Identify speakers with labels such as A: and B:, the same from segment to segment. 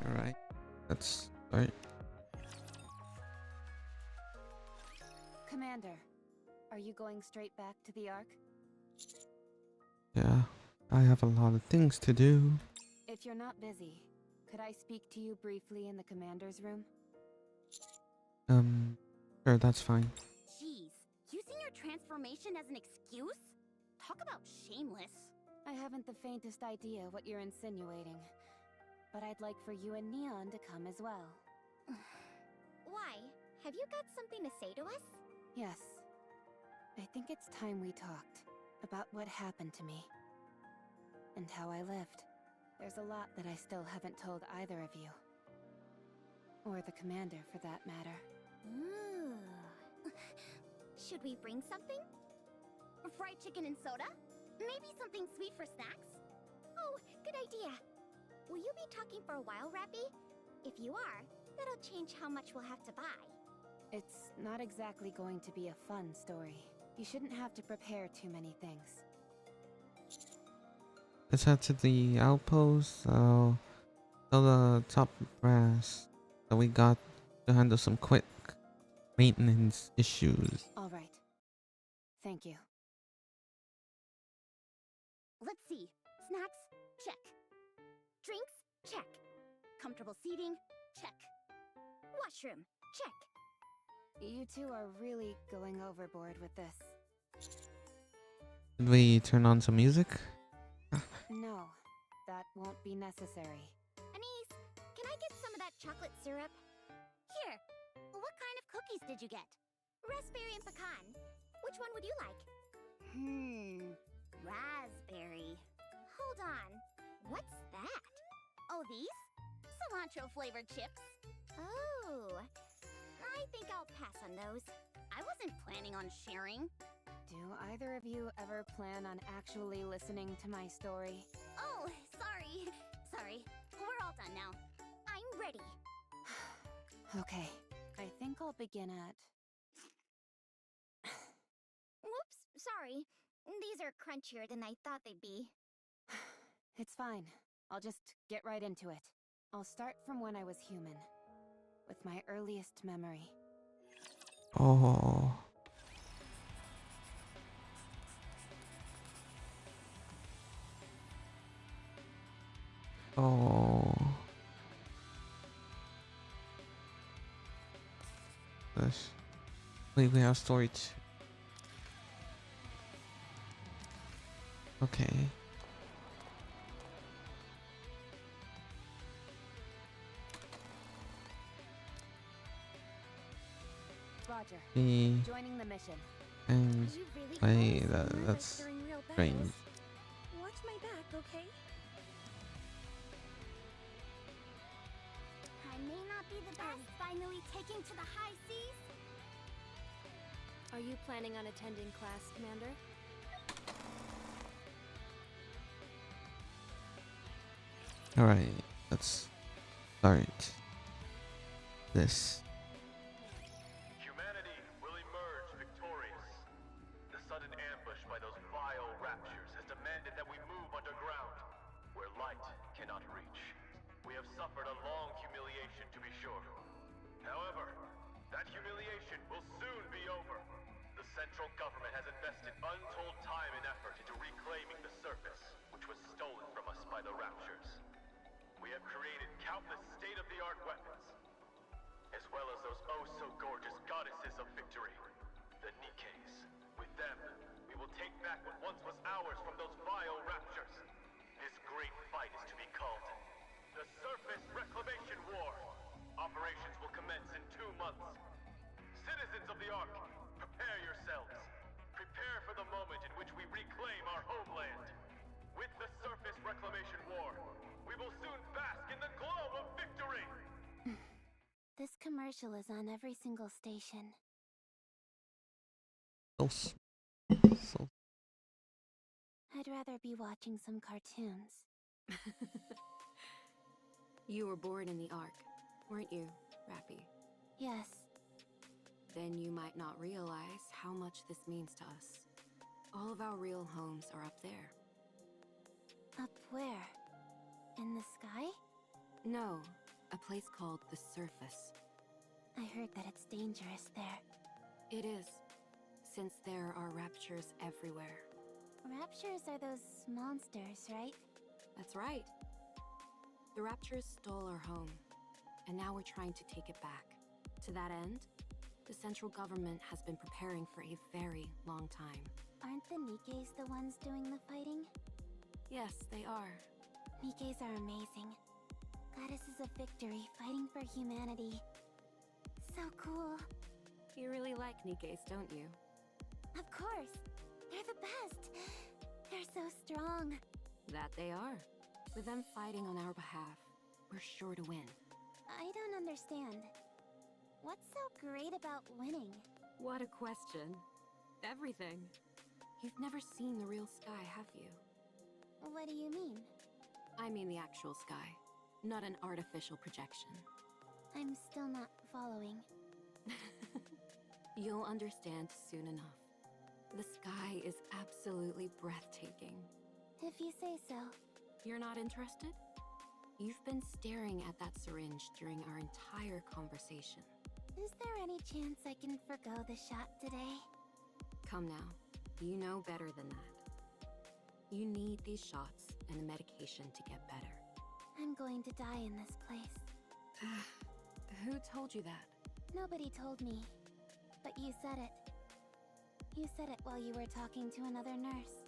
A: Alright, let's start.
B: Commander, are you going straight back to the Ark?
A: Yeah, I have a lot of things to do.
B: If you're not busy, could I speak to you briefly in the commander's room?
A: Sure, that's fine.
C: Jeez, using your transformation as an excuse? Talk about shameless.
B: I haven't the faintest idea what you're insinuating, but I'd like for you and Neon to come as well.
C: Why? Have you got something to say to us?
B: Yes. I think it's time we talked about what happened to me and how I lived. There's a lot that I still haven't told either of you. Or the commander, for that matter.
C: Ooh. Should we bring something? Fried chicken and soda? Maybe something sweet for snacks? Oh, good idea. Will you be talking for a while, Rapi? If you are, that'll change how much we'll have to buy.
B: It's not exactly going to be a fun story. You shouldn't have to prepare too many things.
A: Let's head to the outpost. I'll tell the top brass that we got to handle some quick maintenance issues.
B: All right. Thank you.
C: Let's see. Snacks? Check. Drinks? Check. Comfortable seating? Check. Washroom? Check.
B: You two are really going overboard with this.
A: Did we turn on some music?
B: No, that won't be necessary.
C: Anise, can I get some of that chocolate syrup? Here. What kind of cookies did you get? Raspberry and pecan. Which one would you like? Raspberry. Hold on. What's that? Oh, these? Cilantro flavored chips. Oh. I think I'll pass on those. I wasn't planning on sharing.
B: Do either of you ever plan on actually listening to my story?
C: Oh, sorry. Sorry. We're all done now. I'm ready.
B: Okay, I think I'll begin at...
C: Whoops, sorry. These are crunchier than I thought they'd be.
B: It's fine. I'll just get right into it. I'll start from when I was human, with my earliest memory.
A: Oh. Oh. Gosh. Wait, we have story 2. Okay.
B: Roger.
A: He
B: Joining the mission.
A: and
C: Are you really
A: play
C: close?
A: that's
D: during real
A: strange.
D: battles. Watch my back, okay?
C: I may not be the best. Finally taking to the high seas.
D: Are you planning on attending class, Commander?
A: Alright, let's start this.
E: Humanity will emerge victorious. The sudden ambush by those vile raptures has demanded that we move underground, where light cannot reach. We have suffered a long humiliation, to be sure. However, that humiliation will soon be over. The central government has invested untold time and effort into reclaiming the surface, which was stolen from us by the raptures. We have created countless state-of-the-art weapons, as well as those oh-so-gorgeous goddesses of victory, the Nikkes. With them, we will take back what once was ours from those vile raptures. This great fight is to be called the Surface Reclamation War. Operations will commence in 2 months. Citizens of the Ark, prepare yourselves. Prepare for the moment in which we reclaim our homeland. With the Surface Reclamation War, we will soon bask in the glow of victory!
C: This commercial is on every single station.
A: So
C: I'd rather be watching some cartoons.
D: You were born in the Ark, weren't you, Rapi?
C: Yes.
D: Then you might not realize how much this means to us. All of our real homes are up there.
C: Up where? In the sky?
D: No, A place called the Surface.
C: I heard that it's dangerous there.
D: It is, since there are raptures everywhere.
C: Raptures are those monsters, right?
D: That's right. The raptures stole our home, and now we're trying to take it back. To that end, the central government has been preparing for a very long time.
C: Aren't the Nikkes the ones doing the fighting?
D: Yes, they are.
C: Nikkes are amazing. Goddesses of victory fighting for humanity. So cool.
D: You really like Nikkes, don't you?
C: Of course. They're the best. They're so strong.
D: That they are. With them fighting on our behalf, we're sure to win.
C: I don't understand. What's so great about winning?
D: What a question. Everything. You've never seen the real sky, have you?
C: What do you mean?
D: I mean the actual sky, not an artificial projection.
C: I'm still not following.
D: You'll understand soon enough. The sky is absolutely breathtaking.
C: If you say so.
D: You're not interested? You've been staring at that syringe during our entire conversation.
C: Is there any chance I can forgo the shot today?
D: Come now, you know better than that. You need these shots and the medication to get better.
C: I'm going to die in this place.
D: Who told you that?
C: Nobody told me. But you said it. You said it while you were talking to another nurse.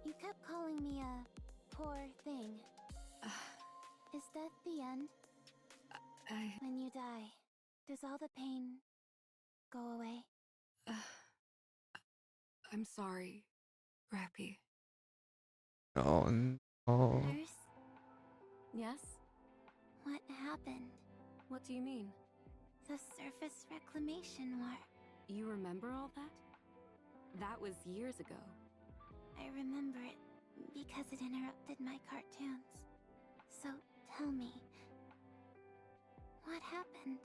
C: You kept calling me a poor thing. Is death the end? When you die, does all the pain go away?
D: I'm sorry, Rapi.
A: Oh no.
C: Nurse,
D: Yes?
C: what happened?
D: What do you mean?
C: The surface reclamation war.
D: You remember all that? That was years ago.
C: I remember it because it interrupted my cartoons. So tell me, what happened?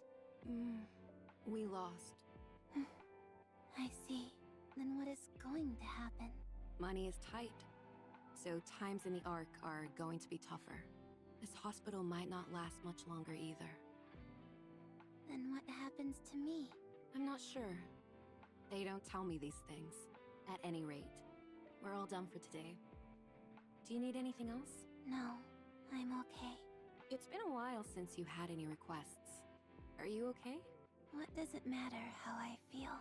D: We lost.
C: I see. Then what is going to happen?
D: Money is tight. So times in the Ark are going to be tougher. This hospital might not last much longer either.
C: Then what happens to me?
D: I'm not sure. They don't tell me these things. At any rate, we're all done for today. Do you need anything else?
C: No, I'm okay.
D: It's been a while since you had any requests. Are you okay?
C: What does it matter how I feel?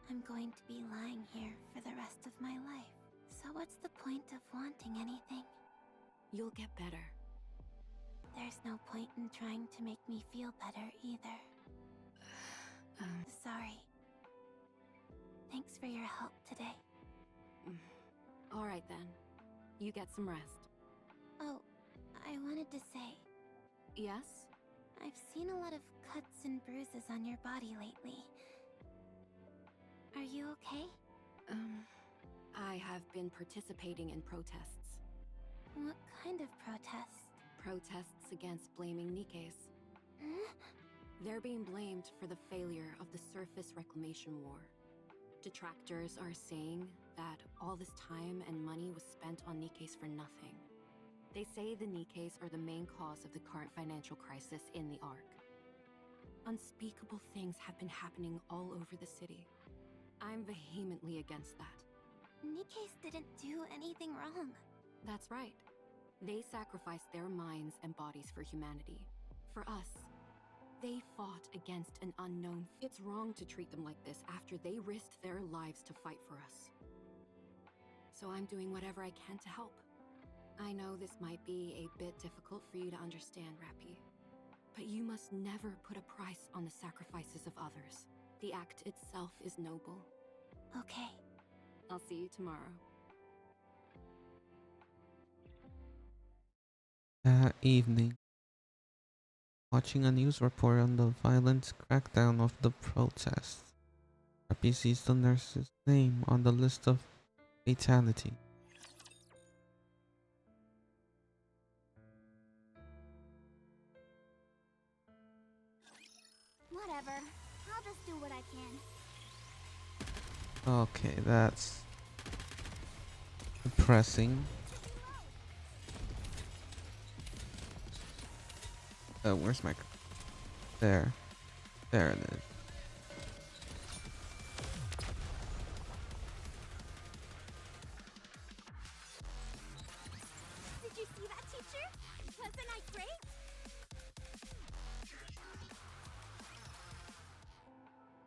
C: I'm going to be lying here for the rest of my life. So what's the point of wanting anything?
D: You'll get better.
C: There's no point in trying to make me feel better either. Sorry. Thanks for your help today.
D: All right then. You get some rest.
C: Oh, I wanted to say,
D: Yes?
C: I've seen a lot of cuts and bruises on your body lately. Are you okay?
D: I have been participating in protests.
C: What kind of protests?
D: Protests against blaming Nikkes. They're being blamed for the failure of the surface reclamation war. Detractors are saying that all this time and money was spent on Nikkes for nothing. They say the Nikkes are the main cause of the current financial crisis in the Ark. Unspeakable things have been happening all over the city. I'm vehemently against that.
C: Nikkes didn't do anything wrong.
D: That's right. They sacrificed their minds and bodies for humanity. For us. They fought against an unknown. It's wrong to treat them like this after they risked their lives to fight for us. So I'm doing whatever I can to help. I know this might be a bit difficult for you to understand, Rapi. But you must never put a price on the sacrifices of others. The act itself is noble.
C: Okay.
D: I'll see you tomorrow.
A: That evening, watching a news report on the violent crackdown of the protests, Rapi sees the nurse's name on the list of fatality.
C: Whatever. I'll just do what I can.
A: Okay, that's depressing. Where's my... There. There it is.
C: Did you see that, teacher? Wasn't I great?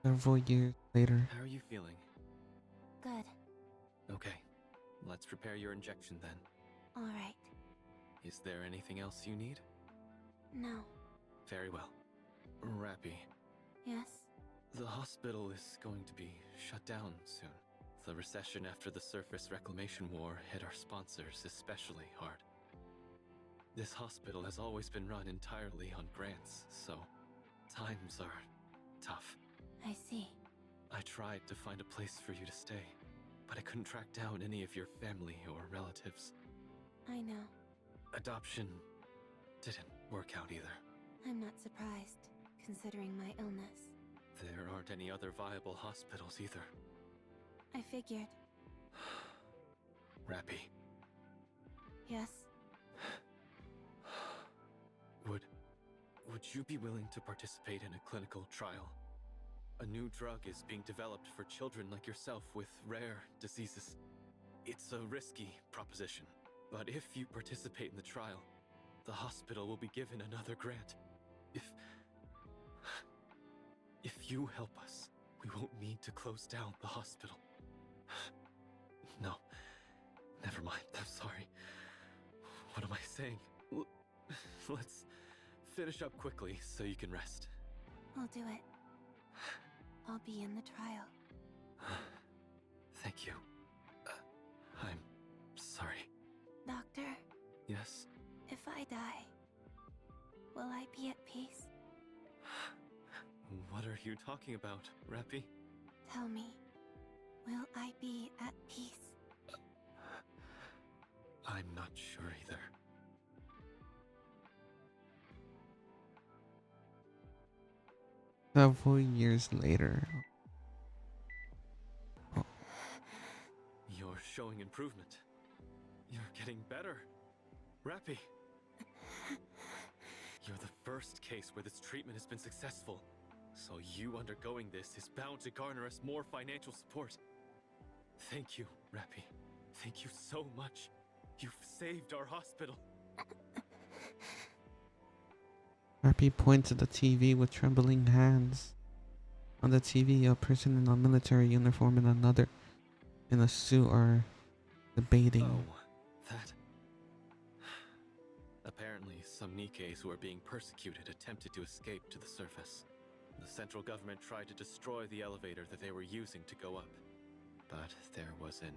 A: Several years later.
F: How are you feeling?
B: Good.
F: Okay, let's prepare your injection then.
B: Alright.
F: Is there anything else you need?
B: No.
F: Very well. Rapi,
B: Yes?
F: the hospital is going to be shut down soon. The recession after the surface reclamation war hit our sponsors especially hard. This hospital has always been run entirely on grants, so times are tough.
B: I see.
F: I tried to find a place for you to stay, but I couldn't track down any of your family or relatives.
B: I know.
F: Adoption didn't work out either.
B: I'm not surprised, considering my illness.
F: There aren't any other viable hospitals either.
B: I figured.
F: Rapi,
B: Yes?
F: would you be willing to participate in a clinical trial? A new drug is being developed for children like yourself with rare diseases. It's a risky proposition, but if you participate in the trial, the hospital will be given another grant. If you help us, we won't need to close down the hospital. No, never mind, I'm sorry. What am I saying? Let's finish up quickly so you can rest.
B: I'll do it. I'll be in the trial.
F: Thank you. I'm sorry.
B: Doctor,
F: Yes?
B: if I die, will I be at peace?
F: What are you talking about, Rapi?
B: Tell me, will I be at peace?
F: I'm not sure either.
A: Several years later.
F: You're showing improvement. You're getting better. Rapi! You're the first case where this treatment has been successful. So you undergoing this is bound to garner us more financial support. Thank you, Rapi. Thank you so much. You've saved our hospital.
A: Rapi points at the TV with trembling hands. On the TV, a person in a military uniform and another in a suit are debating.
F: Oh, that... Apparently, some Nikkes who are being persecuted attempted to escape to the surface. The central government tried to destroy the elevator that they were using to go up. But there was an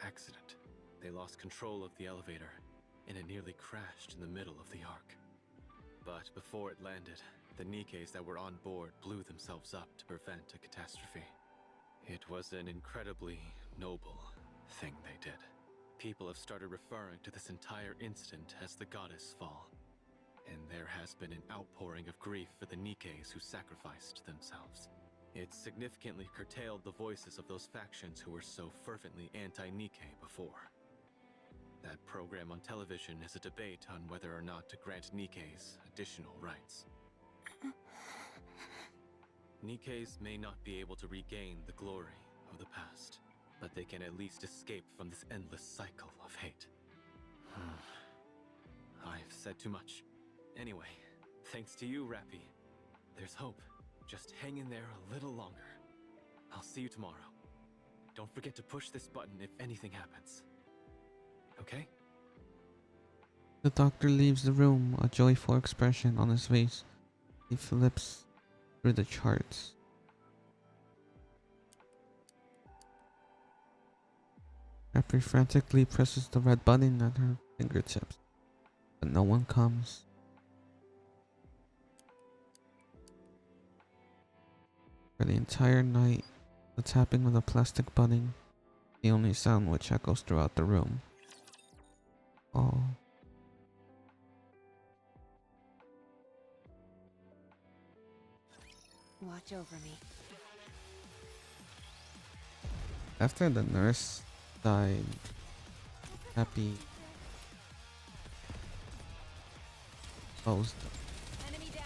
F: accident. They lost control of the elevator, and it nearly crashed in the middle of the arc. But before it landed, the Nikkes that were on board blew themselves up to prevent a catastrophe. It was an incredibly noble thing they did. People have started referring to this entire incident as the Goddess Fall. And there has been an outpouring of grief for the Nikkes who sacrificed themselves. It significantly curtailed the voices of those factions who were so fervently anti-Nikke before. That program on television is a debate on whether or not to grant Nikkes additional rights. Nikkes may not be able to regain the glory of the past, but they can at least escape from this endless cycle of hate. I've said too much. Anyway, thanks to you, Rapi. There's hope. Just hang in there a little longer. I'll see you tomorrow. Don't forget to push this button if anything happens. Okay?
A: The doctor leaves the room, a joyful expression on his face. He flips through the charts. Rapi frantically presses the red button at her fingertips, but no one comes. For the entire night, the tapping of the plastic button, the only sound which echoes throughout the room. Oh.
B: Watch over me.
A: After the nurse died, Rapi closed
B: Enemy down.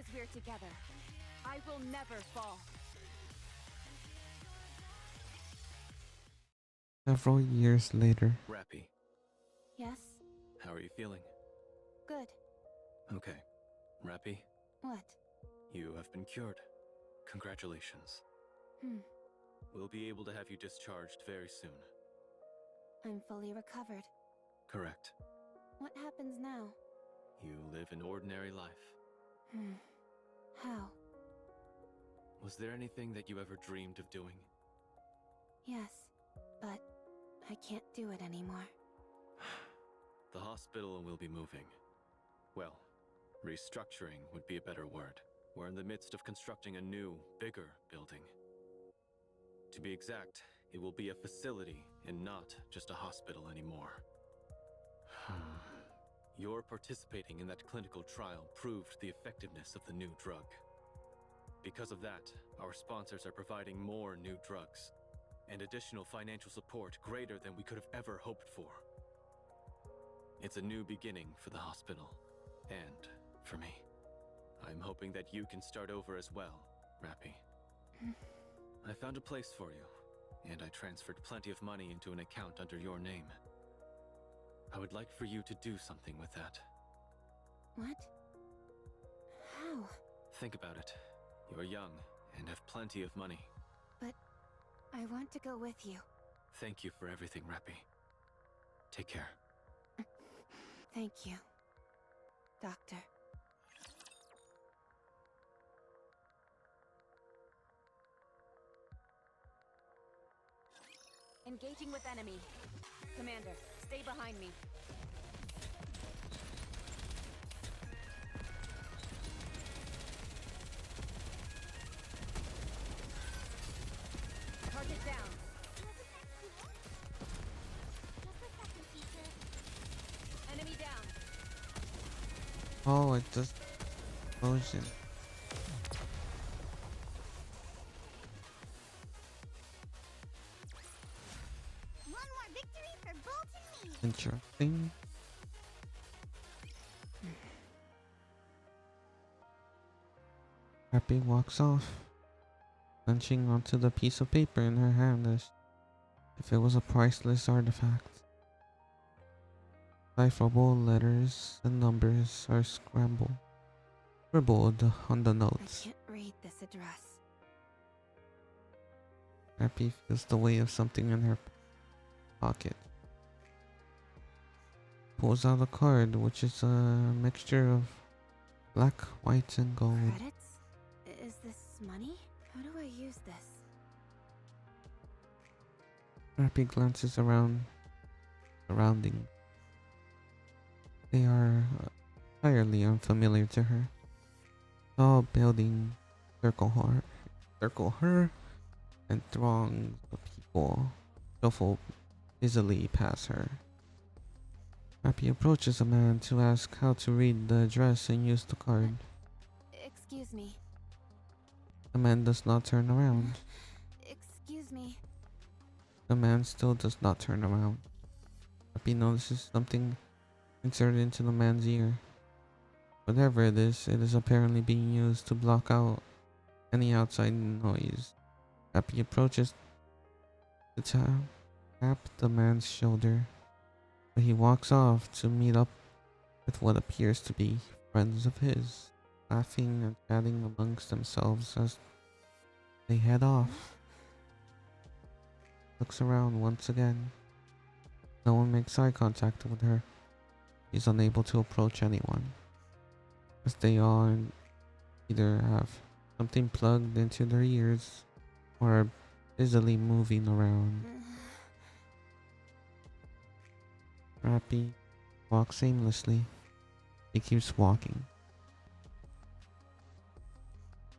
D: as we're together. I will never fall.
A: Several years later,
F: Rapi,
B: Yes?
F: how are you feeling?
B: Good.
F: Okay. Rapi,
B: What?
F: you have been cured. Congratulations.
B: Hmm.
F: We'll be able to have you discharged very soon.
B: I'm fully recovered.
F: Correct.
B: What happens now?
F: You live an ordinary life.
B: Hmm. How?
F: Was there anything that you ever dreamed of doing?
B: Yes, but I can't do it anymore.
F: The hospital will be moving. Well, restructuring would be a better word. We're in the midst of constructing a new, bigger building. To be exact, it will be a facility and not just a hospital anymore. Your participating in that clinical trial proved the effectiveness of the new drug. Because of that, our sponsors are providing more new drugs and additional financial support greater than we could have ever hoped for. It's a new beginning for the hospital, and for me. I'm hoping that you can start over as well, Rapi. I found a place for you, and I transferred plenty of money into an account under your name. I would like for you to do something with that.
B: What? How?
F: Think about it. You're young and have plenty of money.
B: But I want to go with you.
F: Thank you for everything, Rapi. Take care.
B: Thank you, Doctor.
D: Engaging with enemy. Commander, stay behind me. Target down. Enemy down.
A: oh, it does explosion.
C: One more victory for Bolt and me!
A: Interesting. Happy walks off, clenching onto the piece of paper in her hand as if it was a priceless artifact. Decipherable letters and numbers are scribbled on the
B: I
A: notes.
B: can't read this address.
A: Happy feels the weight of something in her pocket. Pulls out a card, which is a mixture of black, white, and gold.
B: Credits? Is this money? How do I use this?
A: Happy glances around surrounding. They are entirely unfamiliar to her. Tall building circle her, and throngs of people shuffle easily past her. Happy approaches a man to ask how to read the address and use the card.
B: Excuse me.
A: The man does not turn around.
B: Excuse me.
A: The man still does not turn around. Happy notices something inserted into the man's ear. Whatever it is apparently being used to block out any outside noise. Happy approaches to tap the man's shoulder, but he walks off to meet up with what appears to be friends of his, laughing and chatting amongst themselves as they head off. Looks around once again. No one makes eye contact with her. He's unable to approach anyone, as they all either have something plugged into their ears or are busily moving around. Rapi walks aimlessly. He keeps walking.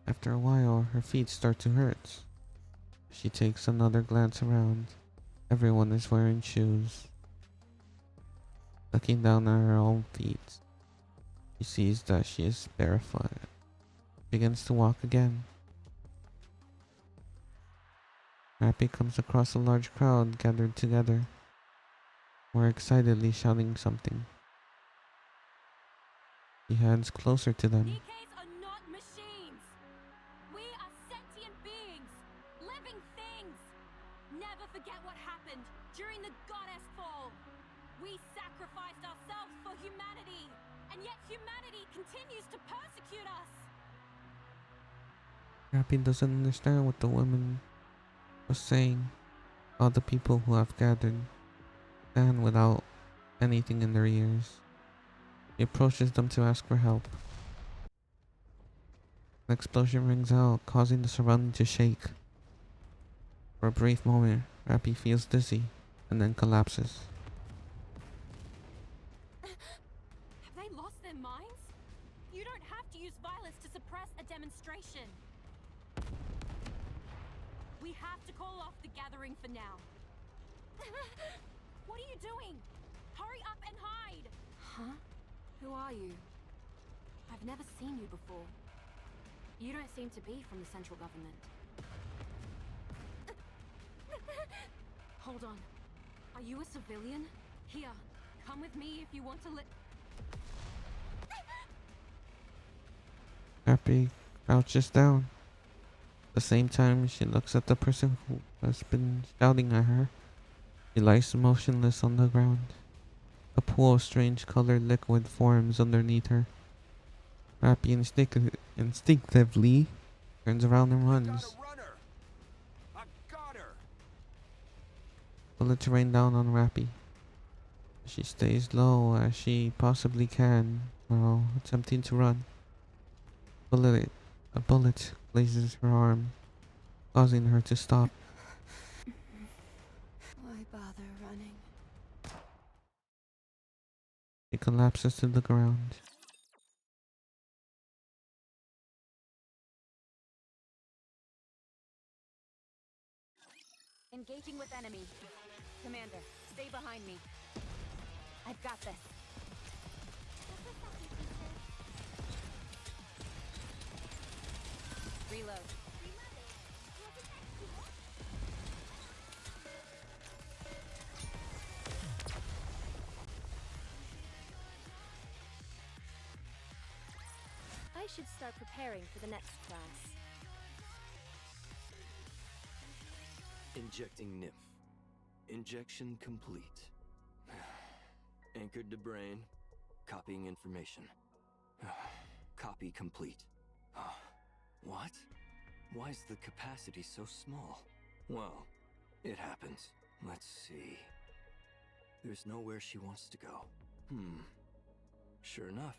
A: After a while, her feet start to hurt. She takes another glance around. Everyone is wearing shoes. Looking down at her own feet, she sees that she is barefoot. Begins to walk again. Rapi comes across a large crowd gathered together, more excitedly shouting something. He heads closer to them.
D: Nikke's are not forget what happened during the goddess fall. We sacrificed ourselves for humanity, and yet humanity continues to persecute us.
A: Rapi doesn't understand what the woman was saying. All the people who have gathered stand without anything in their ears. He approaches them to ask for help. An explosion rings out, causing the surrounding to shake. For a brief moment, Rapi feels dizzy and then collapses.
D: Have they lost their minds? You don't have to use violence to suppress a demonstration. We have to call off the gathering for now. What are you doing? Hurry up and hide! Huh? Who are you? I've never seen you before. You don't seem to be from the central government. Hold on. Are you a civilian? Here, come with me if you want to
A: Rapi crouches down. At the same time, she looks at the person who has been shouting at her. She lies motionless on the ground. A pool of strange colored liquid forms underneath her. Rapi instinctively turns around and runs.
G: I got her.
A: Bullets rain down on Rapi. She stays low as she possibly can while attempting to run. A bullet grazes her arm, causing her to stop.
B: Why bother running?
A: She collapses to the ground.
B: Engaging with enemy. Commander, stay behind me. I've got this. Reload.
H: I should start preparing for the next class.
I: Injecting nymph. Injection complete. Anchored to brain. Copying information. Copy complete. What? Why is the capacity so small? Well, it happens. Let's see. There's nowhere she wants to go. Sure enough.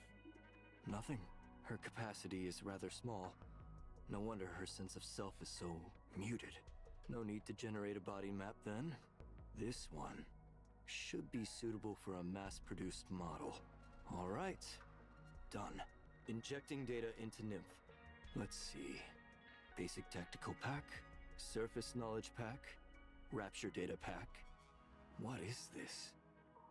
I: Nothing. Her capacity is rather small. No wonder her sense of self is so muted. No need to generate a body map then. This one should be suitable for a mass-produced model. All right. Done. Injecting data into nymph. Let's see. Basic tactical pack, surface knowledge pack, rapture data pack. What is this?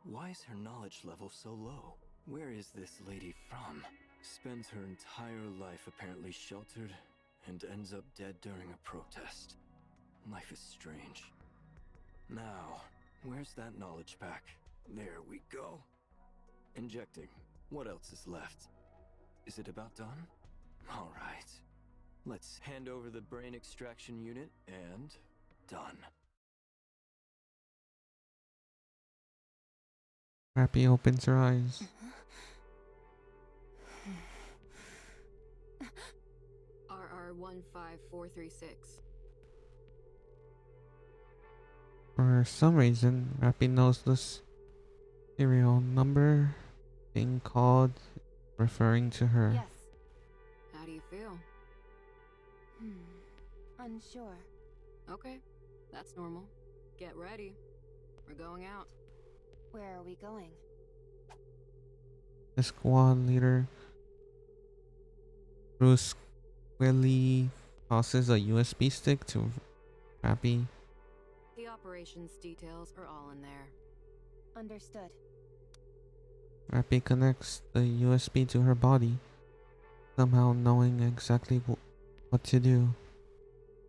I: Why is her knowledge level so low? Where is this lady from? Spends her entire life apparently sheltered and ends up dead during a protest. Life is strange. Now, where's that knowledge pack? There we go. Injecting. What else is left? Is it about done? All right. Let's hand over the brain extraction unit and done.
A: Rapi opens her eyes.
D: RR15436.
A: For some reason, Rapi knows this serial number being called referring to her.
B: Yes.
D: How do you feel?
B: Unsure.
D: Okay, that's normal. Get ready. We're going out.
B: Where are we going?
A: The squad leader, Bruce Willie, tosses a USB stick to Rapi.
D: The operations details are all in there.
B: Understood.
A: Rapi connects the USB to her body, somehow knowing exactly what to do.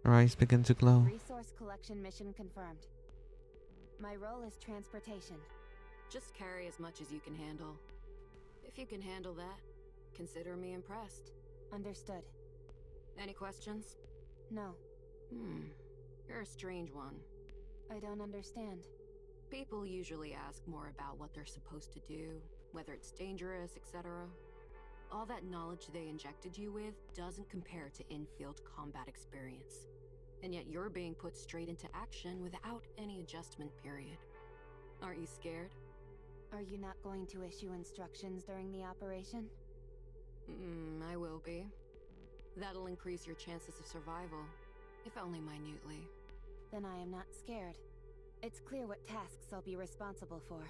A: Her eyes begin to glow.
B: Resource collection mission confirmed. My role is transportation.
D: Just carry as much as you can handle. If you can handle that, consider me impressed.
B: Understood.
D: Any questions?
B: No.
D: You're a strange one.
B: I don't understand.
D: People usually ask more about what they're supposed to do, whether it's dangerous, etc. All that knowledge they injected you with doesn't compare to in-field combat experience. And yet you're being put straight into action without any adjustment period. Aren't you scared?
B: Are you not going to issue instructions during the operation?
D: I will be. That'll increase your chances of survival, if only minutely.
B: Then I am not scared. It's clear what tasks I'll be responsible for.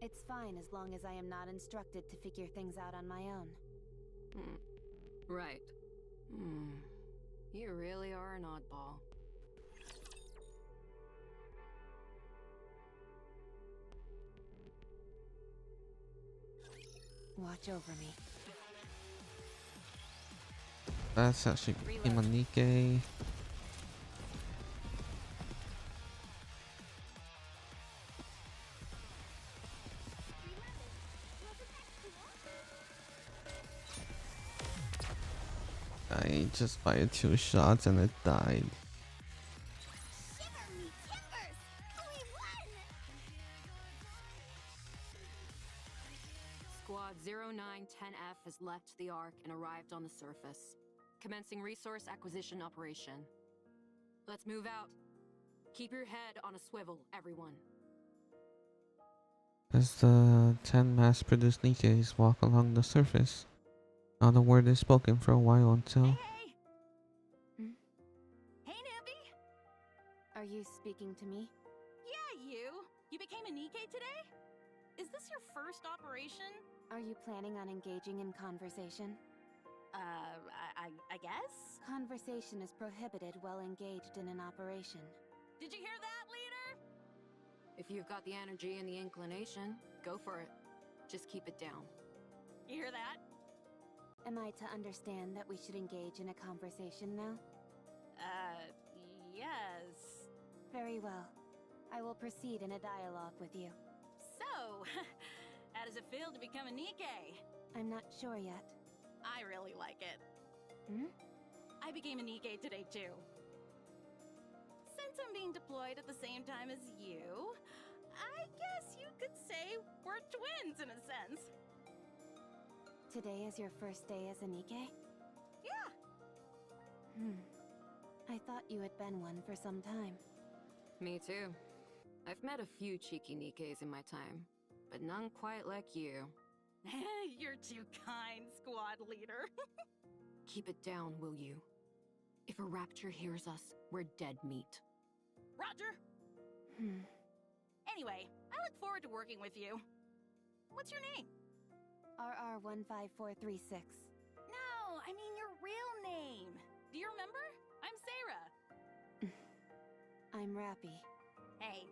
B: It's fine as long as I am not instructed to figure things out on my own.
D: Right. You really are an oddball.
B: Watch over me.
A: That's how she became a Nikke. I just fired 2 shots and it died.
C: Shiver me timbers! We won!
D: Squad 0910F has left the Ark and arrived on the surface. Commencing resource acquisition operation. Let's move out. Keep your head on a swivel, everyone.
A: As the 10 mass-produced Nikkes walk along the surface, not a word is spoken for a while until...
C: Hey! Hey, newbie!
B: Are you speaking to me?
C: Yeah, you! You became a Nikke today? Is this your first operation?
B: Are you planning on engaging in conversation?
C: I guess?
B: Conversation is prohibited while engaged in an operation.
C: Did you hear that, leader?
D: If you've got the energy and the inclination, go for it. Just keep it down.
C: You hear that?
B: Am I to understand that we should engage in a conversation now?
C: Yes.
B: Very well. I will proceed in a dialogue with you.
C: So, how does it feel to become a Nikke?
B: I'm not sure yet.
C: I really like it. I became a Nikke today, too. Since I'm being deployed at the same time as you, I guess you could say we're twins in a sense.
B: Today is your first day as a Nikke?
C: Yeah.
B: I thought you had been one for some time.
D: Me too. I've met a few cheeky Nikkes in my time, but none quite like you.
C: You're too kind, squad leader.
D: Keep it down, will you? If a rapture hears us, we're dead meat.
C: Roger! Anyway, I look forward to working with you. What's your name?
B: RR15436.
C: No, I mean your real name. Do you remember? I'm Sarah.
B: I'm Rapi.
C: Hey,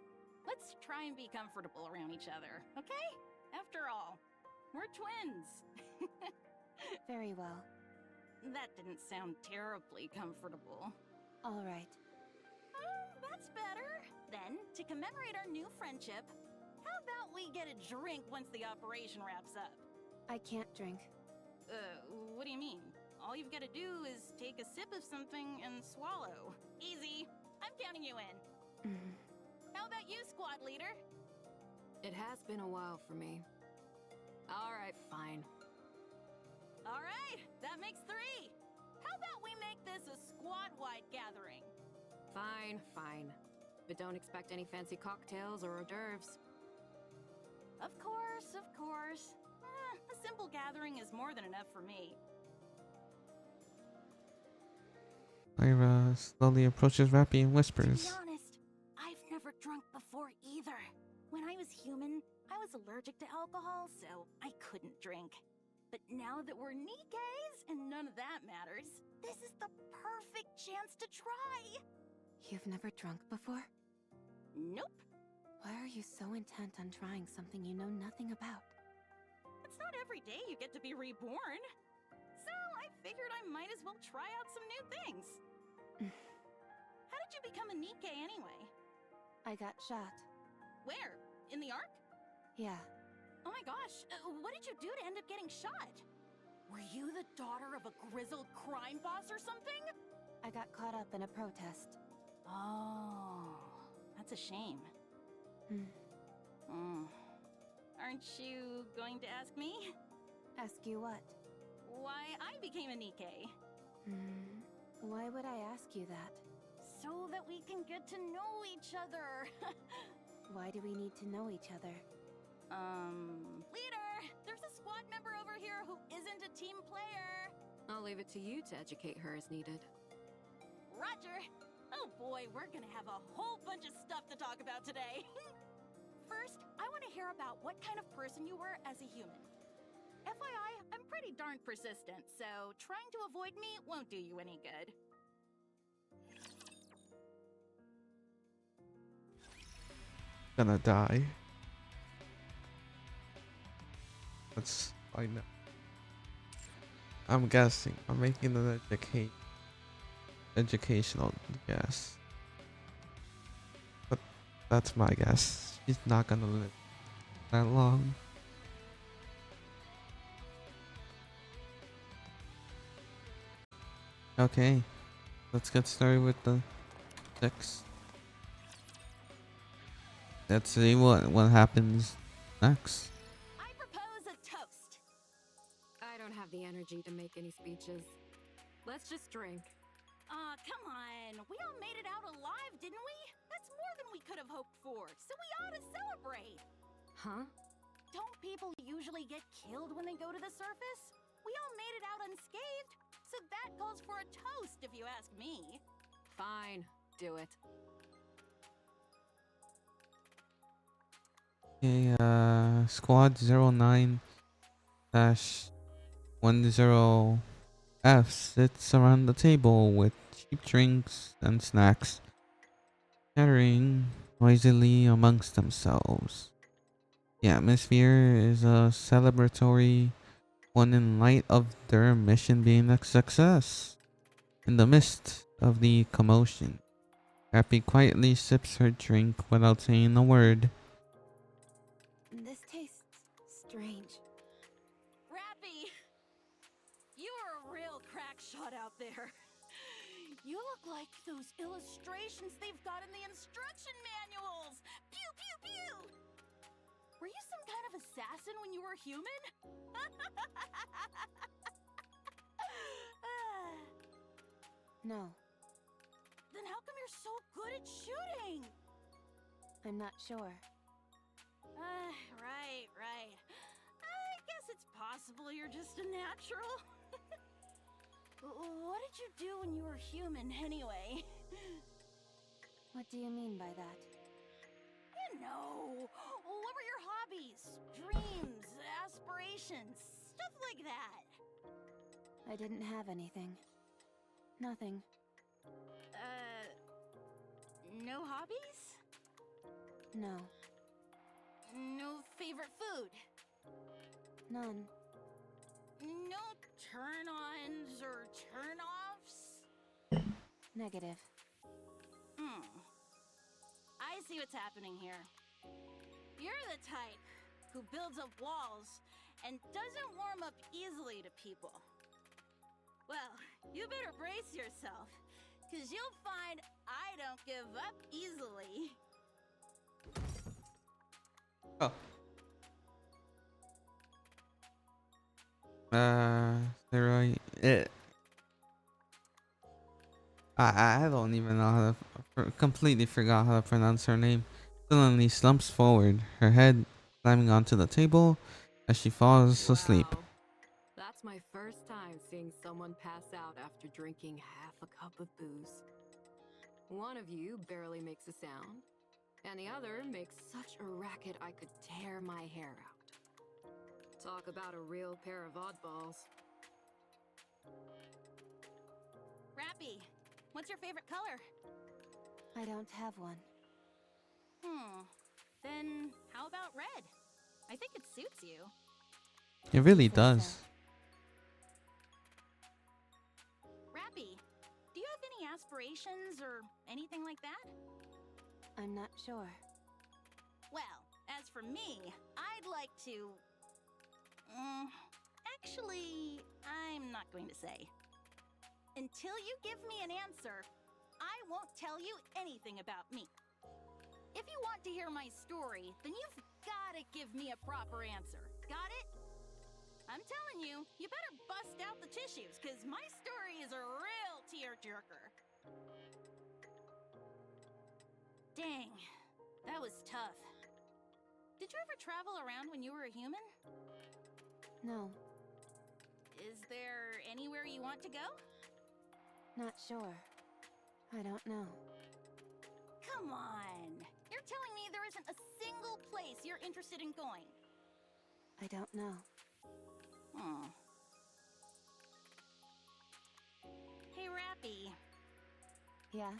C: let's try and be comfortable around each other, okay? After all, we're twins.
B: Very well.
C: That didn't sound terribly comfortable.
B: All right.
C: That's better. Then, to commemorate our new friendship, how about we get a drink once the operation wraps up?
B: I can't drink.
C: What do you mean? All you've got to do is take a sip of something and swallow. Easy. I'm counting you in. How about you, squad leader?
D: It has been a while for me. All right, fine.
C: All right, that makes 3. How about we make this a squad-wide gathering?
D: Fine, fine. But don't expect any fancy cocktails or hors d'oeuvres.
C: Of course, of course. A simple gathering is more than enough for me.
A: Ira slowly approaches Rapi and whispers.
C: To be honest, I've never drunk before either. When I was human, I was allergic to alcohol, so I couldn't drink. But now that we're Nikkes and none of that matters, this is the perfect chance to try.
B: You've never drunk before?
C: Nope.
B: Why are you so intent on trying something you know nothing about?
C: It's not every day you get to be reborn. So I figured I might as well try out some new things. How did you become a Nikke anyway?
B: I got shot.
C: Where? In the Ark?
B: Yeah.
C: Oh my gosh, what did you do to end up getting shot? Were you the daughter of a grizzled crime boss or something?
B: I got caught up in a protest.
C: Oh,
J: That's a shame.
B: Hmm.
J: Aren't you going to ask me?
B: Ask you what?
J: Why I became a Nikke?
B: Why would I ask you that?
J: So that we can get to know each other.
B: Why do we need to know each other?
J: Leader! There's a squad member over here who isn't a team player!
D: I'll leave it to you to educate her as needed.
J: Roger! Oh boy, we're gonna have a whole bunch of stuff to talk about today! First, I want to hear about what kind of person you were as a human. FYI, I'm pretty darn persistent, so trying to avoid me won't do you any good.
A: Gonna die. Let's find out. I'm guessing. I'm making an educational guess. But that's my guess. She's not gonna live that long. Okay. Let's get started with the 6. Let's see what happens next.
J: I propose a toast.
D: I don't have the energy to make any speeches. Let's just drink.
J: Aw, come on. We all made it out alive, didn't we? That's more than we could have hoped for, so we ought to celebrate.
D: Huh?
J: Don't people usually get killed when they go to the surface? We all made it out unscathed, so that calls for a toast if you ask me.
D: Fine, do it.
A: Okay, squad 09-10F sits around the table with cheap drinks and snacks, chattering noisily amongst themselves. The atmosphere is a celebratory one in light of their mission being a success. In the midst of the commotion, Rapi quietly sips her drink without saying a word.
B: This tastes strange.
J: Rapi! You are a real crack shot out there. You look like those illustrations they've got in the instruction manuals! Pew, pew, pew! Were you some kind of assassin when you were human?
B: No,
J: Then how come you're so good at shooting?
B: I'm not sure.
J: Right. I guess it's possible you're just a natural. What did you do when you were human, anyway?
B: What do you mean by that?
J: You know, what were your hobbies, dreams, aspirations, stuff like that?
B: I didn't have anything. Nothing.
J: No hobbies?
B: No.
J: No favorite food?
B: None.
J: No turn-ons or turn-offs?
B: Negative.
J: I see what's happening here. You're the type who builds up walls and doesn't warm up easily to people. Well, you better brace yourself, because you'll find I don't give up easily.
A: Oh. Sarah, I don't even know how to completely forgot how to pronounce her name. Suddenly slumps forward, her head slamming onto the table as she falls asleep.
D: Wow. That's my first time seeing someone pass out after drinking half a cup of booze. One of you barely makes a sound, and the other makes such a racket I could tear my hair out. Talk about a real pair of oddballs.
J: Rapi, what's your favorite color?
B: I don't have one.
J: Then how about red? I think it suits you.
A: It really
B: Think
A: does.
B: so.
J: Rapi, do you have any aspirations or anything like that?
B: I'm not sure.
J: Well, as for me, I'd like to... actually, I'm not going to say. Until you give me an answer, I won't tell you anything about me. if you want to hear my story, then you've gotta give me a proper answer. Got it? I'm telling you, you better bust out the tissues, cause my story is a real tearjerker. Dang, that was tough. Did you ever travel around when you were a human?
B: No,
J: Is there anywhere you want to go?
B: not sure. I don't know.
J: Come on! You're telling me there isn't a single place you're interested in going?
B: I don't know.
J: Hmm. Hey, Rapi.
B: Yeah?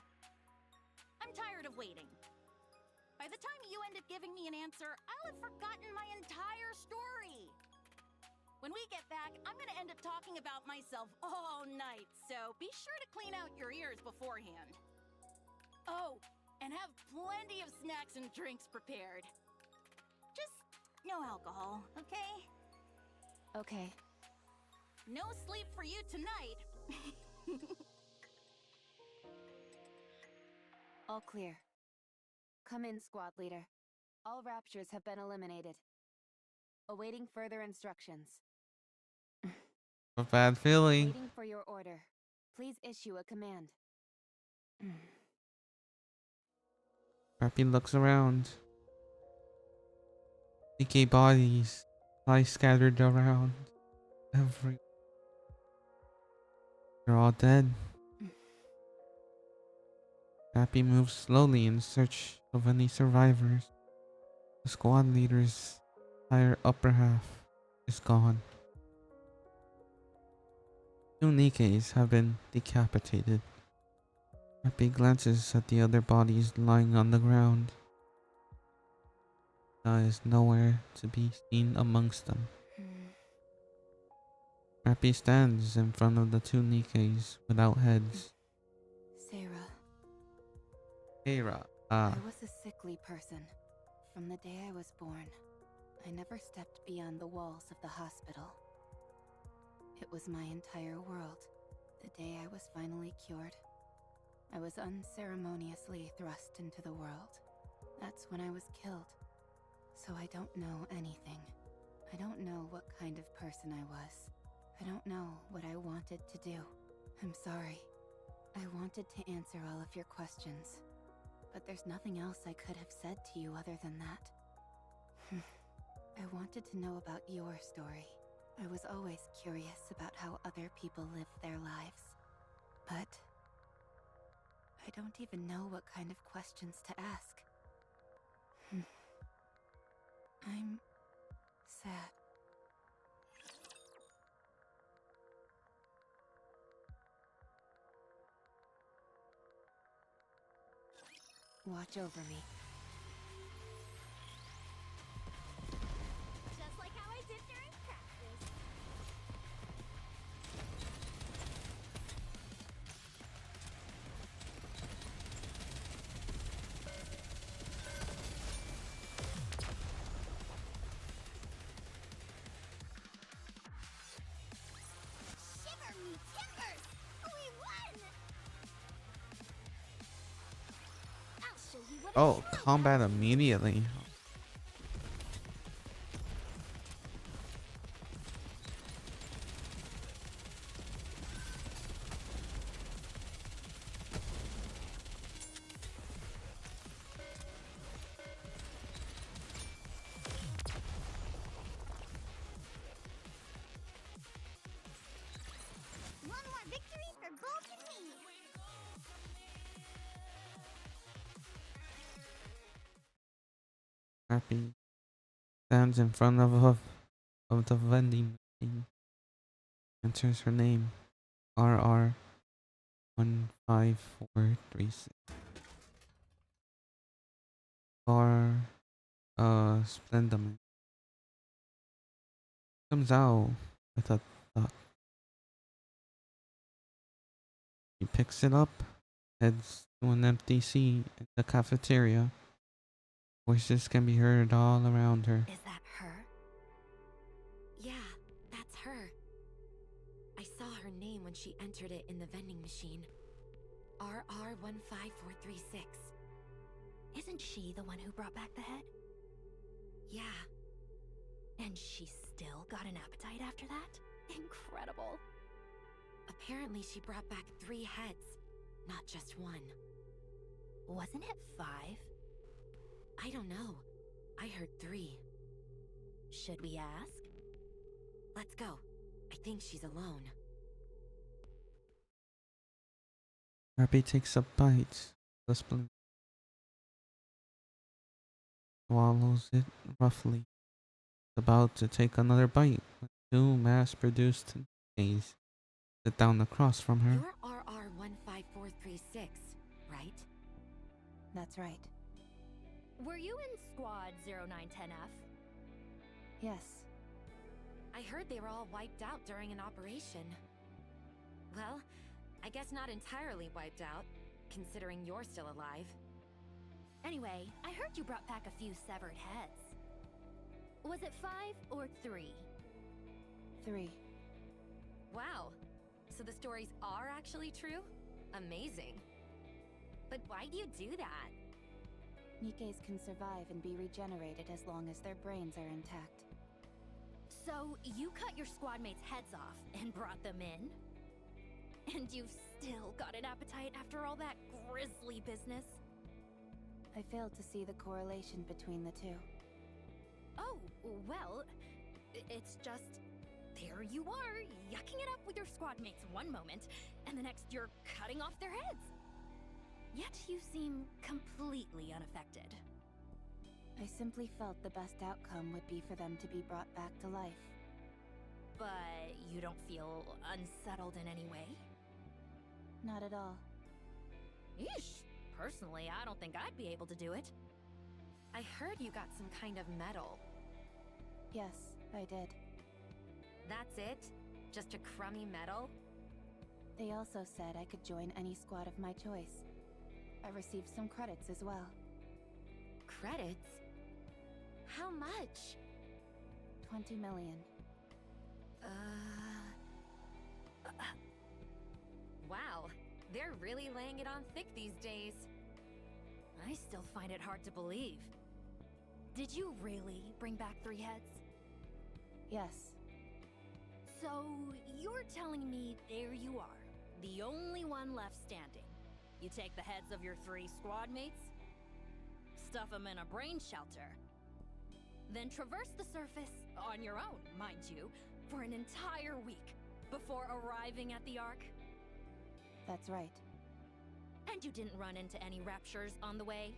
J: I'm tired of waiting. By the time you end up giving me an answer, I'll have forgotten my entire story. When we get back, I'm gonna end up talking about myself all night, so be sure to clean out your ears beforehand. Oh, and have plenty of snacks and drinks prepared. Just no alcohol, okay?
B: Okay.
J: No sleep for you tonight.
B: All clear. Come in, squad leader. All raptures have been eliminated. Awaiting further instructions.
A: A bad feeling.
B: Waiting for your order. Please issue a command.
A: Rapi looks around. Nikke bodies lie scattered around. They're all dead. Rapi moves slowly in search of any survivors. The squad leader's entire upper half is gone. 2 Nikkes have been decapitated. Rapi glances at the other bodies lying on the ground. There is nowhere to be seen amongst them. Rapi stands in front of the 2 Nikkes without heads.
B: Sarah.
A: Hera.
B: I was a sickly person. From the day I was born, I never stepped beyond the walls of the hospital. It was my entire world. The day I was finally cured, I was unceremoniously thrust into the world. That's when I was killed. So I don't know anything. I don't know what kind of person I was. I don't know what I wanted to do. I'm sorry. I wanted to answer all of your questions, but there's nothing else I could have said to you other than that. I wanted to know about your story. I was always curious about how other people live their lives. But I don't even know what kind of questions to ask. I'm sad. Watch over me.
C: Just like how I did during practice. Shiver me timbers! We won! I'll show you what
A: Oh,
C: a true
A: combat
C: husband is.
A: immediately.
C: One more victory for Bolt and me.
A: Rapi stands in front of the vending machine. Enters her name. RR 15436. Bar Splendament. Comes out with a thought. He picks it up, heads to an empty seat in the cafeteria. Voices can be heard all around her.
D: Is that her? Yeah, that's her. I saw her name when she entered it in the vending machine. RR15436.
K: Isn't she the one who brought back the head?
D: Yeah.
K: And she still got an appetite after that? Incredible.
D: Apparently she brought back 3 heads, not just 1.
K: Wasn't it 5?
D: I don't know. I heard 3.
K: Should we ask?
D: Let's go. I think she's alone.
A: Rapi takes a bite. The splinter swallows it roughly. About to take another bite when 2 mass-produced Nikke's sit down across from her.
D: You're RR15436, right?
B: That's right.
K: Were you in Squad 0910F?
B: Yes.
D: I heard they were all wiped out during an operation. Well, I guess not entirely wiped out, considering you're still alive.
K: Anyway, I heard you brought back a few severed heads. Was it 5 or 3?
B: 3.
D: Wow. So the stories are actually true? Amazing. But why do you do that?
B: Nikke's can survive and be regenerated as long as their brains are intact.
K: So you cut your squad mates' heads off and brought them in? And you've still got an appetite after all that grisly business?
B: I failed to see the correlation between the two.
K: Oh, well, it's just... There you are, yucking it up with your squad mates one moment, and the next you're cutting off their heads. Yet you seem completely unaffected.
B: I simply felt the best outcome would be for them to be brought back to life.
K: But you don't feel unsettled in any way?
B: Not at all.
K: Eesh. Personally, I don't think I'd be able to do it.
D: I heard you got some kind of medal.
B: Yes, I did.
D: That's it? Just a crummy medal?
B: They also said I could join any squad of my choice. I received some credits as well.
D: Credits? How much?
B: 20 million.
D: Wow, they're really laying it on thick these days.
K: I still find it hard to believe. Did you really bring back 3 heads?
B: Yes.
K: So, you're telling me there you are, the only one left standing. You take the heads of your 3 squad mates, stuff them in a brain shelter, then traverse the surface on your own, mind you, for an entire week before arriving at the Ark?
B: That's right.
K: And you didn't run into any raptures on the way?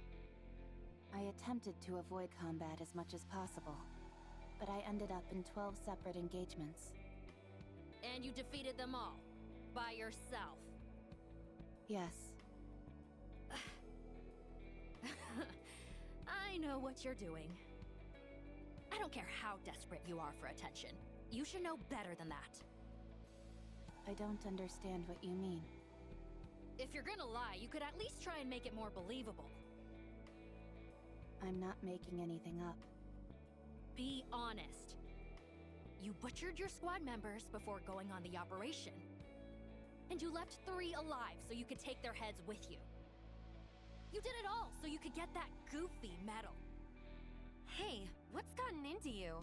B: I attempted to avoid combat as much as possible, but I ended up in 12 separate engagements.
K: And you defeated them all, by yourself?
B: Yes.
K: I know what you're doing. I don't care how desperate you are for attention. You should know better than that.
B: I don't understand what you mean.
K: If you're gonna lie, you could at least try and make it more believable.
B: I'm not making anything up.
K: Be honest. You butchered your squad members before going on the operation. And you left 3 alive so you could take their heads with you. You did it all so you could get that goofy medal.
D: Hey, what's gotten into you?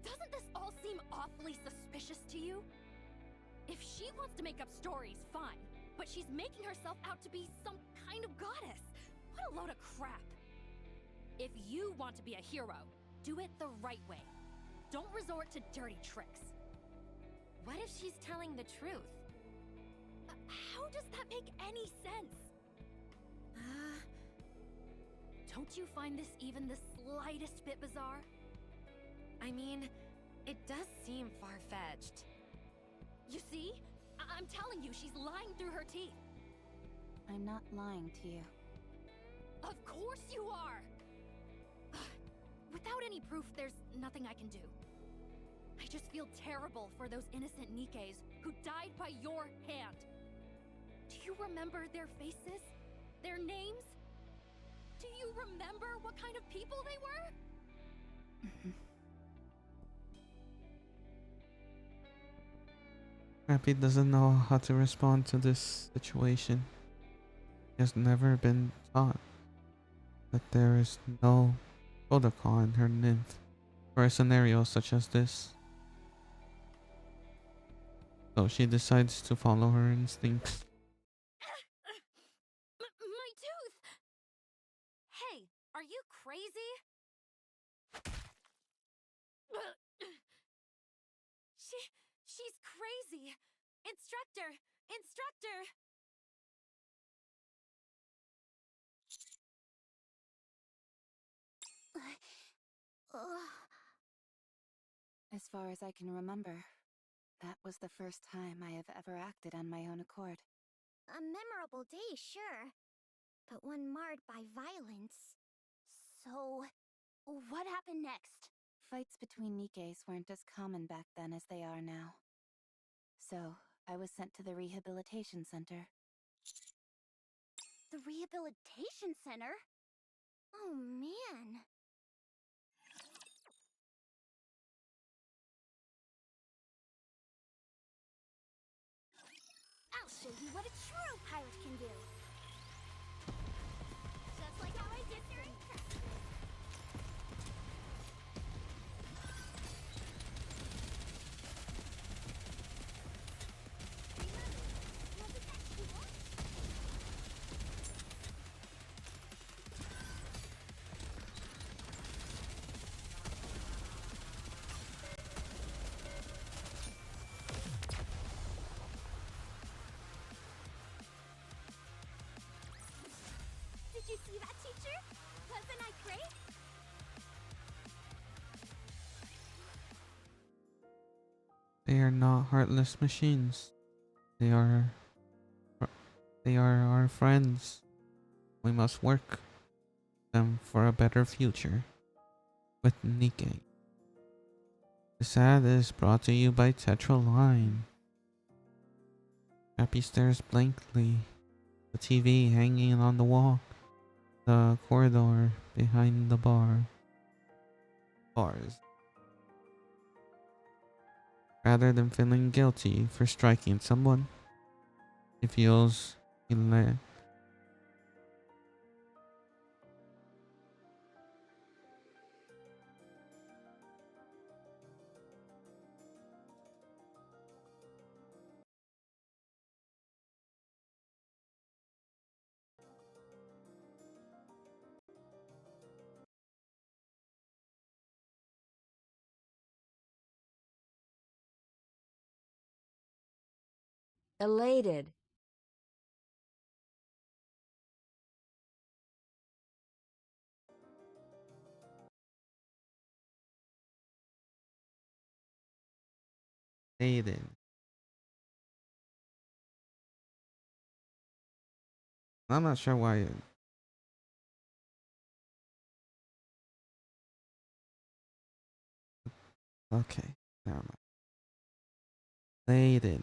K: Doesn't this all seem awfully suspicious to you? If she wants to make up stories, fine. But she's making herself out to be some kind of goddess. What a load of crap. If you want to be a hero, do it the right way. Don't resort to dirty tricks.
D: What if she's telling the truth?
K: How does that make any sense? Don't you find this even the slightest bit bizarre?
D: I mean, it does seem far-fetched.
K: You see? I'm telling you, she's lying through her teeth.
B: I'm not lying to you.
K: Of course you are! Without any proof, there's nothing I can do. I just feel terrible for those innocent Nikkes who died by your hand. Do you remember their faces? Their names? Do you remember what kind of people they were?
A: Rapi doesn't know how to respond to this situation. He has never been taught. but there is no protocol in her nymph for a scenario such as this. So she decides to follow her instincts.
K: My tooth! Hey, are you crazy? She's crazy! Instructor! Instructor!
B: As far as I can remember, that was the first time I have ever acted on my own accord.
C: A memorable day, sure. But one marred by violence. So, what happened next?
B: Fights between Nikkes weren't as common back then as they are now. So, I was sent to the rehabilitation center.
C: The rehabilitation center? Oh man. I'll show you what a true pirate can do. Just like how I did during practice. Did you see that, teacher? Wasn't I great?
A: They are not heartless machines. They are they are our friends. We must work them for a better future. With Nikke. This ad is brought to you by Tetraline. Rapi stares blankly. The TV hanging on the wall. The corridor behind the bars. Rather than feeling guilty for striking someone, he feels
H: Elated.
A: hated. I'm not sure why. Okay, never mind. Elated.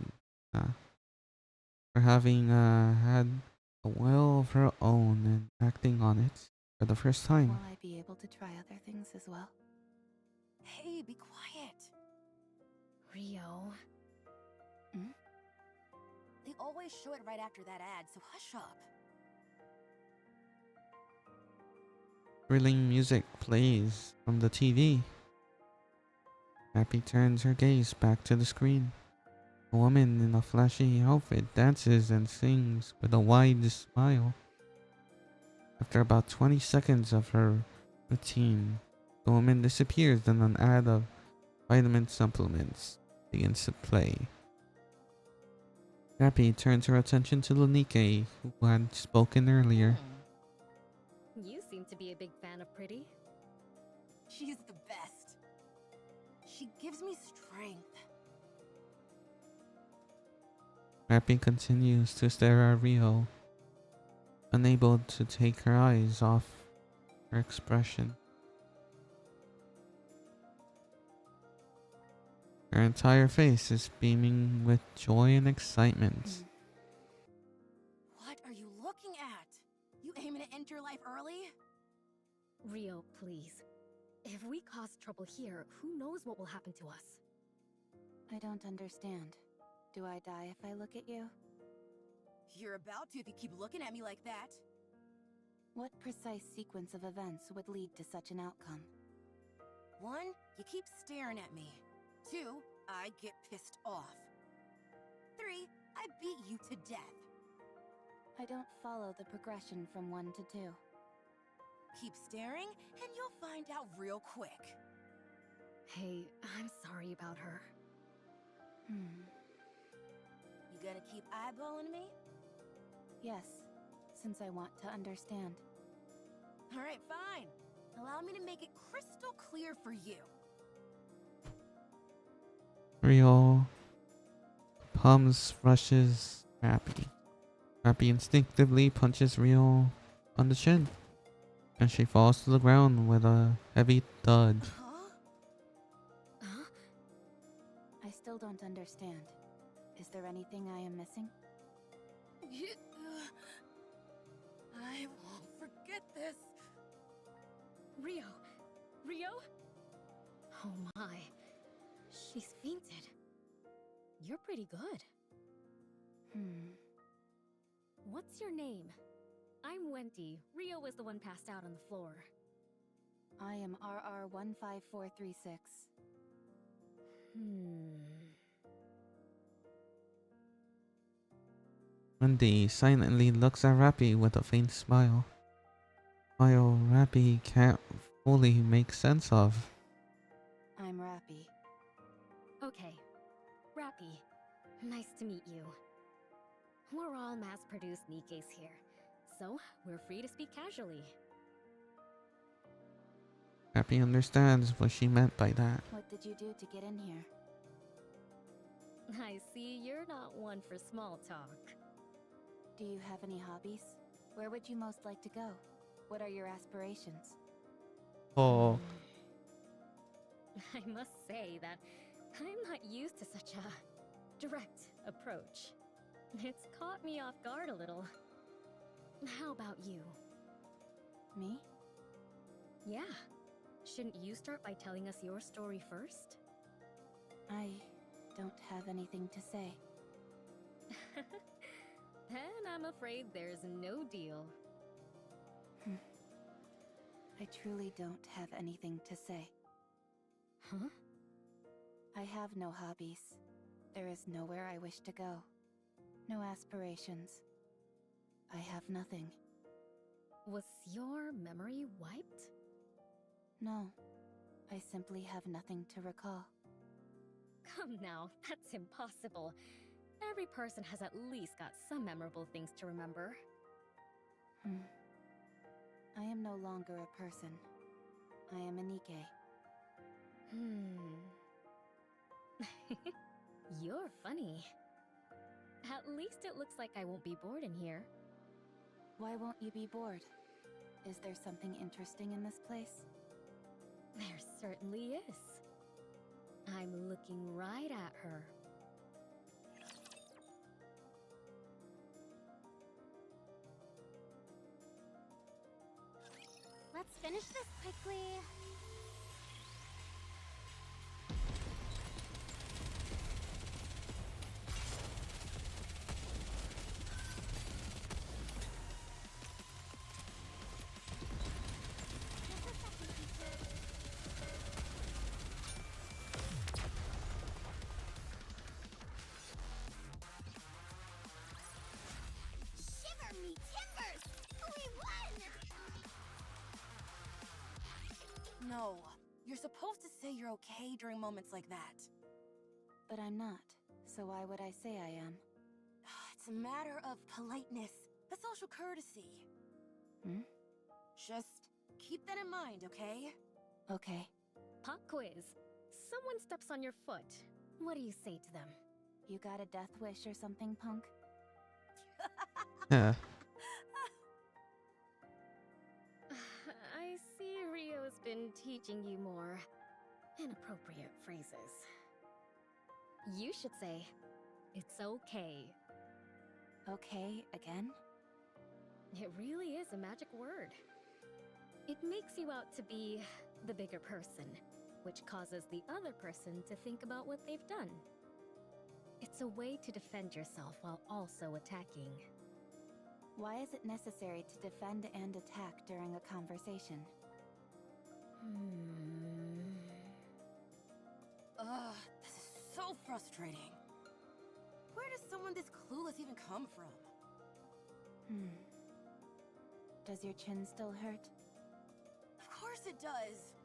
A: Uh, for having had a will of her own and acting on it for the first time.
B: Will I be able to try other things as well?
K: Hey, be quiet.
H: Rio.
K: They always show it right after that ad, so hush up.
A: Thrilling music plays from the TV. Rapi turns her gaze back to the screen. A woman in a flashy outfit dances and sings with a wide smile. After about 20 seconds of her routine, the woman disappears and an ad of vitamin supplements begins to play. Rapi turns her attention to the Nikke who had spoken earlier.
H: You seem to be a big fan of Pretty.
K: She's the best. She gives me strength.
A: Rapi continues to stare at Rio, unable to take her eyes off her expression. Her entire face is beaming with joy and excitement.
K: What are you looking at? You aiming to end your life early?
H: Rio, please. If we cause trouble here, who knows what will happen to us?
B: I don't understand. Do I die if I look at you?
K: You're about to if you keep looking at me like that.
B: What precise sequence of events would lead to such an outcome?
L: 1, you keep staring at me. 2, I get pissed off. 3, I beat you to death.
B: I don't follow the progression from 1 to 2.
L: Keep staring, and you'll find out real quick.
H: Hey, I'm sorry about her.
L: You gonna keep eyeballing me?
B: Yes, since I want to understand.
L: Alright, fine. Allow me to make it crystal clear for you.
A: Rio palms rushes Rapi. Rapi instinctively punches Rio on the chin, and she falls to the ground with a heavy thud.
H: Huh?
B: I still don't understand. Is there anything I am missing?
L: I won't forget this.
H: Rio? Rio? Oh my. She's fainted. You're pretty good. What's your name? I'm Wendy. Rio was the one passed out on the floor.
B: I am RR15436.
A: Wendy silently looks at Rapi with a faint smile. Smile Rapi can't fully make sense of.
B: I'm Rapi.
H: Okay. Rapi. Nice to meet you. We're all mass-produced Nikkes here, so we're free to speak casually.
A: Rapi understands what she meant by that.
B: What did you do to get in here?
H: I see you're not one for small talk.
B: Do you have any hobbies? Where would you most like to go? What are your aspirations?
A: Oh.
H: I must say that I'm not used to such a direct approach. It's caught me off guard a little. How about you?
B: Me?
H: Yeah. Shouldn't you start by telling us your story first?
B: I don't have anything to say.
H: Then I'm afraid there's no deal.
B: I truly don't have anything to say.
H: Huh?
B: I have no hobbies. There is nowhere I wish to go. No aspirations. I have nothing.
H: Was your memory wiped?
B: No. I simply have nothing to recall.
H: Come now, that's impossible. Every person has at least got some memorable things to remember.
B: I am no longer a person. I am a Nikke.
H: You're funny. At least it looks like I won't be bored in here.
B: Why won't you be bored? Is there something interesting in this place?
H: There certainly is. I'm looking right at her.
C: Let's finish this quickly. Shiver me timbers! We won!
L: No, you're supposed to say you're okay during moments like that.
B: But I'm not, so why would I say I am?
L: It's a matter of politeness, a social courtesy. Just keep that in mind, okay?
B: Okay.
H: Pop quiz. Someone steps on your foot. What do you say to them?
B: You got a death wish or something, punk?
A: Yeah.
H: I see Rio's been teaching you more inappropriate phrases. You should say, "It's okay."
B: Okay, again?
H: It really is a magic word. It makes you out to be the bigger person, which causes the other person to think about what they've done. It's a way to defend yourself while also attacking.
B: Why is it necessary to defend and attack during a conversation?
L: Ugh, this is so frustrating. Where does someone this clueless even come from?
B: Does your chin still hurt?
L: Of course it does.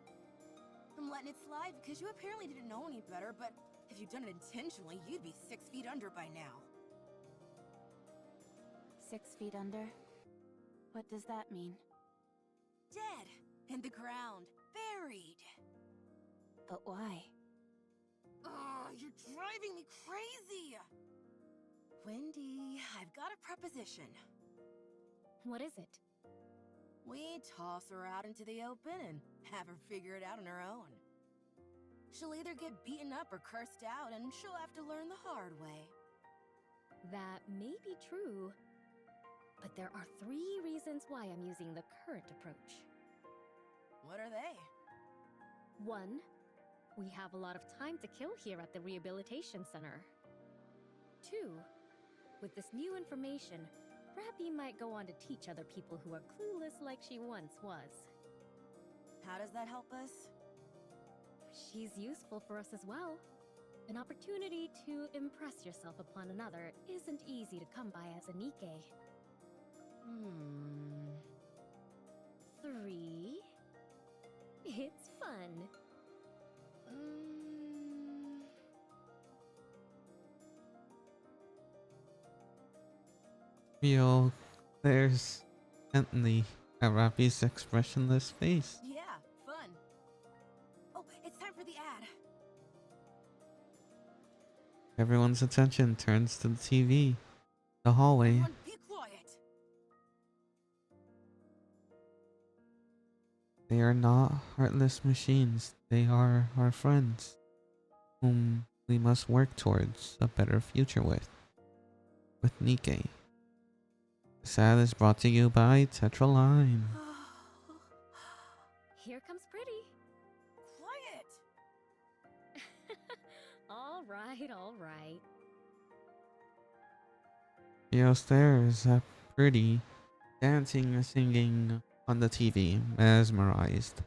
L: I'm letting it slide because you apparently didn't know any better, but if you'd done it intentionally, you'd be 6 feet under by now.
B: 6 feet under? What does that mean?
L: Dead. In the ground. Buried.
B: But why?
L: Ugh, you're driving me crazy! Wendy, I've got a proposition.
H: What is it?
L: We toss her out into the open and have her figure it out on her own. She'll either get beaten up or cursed out, and she'll have to learn the hard way.
H: That may be true, but there are 3 reasons why I'm using the current approach.
L: What are they?
H: 1, we have a lot of time to kill here at the rehabilitation center. 2, with this new information, Rapi might go on to teach other people who are clueless like she once was.
L: How does that help us?
H: She's useful for us as well. An opportunity to impress yourself upon another isn't easy to come by as a Nikke. 3, it's fun.
A: Rio glares intently at Rapi's expressionless face.
L: Yeah, fun. Oh, it's time for the ad.
A: Everyone's attention turns to the TV. The hallway.
L: Everyone, be quiet.
A: They are not heartless machines. They are our friends, whom we must work towards a better future with. With Nikke. This ad is brought to you by Tetraline.
H: Here comes Pretty.
L: Quiet.
H: All right.
A: Rio stares at Pretty, dancing and singing on the TV, mesmerized.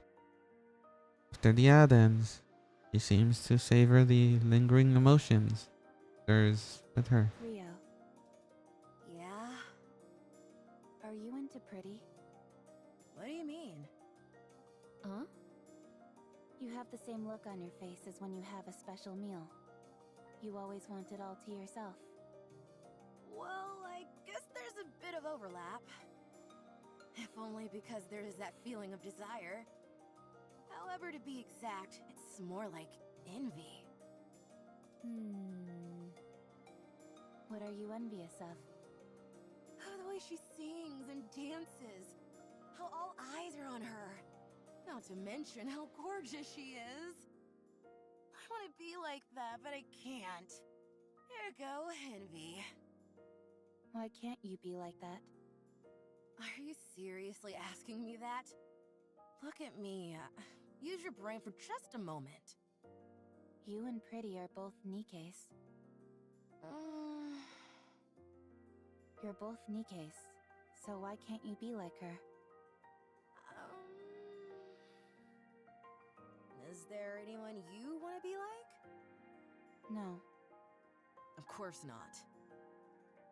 A: After the ad ends, she seems to savor the lingering emotions there's with her.
B: Rio,
L: Yeah?
B: are you into Pretty?
L: What do you mean?
H: Huh?
B: You have the same look on your face as when you have a special meal. You always want it all to yourself.
L: Well, I guess there's a bit of overlap. If only because there is that feeling of desire. However, to be exact, it's more like envy.
B: What are you envious of?
L: Oh, the way she sings and dances. How all eyes are on her. Not to mention how gorgeous she is. I want to be like that, but I can't. Here you go, envy.
B: Why can't you be like that?
L: Are you seriously asking me that? Look at me. Use your brain for just a moment.
B: You and Pretty are both Nikkes. You're both Nikkes, so why can't you be like her?
L: Is there anyone you want to be like?
B: No.
L: Of course not.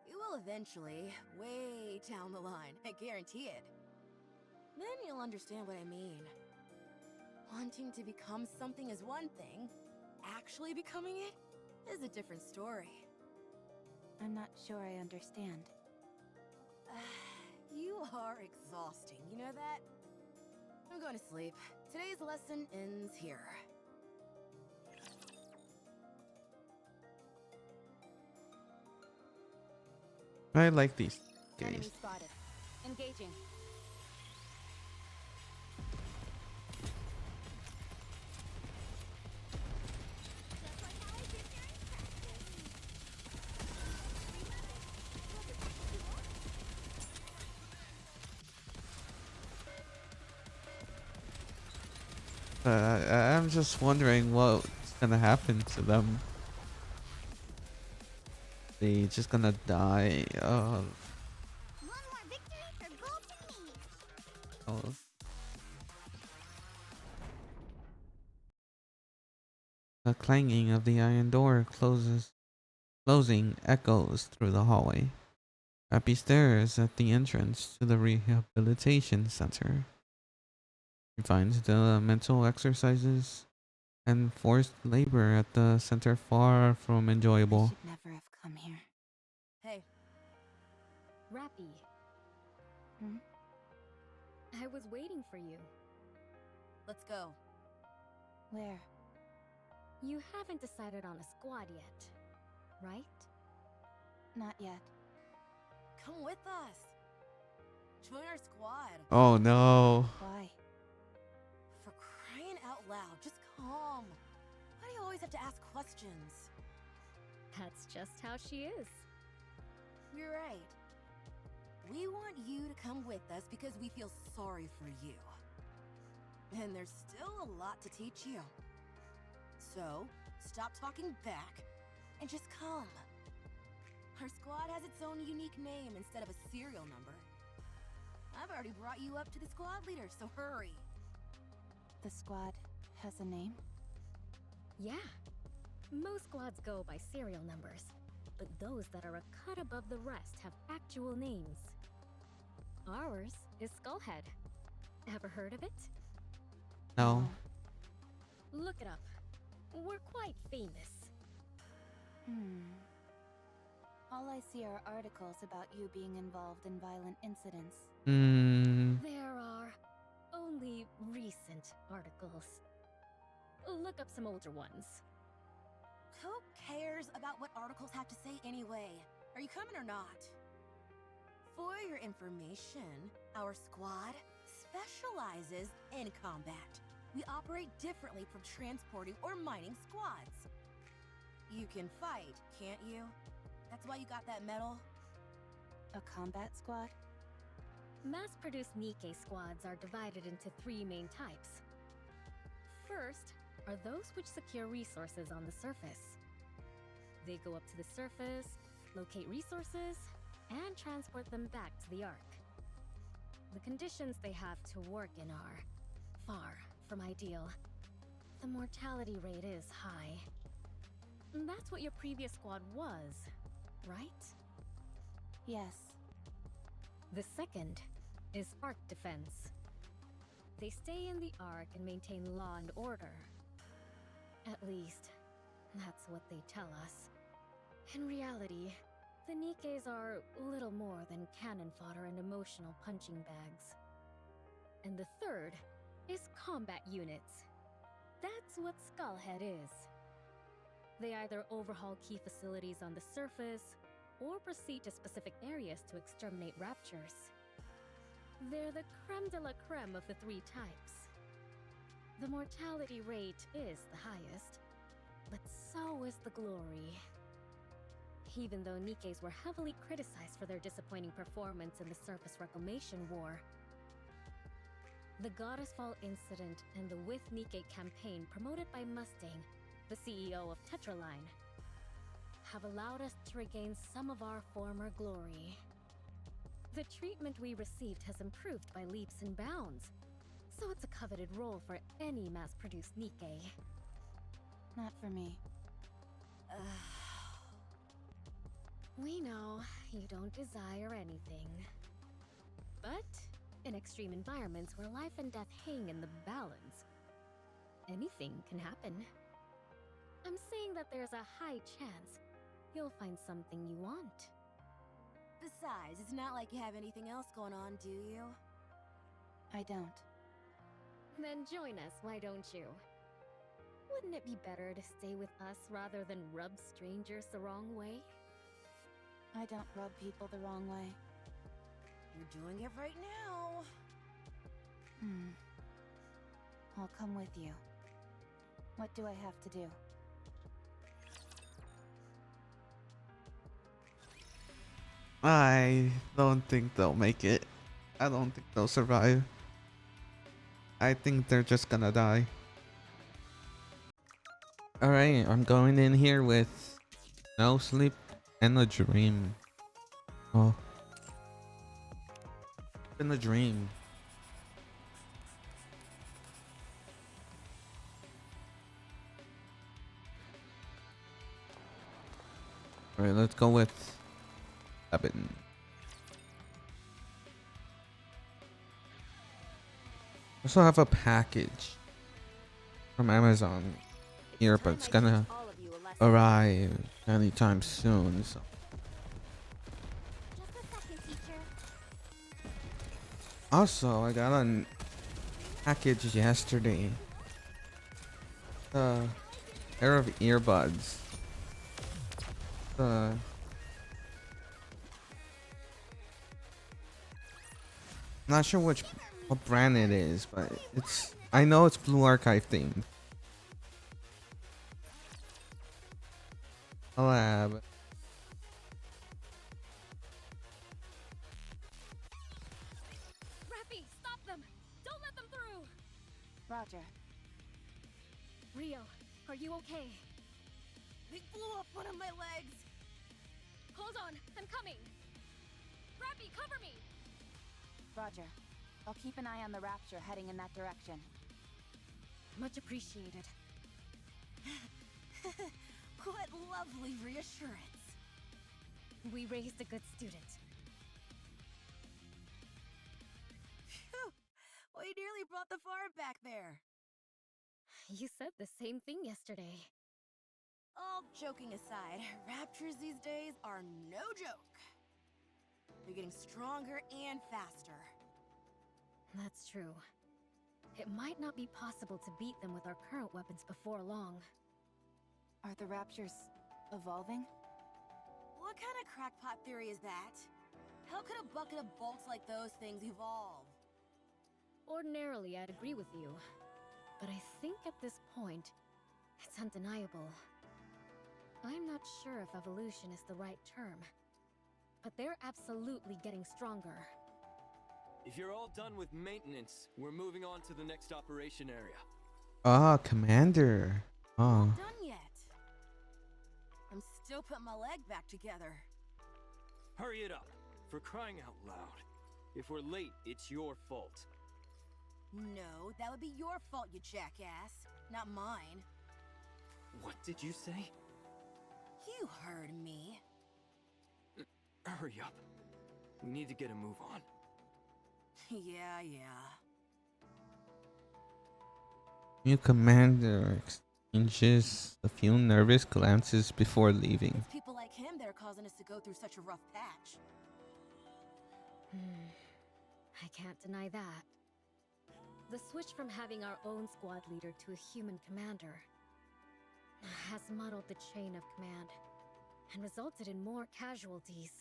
L: You will eventually, way down the line, I guarantee it. Then you'll understand what I mean. Wanting to become something is one thing. Actually becoming it is a different story.
B: I'm not sure I understand.
L: You are exhausting, you know that? I'm going to sleep. Today's lesson ends here.
A: I like these
B: Enemy
A: guys.
B: spotted. Engaging.
A: I'm just wondering what's gonna happen to them. They just gonna die.
C: One more Her golden knees.
A: Oh. The clanging of the iron door closing echoes through the hallway. Rapi stares at the entrance to the rehabilitation center. He finds the mental exercises and forced labor at the center far from
B: I
A: enjoyable.
B: should never have come here.
L: Hey,
H: Rapi,
B: Hmm?
H: I was waiting for you.
L: let's go.
B: Where?
H: You haven't decided on a squad yet, right?
B: Not yet.
L: Come with us. Join our squad.
A: Oh no.
B: Why?
L: For crying out loud, just come. Why do you always have to ask questions?
H: That's just how she is.
L: You're right. We want you to come with us because we feel sorry for you. And there's still a lot to teach you. So, stop talking back and just come. Our squad has its own unique name instead of a serial number. I've already brought you up to the squad leader, so hurry.
B: The squad has a name?
H: Yeah. Most squads go by serial numbers, but those that are a cut above the rest have actual names. Ours is Skullhead. Ever heard of it?
A: No.
H: Look it up. We're quite famous.
B: All I see are articles about you being involved in violent incidents.
H: There are only recent articles. Look up some older ones.
L: Who cares about what articles have to say anyway? Are you coming or not? For your information, our squad specializes in combat. We operate differently from transporting or mining squads. You can fight, can't you? That's why you got that medal?
B: A combat squad?
H: Mass-produced Nikke squads are divided into three main types. First are those which secure resources on the surface. They go up to the surface, locate resources, and transport them back to the Ark. The conditions they have to work in are far from ideal. The mortality rate is high. That's what your previous squad was, right?
B: Yes.
H: The second is Ark defense. They stay in the Ark and maintain law and order. At least, that's what they tell us. In reality, the Nikkes are little more than cannon fodder and emotional punching bags. And the third is combat units. That's what Skullhead is. They either overhaul key facilities on the surface, or proceed to specific areas to exterminate raptures. They're the creme de la creme of the three types. The mortality rate is the highest, but so is the glory. Even though Nikkes were heavily criticized for their disappointing performance in the Surface Reclamation War, the Goddess Fall incident and the With Nikke campaign promoted by Mustang, the CEO of Tetraline, have allowed us to regain some of our former glory. The treatment we received has improved by leaps and bounds, so it's a coveted role for any mass-produced Nikke.
B: Not for me.
H: We know you don't desire anything. But in extreme environments where life and death hang in the balance, anything can happen. I'm saying that there's a high chance you'll find something you want.
L: Besides, it's not like you have anything else going on, do you?
B: I don't.
H: Then join us, why don't you? Wouldn't it be better to stay with us rather than rub strangers the wrong way?
B: I don't rub people the wrong way.
L: You're doing it right now.
B: I'll come with you. What do I have to do?
A: I don't think they'll make it. I don't think they'll survive. I think they're just gonna die. Alright, I'm going in here with no sleep and a dream. Oh. In the dream. Alright, let's go with 7. Also have a package from Amazon here, but it's gonna arrive anytime soon. So.
C: Just a second, teacher.
A: Also, I got a package yesterday. Pair of earbuds. Not sure what brand it is, but I know it's Blue Archive themed. Collab.
H: Rapi, stop them! Don't let them through!
B: Roger.
H: Rio, are you okay?
L: They blew up one of my legs!
H: Hold on, I'm coming! Rapi, cover me!
B: Roger. I'll keep an eye on the Rapture heading in that direction.
H: Much appreciated.
L: What lovely reassurance.
H: We raised a good student.
L: Phew! We nearly brought the farm back there.
H: You said the same thing yesterday.
L: All joking aside, raptures these days are no joke. They're getting stronger and faster.
H: That's true. It might not be possible to beat them with our current weapons before long.
B: Are the Raptures evolving?
L: What kind of crackpot theory is that? How could a bucket of bolts like those things evolve?
H: Ordinarily, I'd agree with you. But I think at this point, it's undeniable. I'm not sure if evolution is the right term. But they're absolutely getting stronger.
I: If you're all done with maintenance, we're moving on to the next operation area.
A: Ah, Commander. Oh.
L: Not done yet. I'm still putting my leg back together.
I: Hurry it up, for crying out loud. If we're late, it's your fault.
L: No, that would be your fault, you jackass, not mine.
I: What did you say?
L: You heard me.
I: Hurry up. We need to get a move on.
L: Yeah.
A: New commander exchanges a few nervous glances before leaving.
L: It's people like him that are causing us to go through such a rough patch.
H: I can't deny that. The switch from having our own squad leader to a human commander has muddled the chain of command and resulted in more casualties.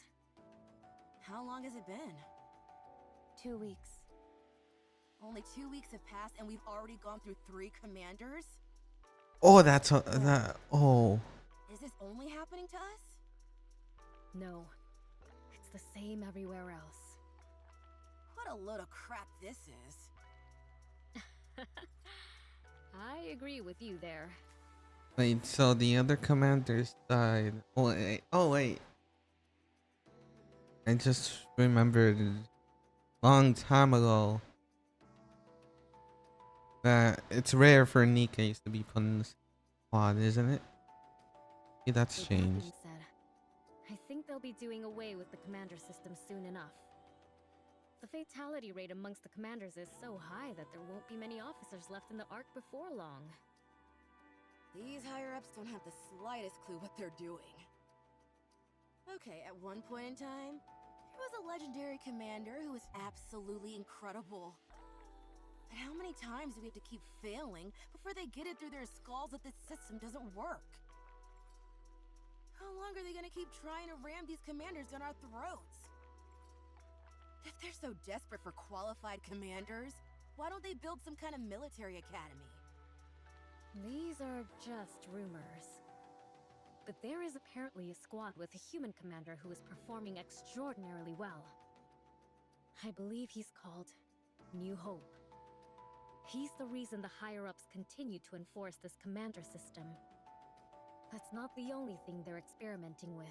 L: How long has it been?
B: 2 weeks.
L: Only 2 weeks have passed and we've already gone through 3 commanders?
A: Oh, that's that. Oh.
L: Is this only happening to us?
H: No. It's the same everywhere else.
L: What a load of crap this is.
H: I agree with you there.
A: Wait, so the other commanders died. Oh wait. I just remembered long time ago that it's rare for Nikke to be put in the squad, isn't it? Yeah, that's
H: With that being
A: changed.
H: said, I think they'll be doing away with the commander system soon enough. The fatality rate amongst the commanders is so high that there won't be many officers left in the Ark before long.
L: These higher-ups don't have the slightest clue what they're doing. Okay, at one point in time, there was a legendary commander who was absolutely incredible. But how many times do we have to keep failing before they get it through their skulls that this system doesn't work? How long are they gonna keep trying to ram these commanders down our throats? If they're so desperate for qualified commanders, why don't they build some kind of military academy?
H: These are just rumors. But there is apparently a squad with a human commander who is performing extraordinarily well. I believe he's called New Hope. He's the reason the higher-ups continue to enforce this commander system. That's not the only thing they're experimenting with.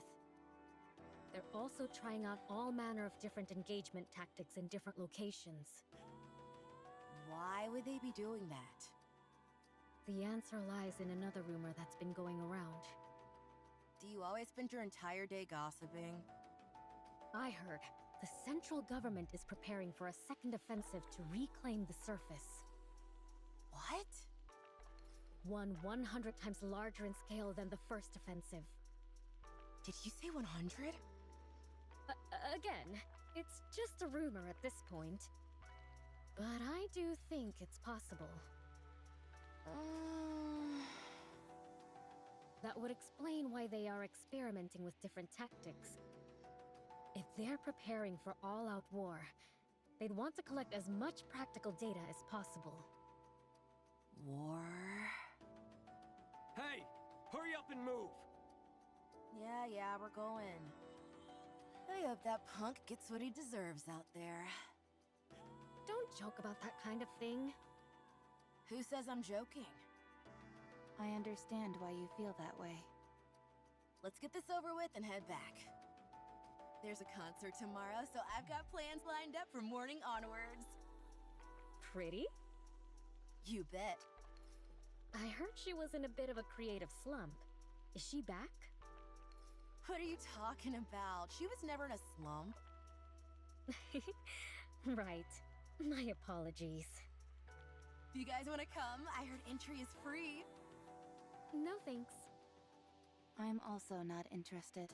H: they're also trying out all manner of different engagement tactics in different locations.
L: Why would they be doing that?
H: The answer lies in another rumor that's been going around.
L: Do you always spend your entire day gossiping?
H: I heard the central government is preparing for a second offensive to reclaim the surface.
L: What?
H: One 100 times larger in scale than the first offensive.
L: Did you say 100?
H: Again, it's just a rumor at this point. But I do think it's possible. That would explain why they are experimenting with different tactics. If they're preparing for all-out war, they'd want to collect as much practical data as possible.
L: War?
G: Hey! Hurry up and move!
L: Yeah, we're going. I hope that punk gets what he deserves out there.
H: Don't joke about that kind of thing.
L: Who says I'm joking?
B: I understand why you feel that way.
L: Let's get this over with and head back. There's a concert tomorrow, so I've got plans lined up from morning onwards.
H: Pretty?
L: You bet.
H: I heard she was in a bit of a creative slump. Is she back?
L: What are you talking about? She was never in a slump.
H: Right. My apologies.
L: If you guys want to come, I heard entry is free.
H: No thanks.
B: I'm also not interested.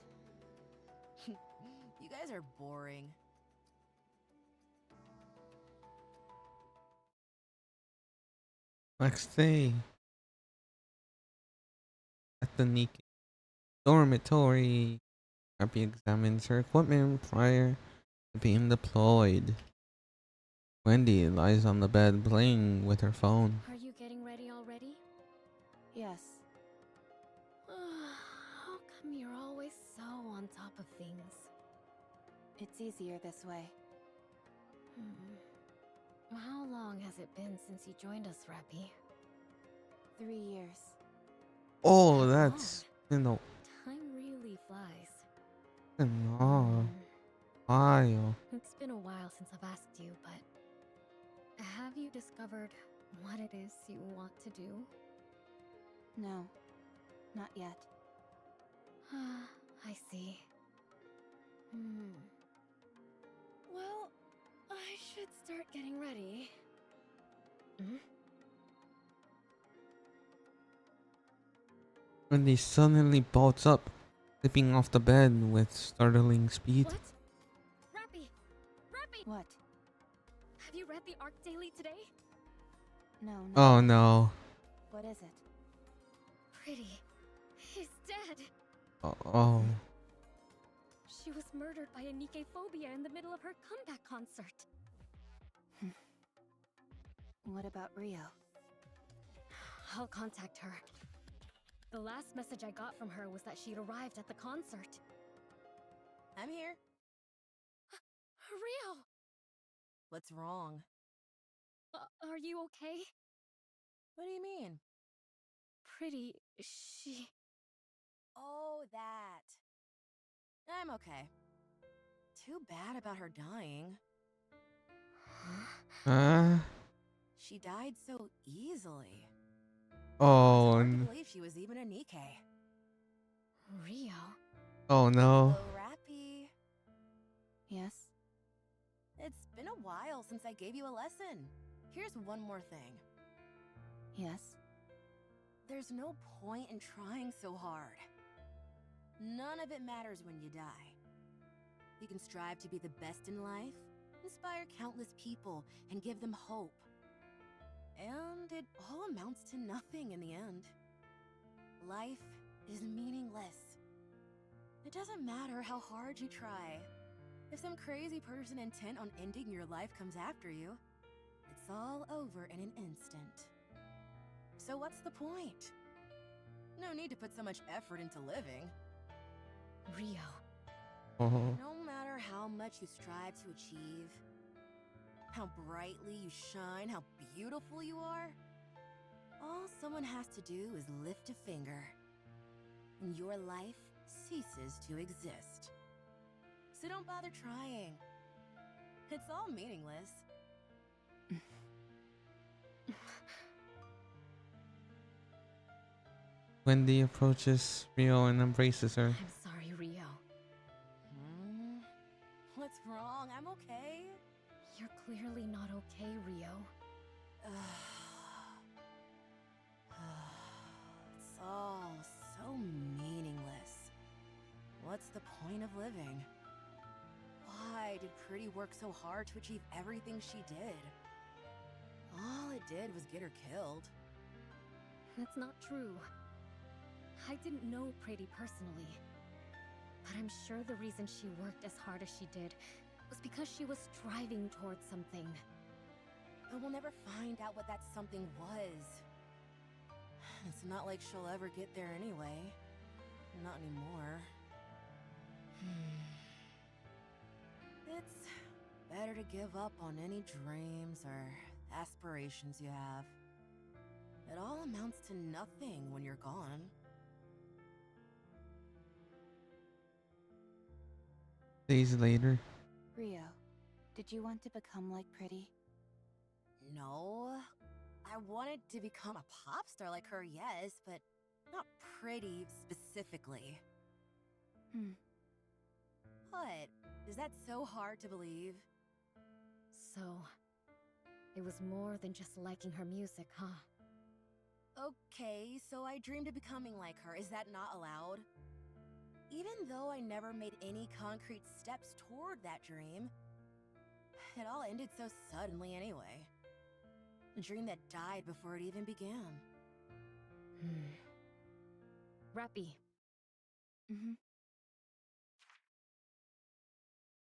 L: You guys are boring.
A: Next day, at the Nikke dormitory, Rapi examines her equipment prior to being deployed. Wendy lies on the bed playing with her phone.
H: Are you getting ready already?
B: Yes.
H: How come you're always so on top of things?
B: It's easier this way.
H: How long has it been since you joined us, Rapi?
B: 3 years.
A: Oh, that's
H: Time really flies.
A: no while.
H: It's been a while since I've asked you, but have you discovered what it is you want to do?
B: No, not yet.
H: I see. Well, I should start getting ready.
A: Wendy suddenly bolts up, slipping off the bed with startling speed.
H: What? Rapi! Rapi!
B: What?
H: Have you read the Arc Daily today?
B: No.
A: Oh no.
B: What is it?
H: Pretty. He's dead.
A: Oh.
H: She was murdered by a Nikke phobia in the middle of her comeback concert.
B: What about Rio?
H: I'll contact her. The last message I got from her was that she'd arrived at the concert.
L: I'm here.
H: Rio!
L: What's wrong?
H: Are you okay?
L: What do you mean?
H: Pretty, she...
L: Oh, that. I'm okay. Too bad about her dying. She died so easily.
A: Oh.
L: I can't believe she was even a Nikke.
H: Rio?
A: Oh no.
L: Hello, Rapi.
B: Yes?
L: It's been a while since I gave you a lesson. Here's one more thing.
B: Yes?
L: There's no point in trying so hard. None of it matters when you die. You can strive to be the best in life, inspire countless people, and give them hope. And it all amounts to nothing in the end. Life is meaningless. It doesn't matter how hard you try. If some crazy person intent on ending your life comes after you, it's all over in an instant. So what's the point? No need to put so much effort into living.
H: Rio.
L: No matter how much you strive to achieve, how brightly you shine, how beautiful you are, all someone has to do is lift a finger, and your life ceases to exist. so don't bother trying. It's all meaningless.
A: Wendy approaches Rio and embraces her.
H: I'm sorry, Rio.
L: What's wrong? I'm okay.
H: You're clearly not okay, Rio.
L: It's all so meaningless. What's the point of living? Why did Pretty work so hard to achieve everything she did? All it did was get her killed.
H: That's not true. I didn't know Pretty personally. But I'm sure the reason she worked as hard as she did was because she was striving towards something.
L: But we'll never find out what that something was. It's not like she'll ever get there anyway. Not anymore. It's better to give up on any dreams or aspirations you have. It all amounts to nothing when you're gone.
A: Days later.
B: Rio, did you want to become like Pretty?
L: No. I wanted to become a pop star like her, yes, but not Pretty specifically. What? Is that so hard to believe?
H: So, it was more than just liking her music, huh?
L: Okay, so I dreamed of becoming like her. Is that not allowed? Even though I never made any concrete steps toward that dream, it all ended so suddenly anyway. A dream that died before it even began.
H: Rapi.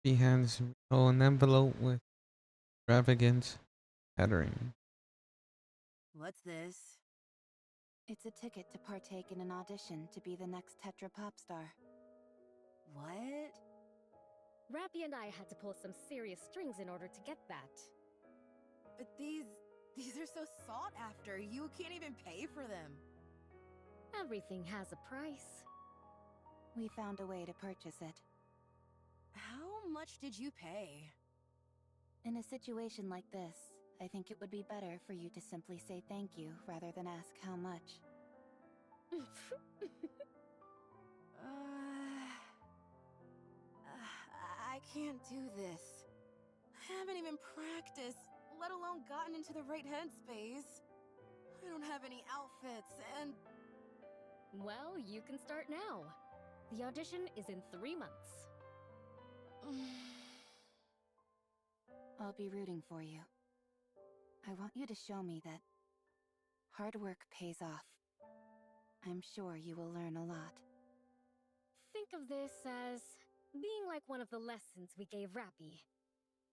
A: He hands Rio an envelope with extravagant lettering.
L: What's this?
B: It's a ticket to partake in an audition to be the next Tetra pop star.
L: What?
H: Rapi and I had to pull some serious strings in order to get that.
L: But these are so sought after. You can't even pay for them.
H: Everything has a price.
B: We found a way to purchase it.
L: How much did you pay?
B: In a situation like this, I think it would be better for you to simply say thank you rather than ask how much.
L: I can't do this. I haven't even practiced, let alone gotten into the right headspace. I don't have any outfits, and...
H: Well, you can start now. The audition is in 3 months.
B: I'll be rooting for you. I want you to show me that hard work pays off. I'm sure you will learn a lot.
H: Think of this as being like one of the lessons we gave Rapi.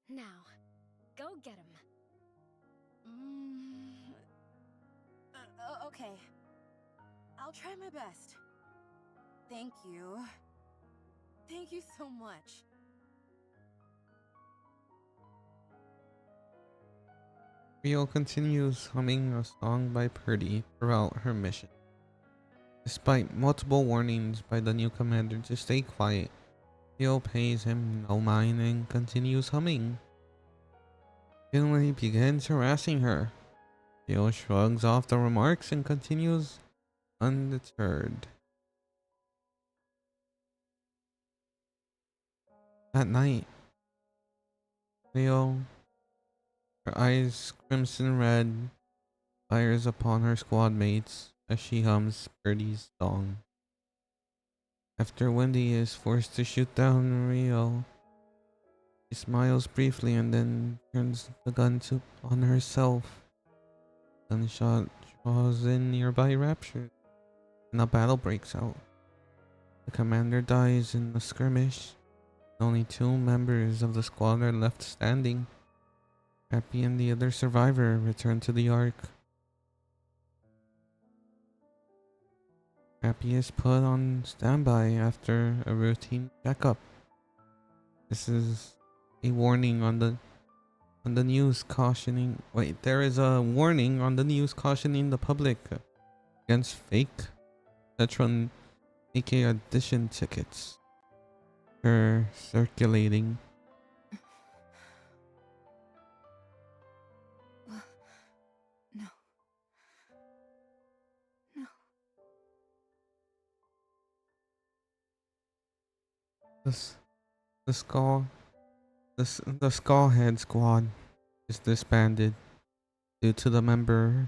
H: Now, go get him.
L: Okay. I'll try my best. Thank you. Thank you so much.
A: Rio continues humming a song by Purdy throughout her mission. Despite multiple warnings by the new commander to stay quiet, Rio pays him no mind and continues humming. Finley begins harassing her. Rio shrugs off the remarks and continues undeterred. At night, Rio, her eyes crimson red, fires upon her squad mates as she hums Purdy's song. After Wendy is forced to shoot down Rio, she smiles briefly and then turns the gun on herself. Gunshot draws in nearby raptures, and a battle breaks out. The commander dies in the skirmish. Only 2 members of the squad are left standing. Rapi and the other survivor return to the Ark. Rapi is put on standby after a routine checkup. This is a warning on the news cautioning. Wait, there is a warning on the news cautioning the public against fake Tetra Nikke audition tickets. her circulating.
B: No. No.
A: The, the skull, the Skullhead Squad is disbanded due to the members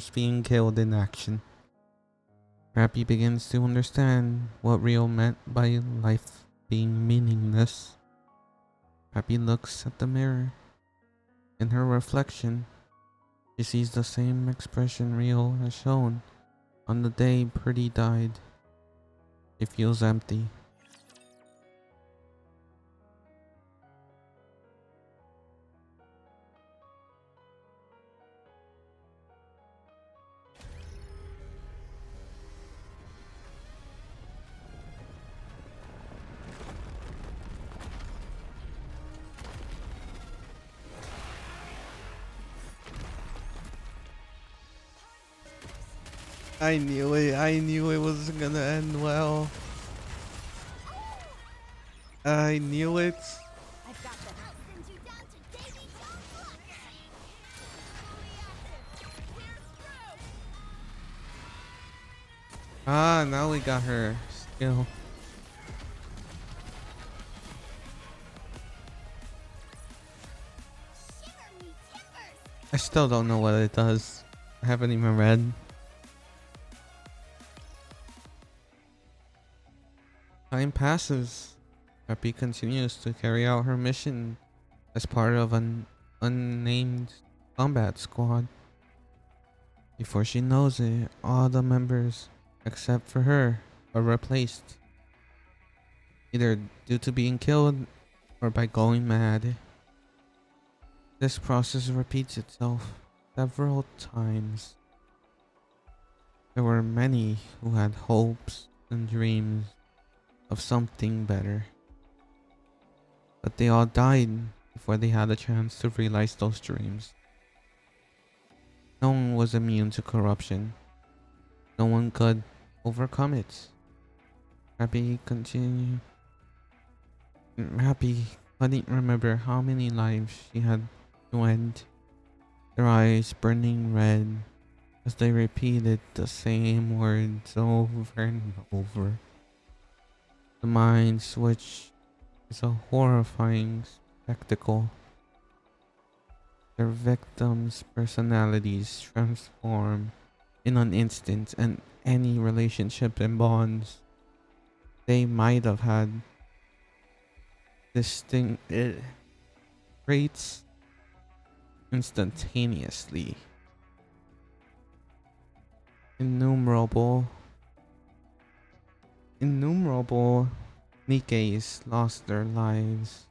A: being killed in action. Rapi begins to understand what Rio meant by life being meaningless. Rapi looks at the mirror. In her reflection, she sees the same expression Rio has shown on the day Pretty died. She feels empty. I knew it. I knew it was gonna end well. I knew it. Ah, now we got her skill. I still don't know what it does. I haven't even read. Time passes. Rapi continues to carry out her mission as part of an unnamed combat squad. Before she knows it, all the members, except for her, are replaced. Either due to being killed or by going mad. This process repeats itself several times. There were many who had hopes and dreams of something better. But they all died before they had a chance to realize those dreams. No one was immune to corruption. No one could overcome it. Rapi couldn't remember how many lives she had to end. Their eyes burning red as they repeated the same words over and over. The mind switch is a horrifying spectacle. Their victims' personalities transform in an instant, and any relationship and bonds they might have had distinct traits instantaneously. Innumerable Nikkes lost their lives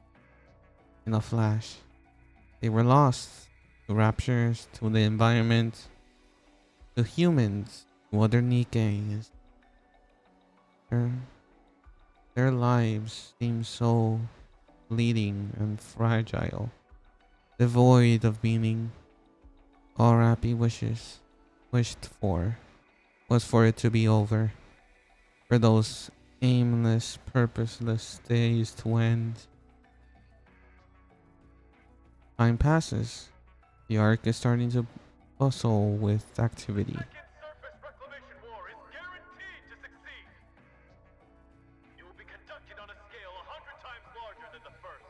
A: in a flash. They were lost to raptures, to the environment, to humans, to other Nikkes. Their lives seemed so fleeting and fragile, devoid of meaning. All Rapi wished for was for it to be over, for those aimless, purposeless days to end. Time passes. The Ark is starting to bustle with activity.
E: Surface reclamation war is guaranteed to succeed. It will be conducted on a scale 100 times larger than the first.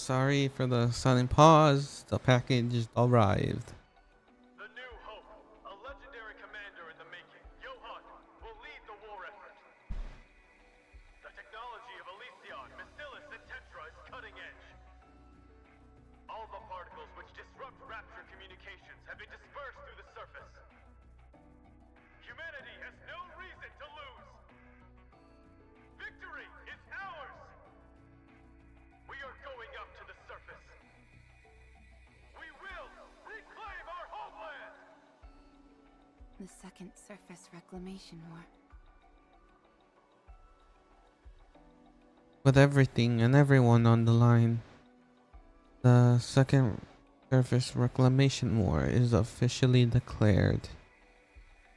A: Sorry for the sudden pause. The package arrived.
E: The New Hope, a legendary commander in the making, Johan, will lead the war effort. The technology of Elysion, Bacillus, and Tetra is cutting edge. All the particles which disrupt Rapture communications have been dispersed through the surface. Humanity has no reason to lose. Victory is ours. We are going up to the surface. We will reclaim our homeland.
B: The second surface reclamation war.
A: With everything and everyone on the line, the second surface reclamation war is officially declared.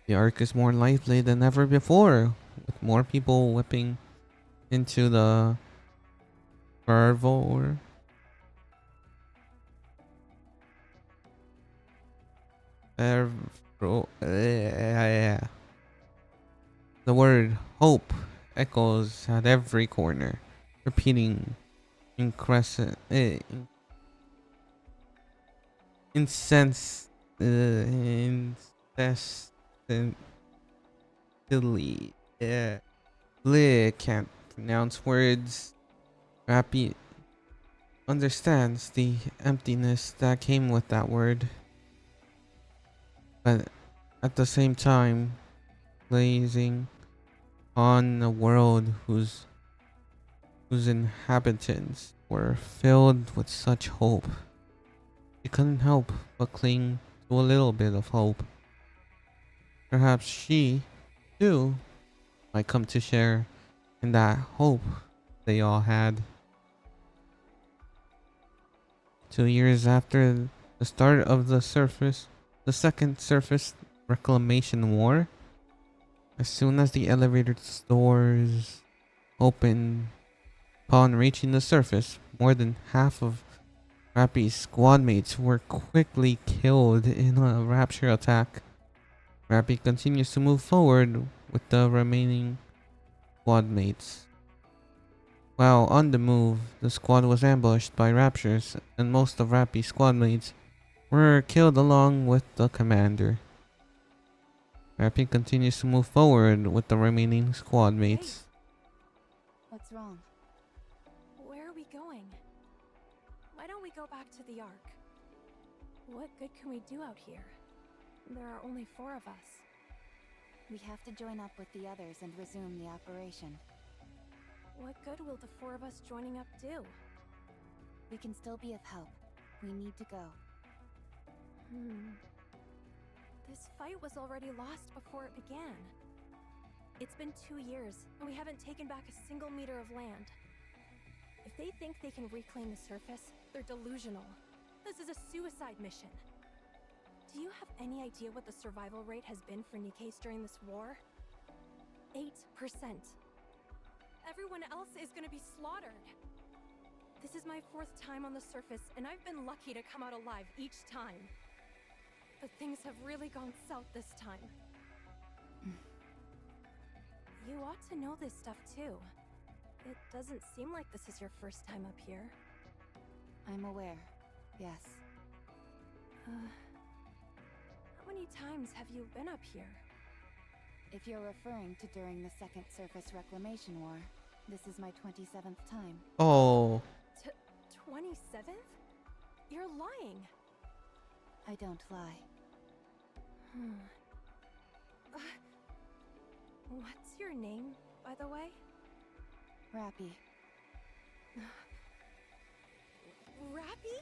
A: The arc is more lively than ever before, with more people whipping into the fervor. The word hope echoes at every corner, repeating incessant, incessant, incessantly. Yeah. Bleh can't pronounce words. Rapi understands the emptiness that came with that word, but at the same time, blazing on a world whose inhabitants were filled with such hope. She couldn't help but cling to a little bit of hope. Perhaps she, too, might come to share in that hope they all had. 2 years after the start of the second surface reclamation war, as soon as the elevator's doors opened upon reaching the surface, more than half of Rapi's squad mates were quickly killed in a rapture attack. Rapi continues to move forward with the remaining squad mates. While on the move, the squad was ambushed by raptures, and most of Rapi's squad mates were killed along with the commander. Rapi continues to move forward with the remaining squad mates.
B: What's wrong?
M: Where are we going? Why don't we go back to the Ark? What good can we do out here? There are only 4 of us.
B: We have to join up with the others and resume the operation.
M: What good will the 4 of us joining up do?
B: We can still be of help. We need to go.
M: This fight was already lost before it began. It's been 2 years, and we haven't taken back a single meter of land. If they think they can reclaim the surface, they're delusional. This is a suicide mission. Do you have any idea what the survival rate has been for Nikke's during this war? 8%. Everyone else is gonna be slaughtered. This is my 4th time on the surface, and I've been lucky to come out alive each time. But things have really gone south this time. You ought to know this stuff too. It doesn't seem like this is your first time up here.
B: I'm aware, yes.
M: How many times have you been up here?
B: If you're referring to during the Second Surface Reclamation War, this is my 27th time.
A: Oh.
M: 27th? You're lying.
B: I don't lie.
M: What's your name, by the way?
B: Rapi.
M: Rapi?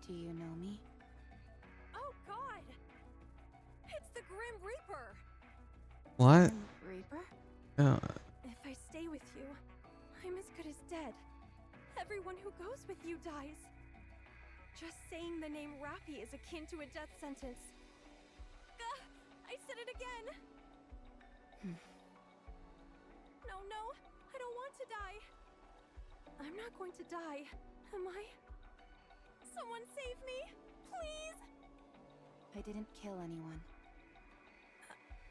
B: Do you know me?
M: Oh God! It's the Grim Reaper!
A: What?
B: Reaper?
M: If I stay with you, I'm as good as dead. Everyone who goes with you dies. Just saying the name Rapi is akin to a death sentence. Gah! I said it again! No, I don't want to die. I'm not going to die, am I? Someone save me, please!
B: I didn't kill anyone.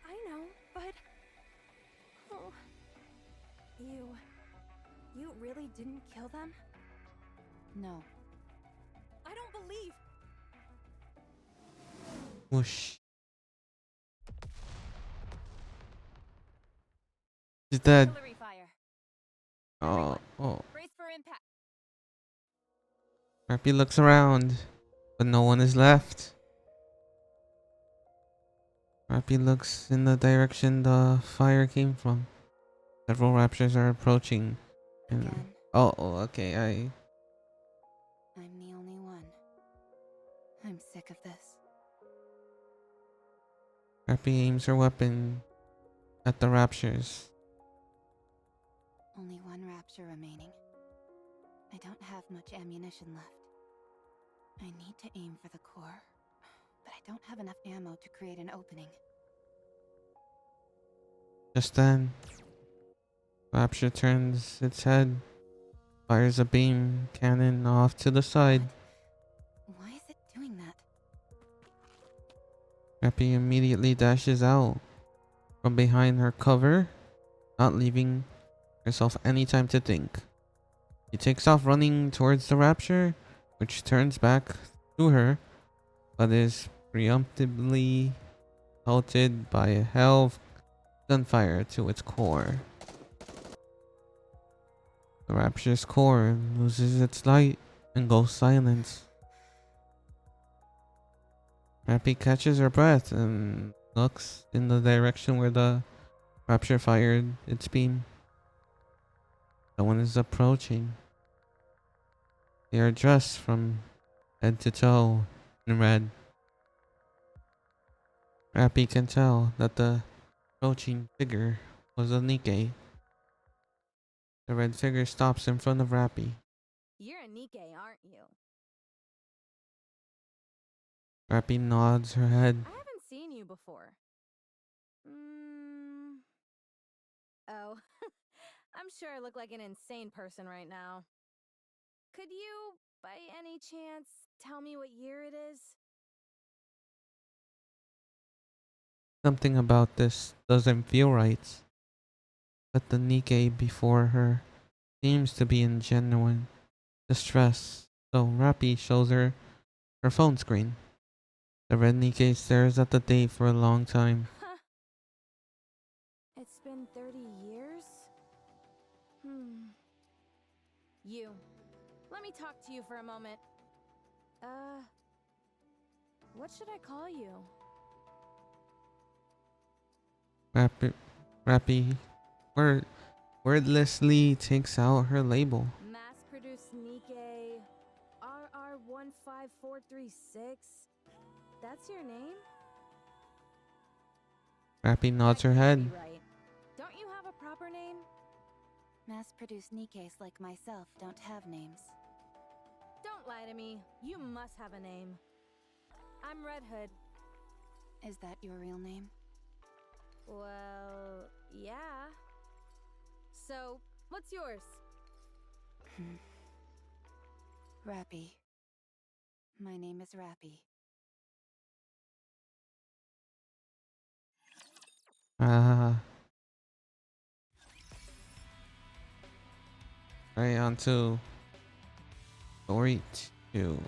M: I know, but... Oh... You really didn't kill them?
B: No.
M: I don't believe...
A: Whoosh. She's dead. Oh.
M: Brace for impact.
A: Rapi looks around, but no one is left. Rapi looks in the direction the fire came from. Several raptors are approaching.
B: Again.
A: Oh, okay,
B: I'm the only one. I'm sick of this.
A: Rapi aims her weapon at the raptors.
B: Only one rapture remaining. I don't have much ammunition left. I need to aim for the core. but I don't have enough ammo to create an opening.
A: Just then, Rapture turns its head, fires a beam cannon off to the side.
B: Why is it doing that?
A: Rapi immediately dashes out from behind her cover, not leaving herself any time to think. She takes off running towards the Rapture, which turns back to her, but is preemptively halted by a hail of gunfire to its core. The Rapture's core loses its light and goes silent. Rapi catches her breath and looks in the direction where the Rapture fired its beam. Someone is approaching. They are dressed from head to toe in red. Rapi can tell that the approaching figure was a Nikke. The red figure stops in front of Rapi.
K: You're a Nikke, aren't you?
A: Rapi nods her head.
K: I haven't seen you before. Oh, I'm sure I look like an insane person right now. Could you, by any chance, tell me what year it is?
A: Something about this doesn't feel right. But the Nikke before her seems to be in genuine distress, so Rapi shows her her phone screen. The red Nikke stares at the date for a long time.
K: It's been 30 years? You. Let me talk to you for a moment. What should I call you?
A: Rapi wordlessly takes out her label.
K: Mass-produced Nikke RR15436. That's your name?
A: Rapi nods her head.
K: Right. Don't you have a proper name?
B: Mass-produced Nikkes like myself don't have names.
K: Don't lie to me. You must have a name. I'm Red Hood.
B: Is that your real name?
K: Well, yeah. So, what's yours?
B: Rapi. My name is Rapi.
A: Right on to story 2.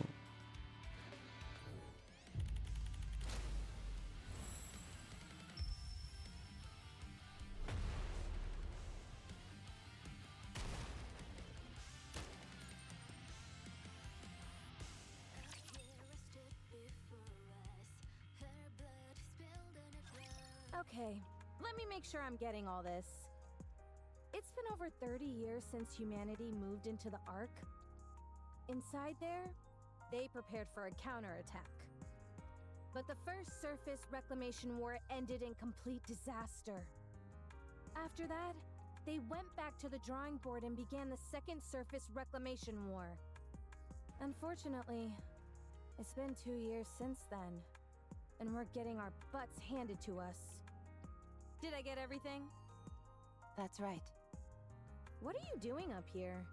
K: Okay, let me make sure I'm getting all this. It's been over 30 years since humanity moved into the Ark. Inside there, they prepared for a counterattack. But the first surface reclamation war ended in complete disaster. After that, they went back to the drawing board and began the second surface reclamation war. Unfortunately, it's been 2 years since then, and we're getting our butts handed to us. Did I get everything?
B: That's right.
K: What are you doing up here?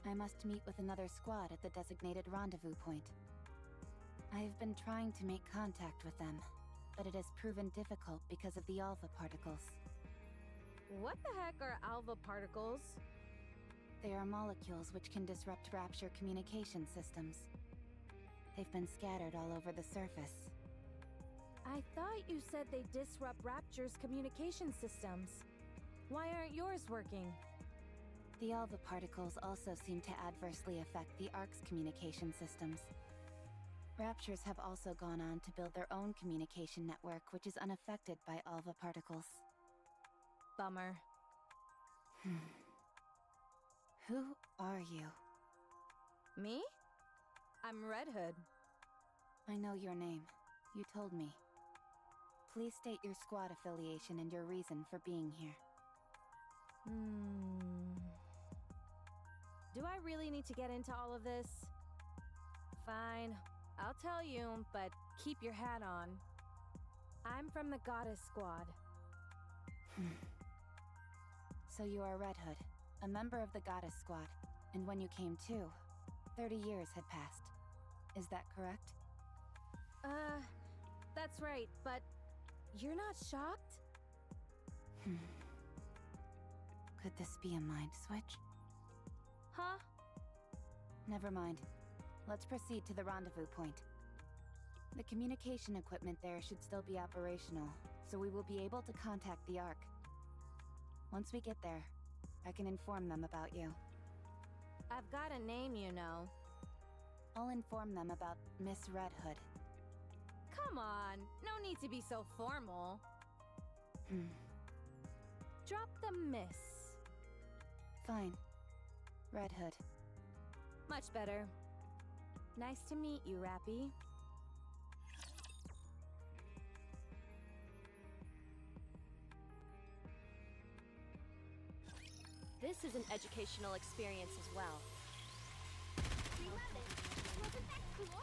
B: I must meet with another squad at the designated rendezvous point. I've been trying to make contact with them, but it has proven difficult because of the alpha particles.
K: What the heck are alpha particles?
B: They are molecules which can disrupt Rapture communication systems. They've been scattered all over the surface.
K: I thought you said they disrupt Rapture's communication systems. Why aren't yours working?
B: The alpha particles also seem to adversely affect the Ark's communication systems. Raptures have also gone on to build their own communication network which is unaffected by alpha particles.
K: Bummer.
B: Who are you?
K: Me? I'm Red Hood.
B: I know your name. You told me. Please state your squad affiliation and your reason for being here.
K: Do I really need to get into all of this? Fine.
M: I'll tell you, but keep your hat on. I'm from the Goddess Squad.
B: So you are Red Hood, a member of the Goddess Squad. And when you came to, 30 years had passed. Is that correct?
M: That's right, but you're not shocked?
B: Could this be a mind switch?
M: Huh?
B: Never mind. Let's proceed to the rendezvous point. The communication equipment there should still be operational, so we will be able to contact the Ark. Once we get there, I can inform them about you.
M: I've got a name, you know.
B: I'll inform them about Miss Red Hood.
M: Come on, no need to be so formal. Drop the miss.
B: Fine. Red Hood.
M: Much better. Nice to meet you, Rapi.
N: This is an educational experience as well.
C: Reloaded. Wasn't that cool?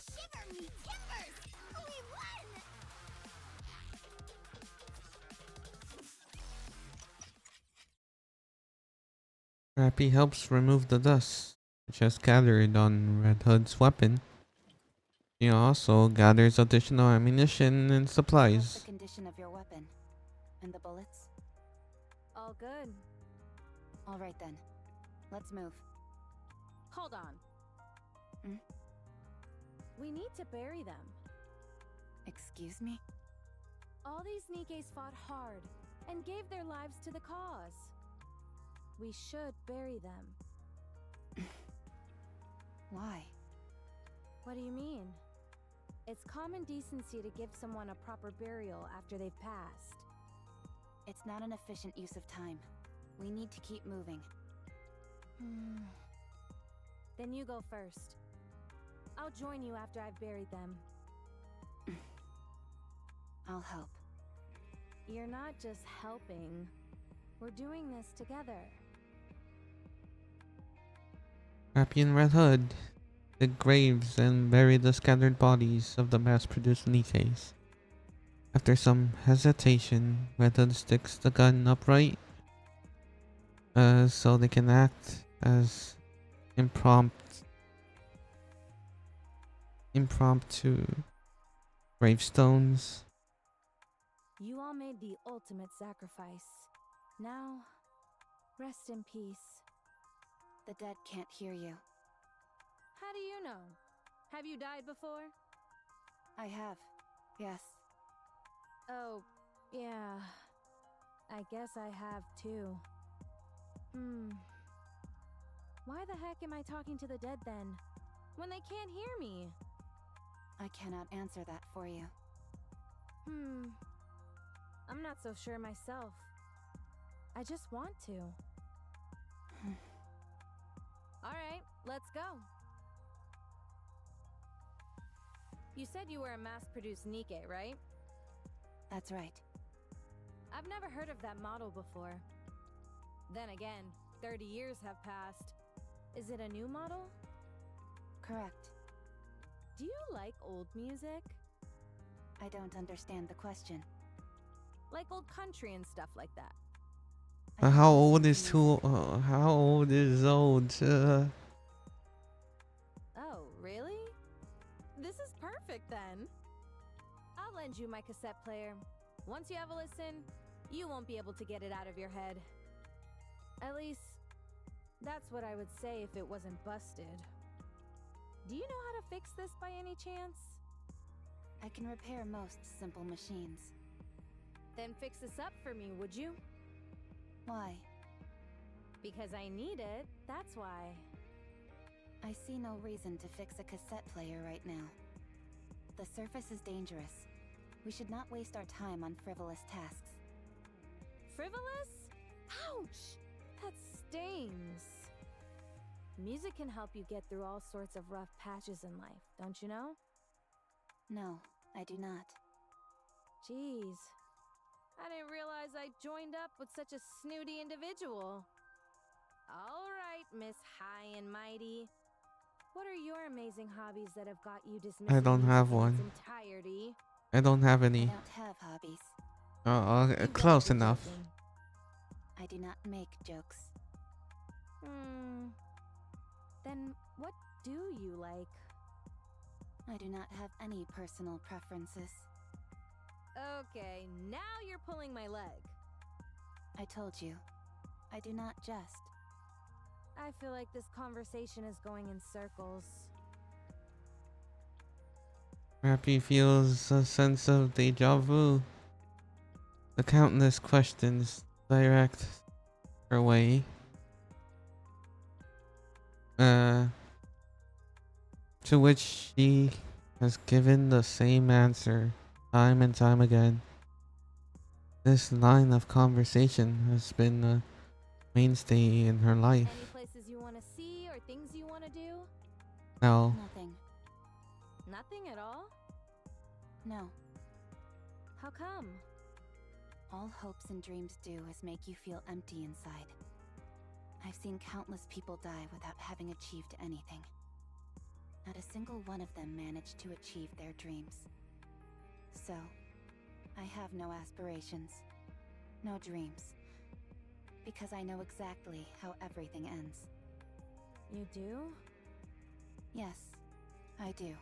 C: Shiver me timbers! We won!
A: Rapi helps remove the dust, which has gathered on Red Hood's weapon. He also gathers additional ammunition and
B: How's
A: supplies.
B: the condition of your weapon? And the bullets?
M: All good.
B: All right then. Let's move.
M: Hold on.
B: Hmm?
M: We need to bury them.
B: Excuse me?
M: All these Nikkes fought hard and gave their lives to the cause. We should bury them.
B: Why?
M: What do you mean? It's common decency to give someone a proper burial after they've passed.
B: It's not an efficient use of time. We need to keep moving.
M: Then you go first. I'll join you after I've buried them.
B: I'll help.
M: You're not just helping. We're doing this together.
A: Rapi and Red Hood dig graves and bury the scattered bodies of the mass-produced Nikkes. After some hesitation, Red Hood sticks the gun upright so they can act as impromptu gravestones.
M: You all made the ultimate sacrifice. Now, rest in peace.
B: The dead can't hear you.
M: How do you know? Have you died before?
B: I have. Yes.
M: Oh, yeah. I guess I have too. Why the heck am I talking to the dead then? When they can't hear me?
B: I cannot answer that for you.
M: I'm not so sure myself. I just want to. Alright, let's go. You said you were a mass-produced Nikke, right?
B: That's right.
M: I've never heard of that model before. Then again, 30 years have passed. Is it a new model?
B: Correct.
M: Do you like old music?
B: I don't understand the question.
M: Like old country and stuff like that.
A: How old is how old is old?
M: Oh, really? This is perfect then. I'll lend you my cassette player. Once you have a listen, you won't be able to get it out of your head. At least, that's what I would say if it wasn't busted. Do you know how to fix this by any chance?
B: I can repair most simple machines.
M: Then fix this up for me, would you?
B: Why?
M: Because I need it, that's why.
B: I see no reason to fix a cassette player right now. The surface is dangerous. We should not waste our time on frivolous tasks.
M: Frivolous? Ouch! That stings. Music can help you get through all sorts of rough patches in life, don't you know?
B: No, I do not.
M: Jeez. I didn't realize I joined up with such a snooty individual. All right, Miss High and Mighty. What are your amazing hobbies that have got you dismissing
A: I don't
M: music
A: have
M: in its
A: one.
M: entirety?
A: I don't have
B: I
A: any.
B: don't have hobbies.
M: You
A: Close
M: gotta be
A: enough.
M: joking.
B: I do not make jokes.
M: Then what do you like?
B: I do not have any personal preferences.
M: Okay, now you're pulling my leg.
B: I told you, I do not jest.
M: I feel like this conversation is going in circles.
A: Rapi feels a sense of deja vu. The countless questions direct her way. To which she has given the same answer time and time again. This line of conversation has been a mainstay in her life.
M: Any places you want to see or things you want to do?
A: Now,
B: Nothing.
M: Nothing at all?
B: No.
M: How come?
B: All hopes and dreams do is make you feel empty inside. I've seen countless people die without having achieved anything. Not a single one of them managed to achieve their dreams. So, I have no aspirations, no dreams, because I know exactly how everything ends.
M: You do?
B: Yes, I do.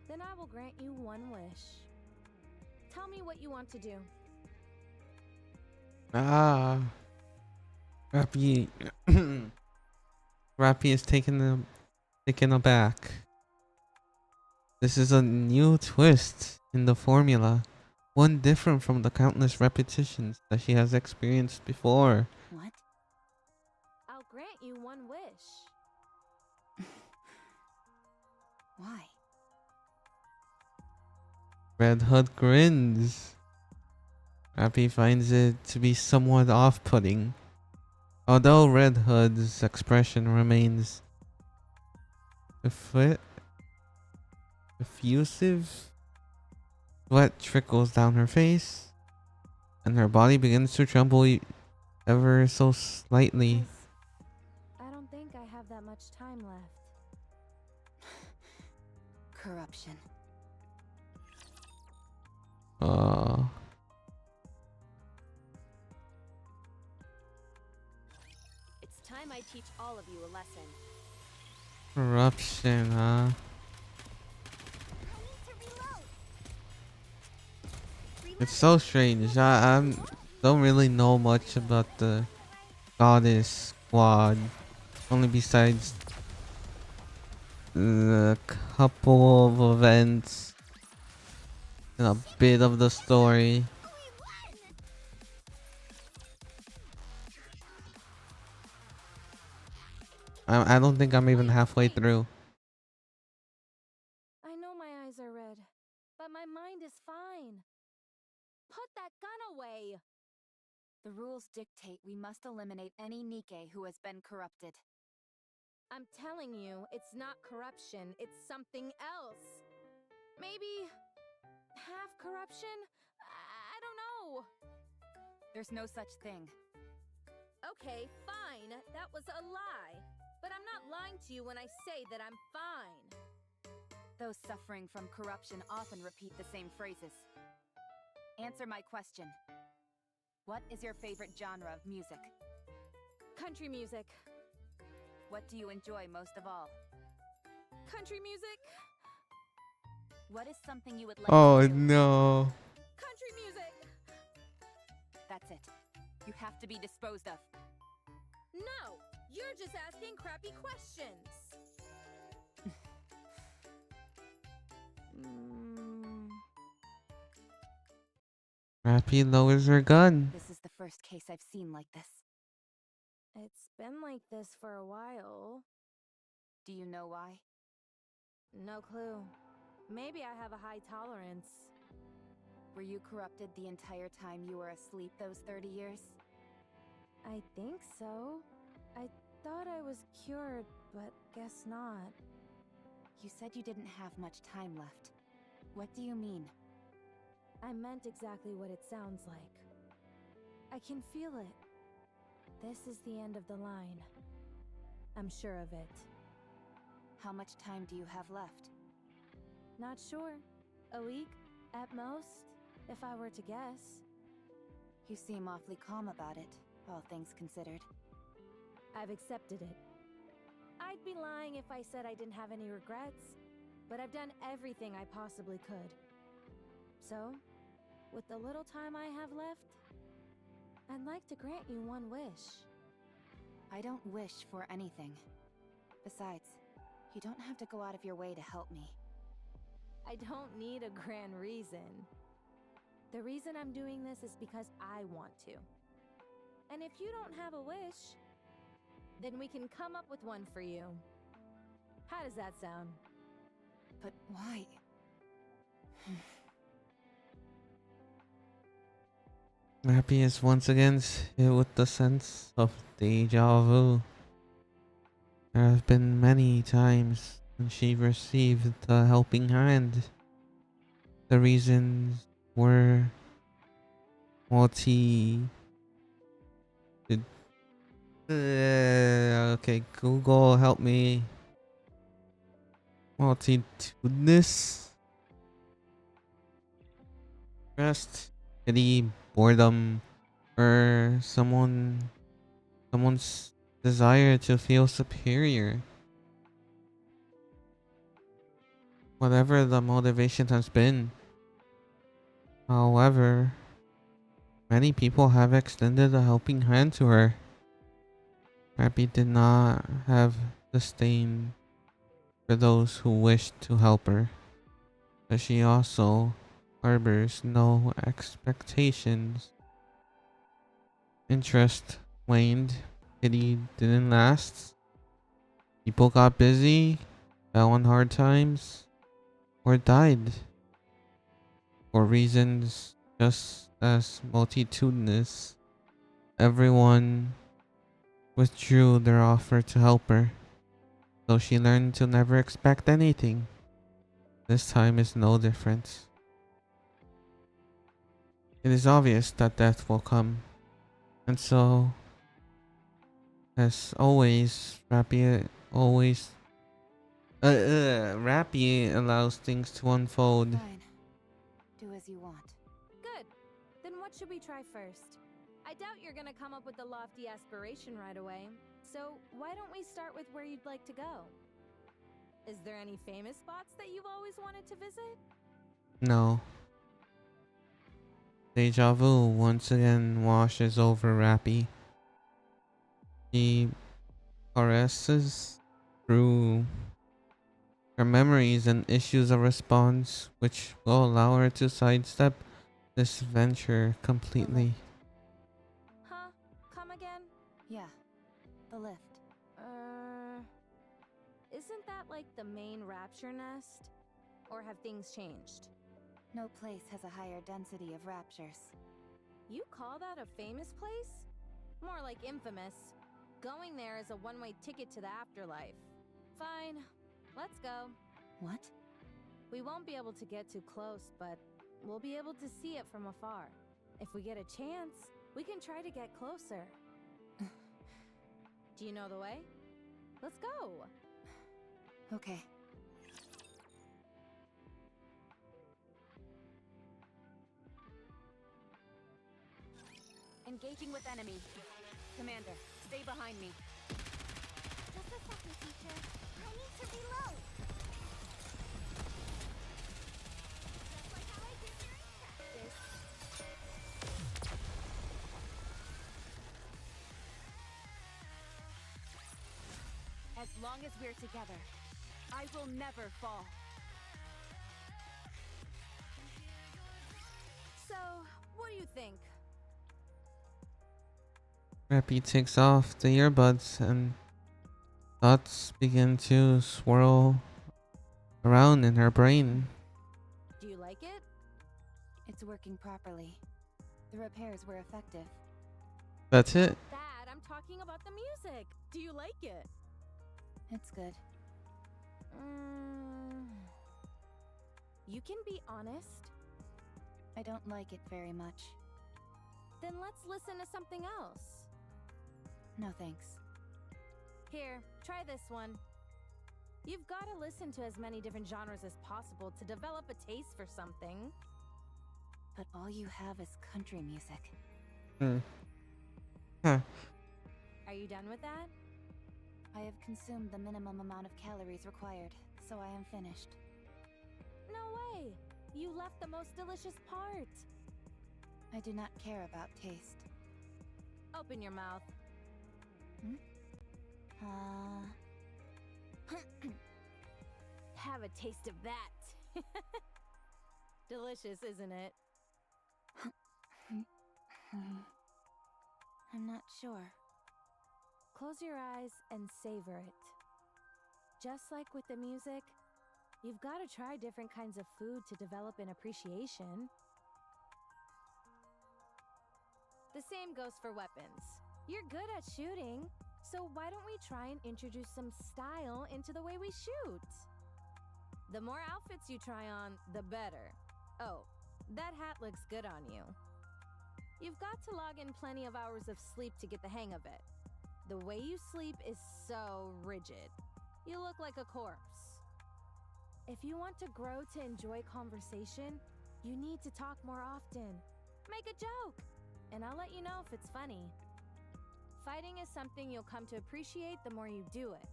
M: Then I will grant you one wish. Tell me what you want to do.
A: Rapi, Rapi is taken aback. This is a new twist in the formula, one different from the countless repetitions that she has experienced before.
B: What?
M: I'll grant you one wish.
B: Why?
A: Red Hood grins. Rapi finds it to be somewhat off-putting. Although Red Hood's expression remains effusive, sweat trickles down her face, and her body begins to tremble ever so slightly.
M: I don't think I have that much time left.
B: Corruption.
N: It's time I teach all of you a lesson.
A: Corruption, huh? It's so strange. I don't really know much about the goddess squad, only besides the couple of events and a bit of the story. I don't think I'm even halfway through.
M: I know my eyes are red, but my mind is fine. Put that gun away!
B: The rules dictate we must eliminate any Nikke who has been corrupted.
M: I'm telling you, it's not corruption, it's something else. Maybe half corruption? I don't know.
B: There's no such thing.
M: Okay, fine. That was a lie. But I'm not lying to you when I say that I'm fine.
B: Those suffering from corruption often repeat the same phrases. Answer my question. What is your favorite genre of music?
M: Country music.
B: What do you enjoy most of all?
M: Country music.
B: What is something you would like
A: Oh
B: to do?
A: no.
M: Country music.
B: That's it. You have to be disposed of.
M: No! You're just asking crappy questions.
A: Rapi lowers her gun.
B: This is the first case I've seen like this.
M: It's been like this for a while.
B: Do you know why?
M: No clue. Maybe I have a high tolerance.
B: Were you corrupted the entire time you were asleep those 30 years?
M: I think so. I thought I was cured, but guess not.
B: You said you didn't have much time left. What do you mean?
M: I meant exactly what it sounds like. I can feel it. This is the end of the line. I'm sure of it.
B: How much time do you have left?
M: Not sure. A week, at most, if I were to guess.
B: You seem awfully calm about it, all things considered.
M: I've accepted it. I'd be lying if I said I didn't have any regrets, but I've done everything I possibly could. So, with the little time I have left, I'd like to grant you one wish.
B: I don't wish for anything. Besides, you don't have to go out of your way to help me.
M: I don't need a grand reason. The reason I'm doing this is because I want to. And if you don't have a wish, then we can come up with one for you. How does that sound?
B: But why?
A: Rapi is once again hit with the sense of deja vu. There have been many times when she received a helping hand. The reasons were multi... okay, Google, help me. Multitudinous? Stress, pity, boredom, or someone's desire to feel superior. Whatever the motivation has been. However, many people have extended a helping hand to her. Rapi did not have disdain for those who wished to help her, but she also harbors no expectations. Interest waned, pity didn't last. People got busy, fell on hard times, or died for reasons just as multitudinous. Everyone withdrew their offer to help her, so she learned to never expect anything. This time is no different. It is obvious that death will come, and so, as always, Rapi allows things to unfold.
B: Fine. Do as you want.
M: Good. Then what should we try first? I doubt you're gonna come up with a lofty aspiration right away. So why don't we start with where you'd like to go? Is there any famous spots that you've always wanted to visit?
A: No. Deja vu once again washes over Rapi. She caresses through her memories and issues a response which will allow her to sidestep this venture completely.
M: Huh? Come again?
B: Yeah. The lift.
M: Isn't that like the main rapture nest? Or have things changed?
B: No place has a higher density of raptures.
M: You call that a famous place? More like infamous. Going there is a one-way ticket to the afterlife. Fine, let's go.
B: What?
M: We won't be able to get too close, but we'll be able to see it from afar. If we get a chance, we can try to get closer. Do you know the way? Let's go!
B: Okay.
N: Engaging with enemy. Commander, stay behind me.
C: Just a second, teacher. I need to reload. Just like how I did during practice.
N: As long as we're together, I will never fall.
M: So, what do you think?
A: Rapi takes off the earbuds and thoughts begin to swirl around in her brain.
M: Do you like it?
B: It's working properly. The repairs were effective.
A: That's it.
M: That I'm talking about the music. Do you like it?
B: It's good.
M: You can be honest.
B: I don't like it very much.
M: Then let's listen to something else.
B: No thanks.
M: Here, try this one. You've got to listen to as many different genres as possible to develop a taste for something.
B: But all you have is country music.
A: Huh.
M: Are you done with that?
B: I have consumed the minimum amount of calories required, so I am finished.
M: No way! You left the most delicious part!
B: I do not care about taste.
M: Open your mouth. Have a taste of that. Delicious, isn't it?
B: I'm not sure.
M: Close your eyes and savor it. Just like with the music, you've got to try different kinds of food to develop an appreciation. The same goes for weapons. You're good at shooting, so why don't we try and introduce some style into the way we shoot? The more outfits you try on, the better. Oh, that hat looks good on you. You've got to log in plenty of hours of sleep to get the hang of it. The way you sleep is so rigid. You look like a corpse. If you want to grow to enjoy conversation, you need to talk more often. Make a joke, and I'll let you know if it's funny. Fighting is something you'll come to appreciate the more you do it.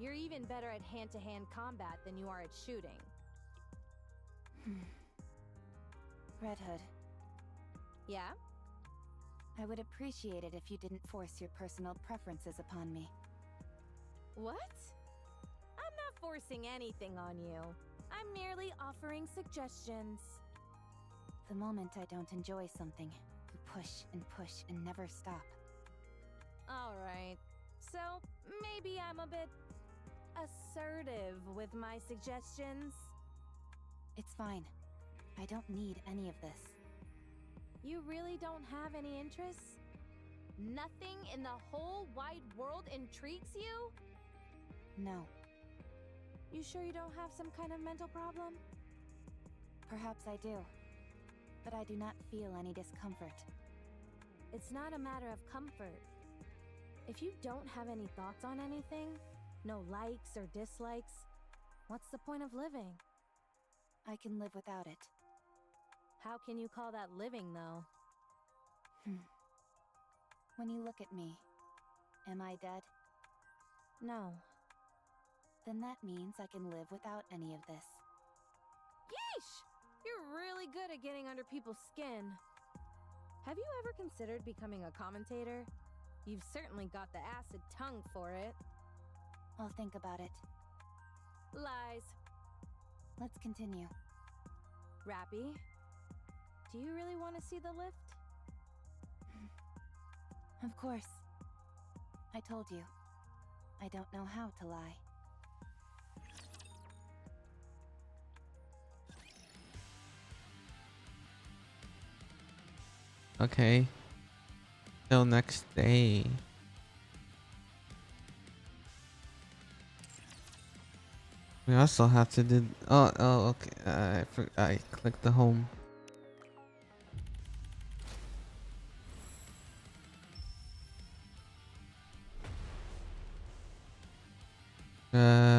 M: You're even better at hand-to-hand combat than you are at shooting.
B: Red Hood.
M: Yeah?
B: I would appreciate it if you didn't force your personal preferences upon me.
M: What? I'm not forcing anything on you. I'm merely offering suggestions.
B: The moment I don't enjoy something, you push and never stop.
M: Alright, so maybe I'm a bit assertive with my suggestions.
B: It's fine. I don't need any of this.
M: You really don't have any interests? Nothing in the whole wide world intrigues you?
B: No.
M: You sure you don't have some kind of mental problem?
B: Perhaps I do, but I do not feel any discomfort.
M: It's not a matter of comfort. If you don't have any thoughts on anything, no likes or dislikes, what's the point of living?
B: I can live without it.
M: How can you call that living, though?
B: When you look at me, am I dead?
M: No.
B: Then that means I can live without any of this.
M: Yeesh! You're really good at getting under people's skin. Have you ever considered becoming a commentator? You've certainly got the acid tongue for it.
B: I'll think about it.
M: Lies.
B: Let's continue.
M: Rapi, do you really want to see the lift?
B: Of course. I told you. I don't know how to lie.
A: Okay. Till next day. We also have to do. Oh, okay. I clicked the home.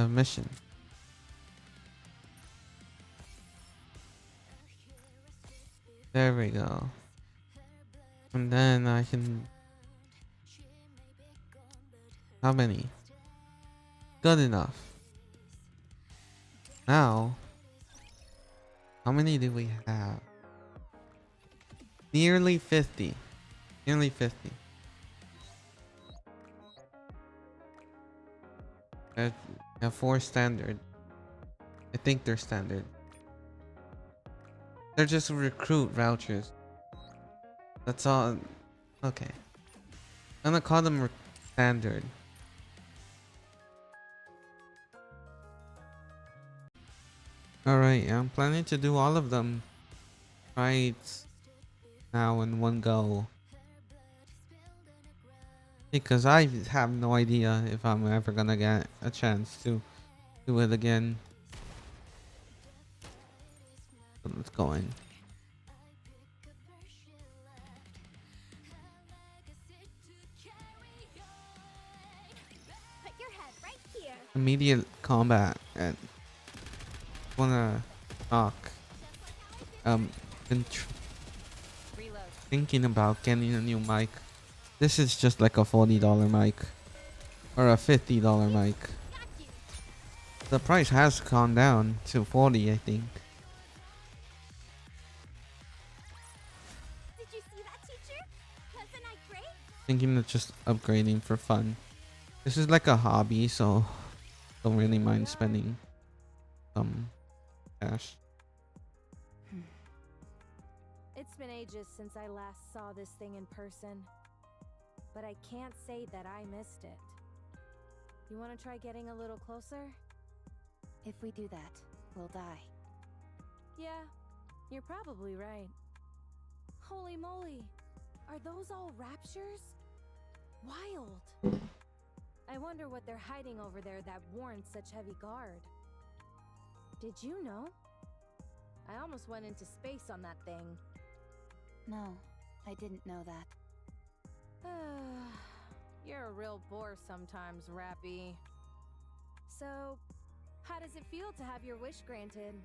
A: Mission. There we go. And then I can. How many? Good enough. Now, how many do we have? Nearly 50. Nearly 50. I have 4 standard. I think they're standard. They're just recruit vouchers. That's all. Okay. I'm gonna call them standard. Alright, I'm planning to do all of them right now in one go. Because I have no idea if I'm ever gonna get a chance to do it again. So let's go in.
C: Put your head right here.
A: Immediate combat and wanna talk. Been thinking about getting a new mic. This is just like a $40 mic or a $50 mic. The price has gone down to 40, I think.
C: Did you see that, teacher? Wasn't I great?
A: Thinking of just upgrading for fun. This is like a hobby, so don't really mind spending some cash.
M: It's been ages since I last saw this thing in person, but I can't say that I missed it. You want to try getting a little closer?
B: If we do that, we'll die.
M: Yeah, you're probably right. Holy moly, are those all raptures? Wild. I wonder what they're hiding over there that warrants such heavy guard. Did you know? I almost went into space on that thing.
B: No, I didn't know that.
M: You're a real bore sometimes, Rapi. So, how does it feel to have your wish granted?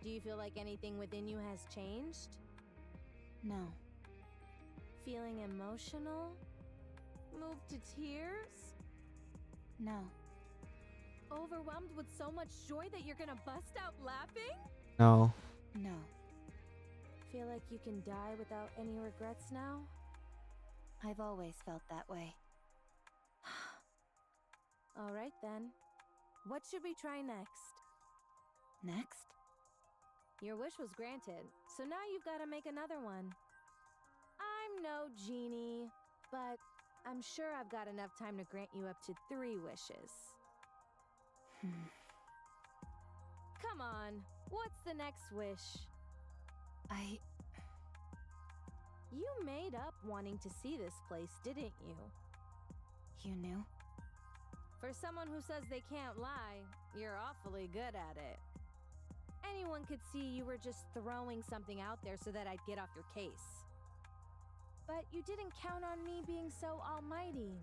M: Do you feel like anything within you has changed?
B: No.
M: Feeling emotional? Moved to tears?
B: No.
M: Overwhelmed with so much joy that you're gonna bust out laughing?
A: No.
B: No.
M: Feel like you can die without any regrets now?
B: I've always felt that way.
M: Alright then. What should we try next?
B: Next?
M: Your wish was granted, so now you've got to make another one. I'm no genie, but I'm sure I've got enough time to grant you up to 3 wishes. Come on, what's the next wish? You made up wanting to see this place, didn't you?
B: You knew?
M: For someone who says they can't lie, you're awfully good at it. Anyone could see you were just throwing something out there so that I'd get off your case. But you didn't count on me being so almighty,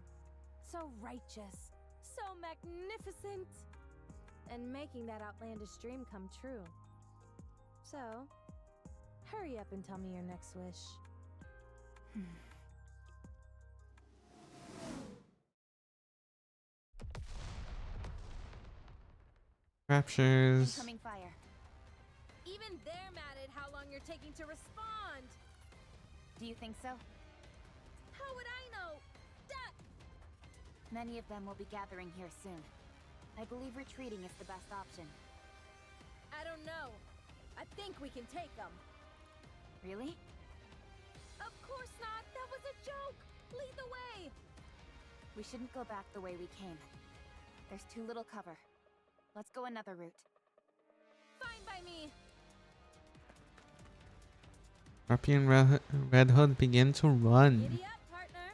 M: so righteous, so magnificent, and making that outlandish dream come true. So, hurry up and tell me your next wish.
A: Raptures.
B: Incoming fire.
M: Even they're mad at how long you're taking to respond.
B: Do you think so?
M: How would I know? Duh!
B: Many of them will be gathering here soon. I believe retreating is the best option.
M: I don't know. I think we can take them.
B: Really?
M: Of course not! That was a joke! Lead the way!
B: We shouldn't go back the way we came. There's too little cover. Let's go another route.
M: Fine by me!
A: Rapi and Red Hood begin to run.
M: Giddy up, partner!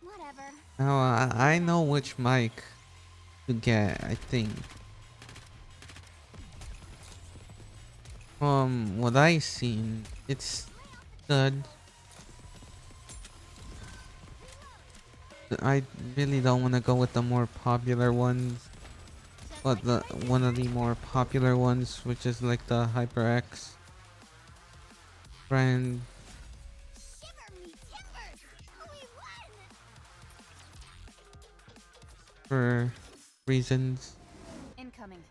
C: Whatever.
A: Now I know which mic to get, I think. From what I seen, it's good. I really don't want to go with the more popular ones, but one of the more popular ones, which is like the HyperX brand. For reasons.
B: Incoming.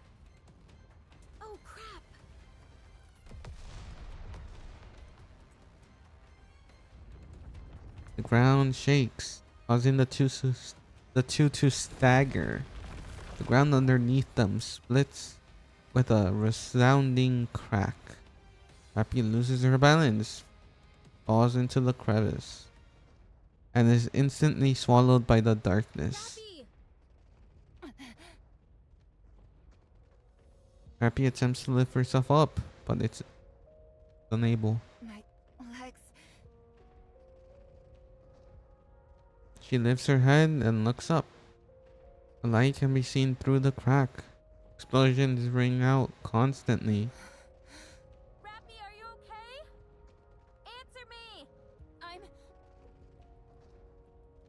M: Oh crap!
A: The ground shakes, causing the two to stagger. The ground underneath them splits with a resounding crack. Rapi loses her balance, falls into the crevice, and is instantly swallowed by the darkness.
M: Rapi!
A: Rapi attempts to lift herself up, but it's unable.
B: My legs.
A: She lifts her head and looks up. The light can be seen through the crack. Explosions ring out constantly.
N: Rapi, are you okay? Answer me! I'm...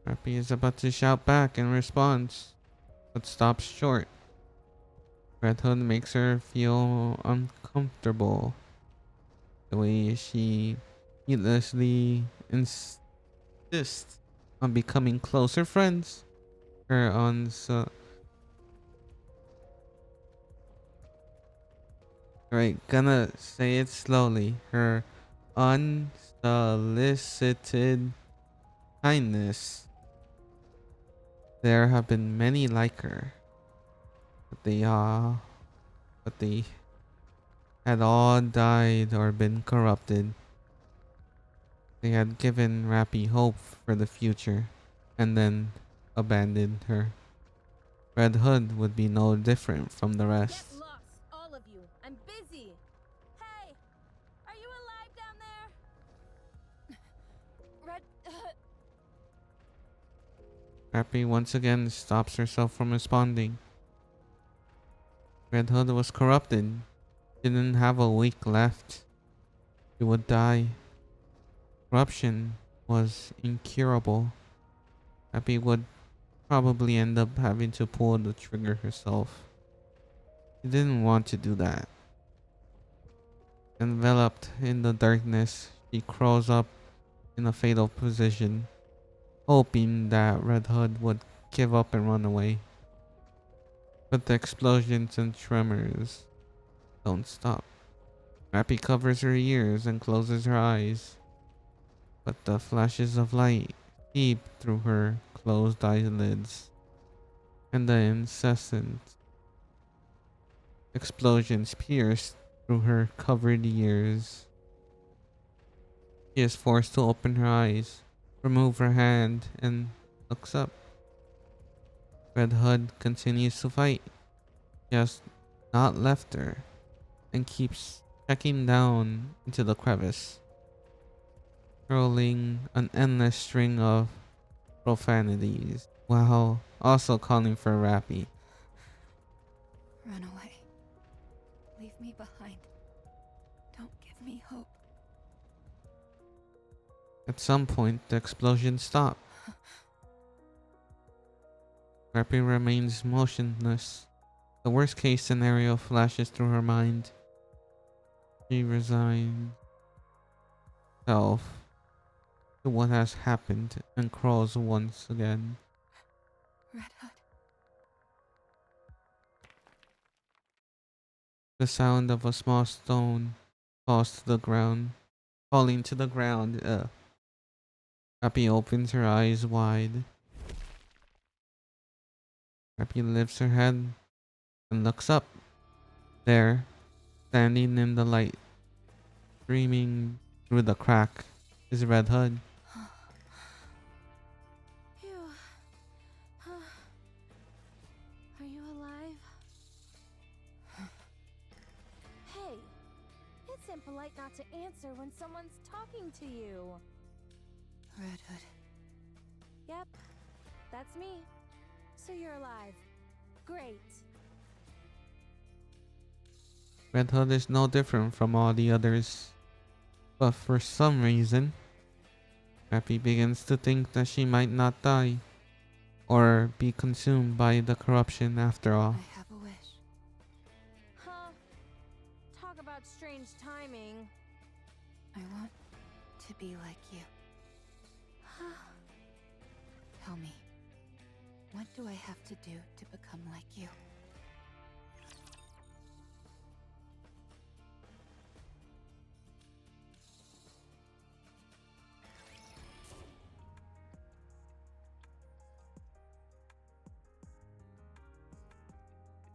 A: Rapi is about to shout back in response, but stops short. Red Hood makes her feel uncomfortable. The way she heedlessly insists on becoming closer friends. Her right, gonna say it slowly. Her unsolicited kindness. There have been many like her, but they had all died or been corrupted. They had given Rapi hope for the future, and then abandoned her. Red Hood would be no different from the
N: Get
A: rest.
N: lost, all of you. I'm busy. Hey! Are you alive down there? Red...
A: Rapi once again stops herself from responding. Red Hood was corrupted. She didn't have a week left. She would die. Corruption was incurable. Rapi would probably end up having to pull the trigger herself. She didn't want to do that. Enveloped in the darkness, she crawls up in a fatal position, hoping that Red Hood would give up and run away. But the explosions and tremors don't stop. Rapi covers her ears and closes her eyes, but the flashes of light seep through her closed eyelids, and the incessant explosions pierce through her covered ears. She is forced to open her eyes, remove her hand, and looks up. Red Hood continues to fight. He has not left her and keeps checking down into the crevice, hurling an endless string of profanities while also calling for Rapi.
B: Run away. Leave me behind. Don't give me hope.
A: At some point, the explosions stop. Rapi remains motionless. The worst case scenario flashes through her mind. She resigns herself to what has happened and crawls once again.
B: Red Hood.
A: The sound of a small stone falls to the ground. Falling to the ground. Rapi opens her eyes wide. Rapi lifts her head and looks up. There, standing in the light, streaming through the crack, is Red Hood.
M: Phew. Are you alive? Hey, it's impolite not to answer when someone's talking to you.
B: Red Hood.
M: Yep, that's me. So you're alive. Great.
A: Red Hood is no different from all the others. But for some reason, Rapi begins to think that she might not die or be consumed by the corruption after all.
B: I have a wish.
M: Huh. Talk about strange timing.
B: I want to be like you. Tell me, what do I have to do to become like you?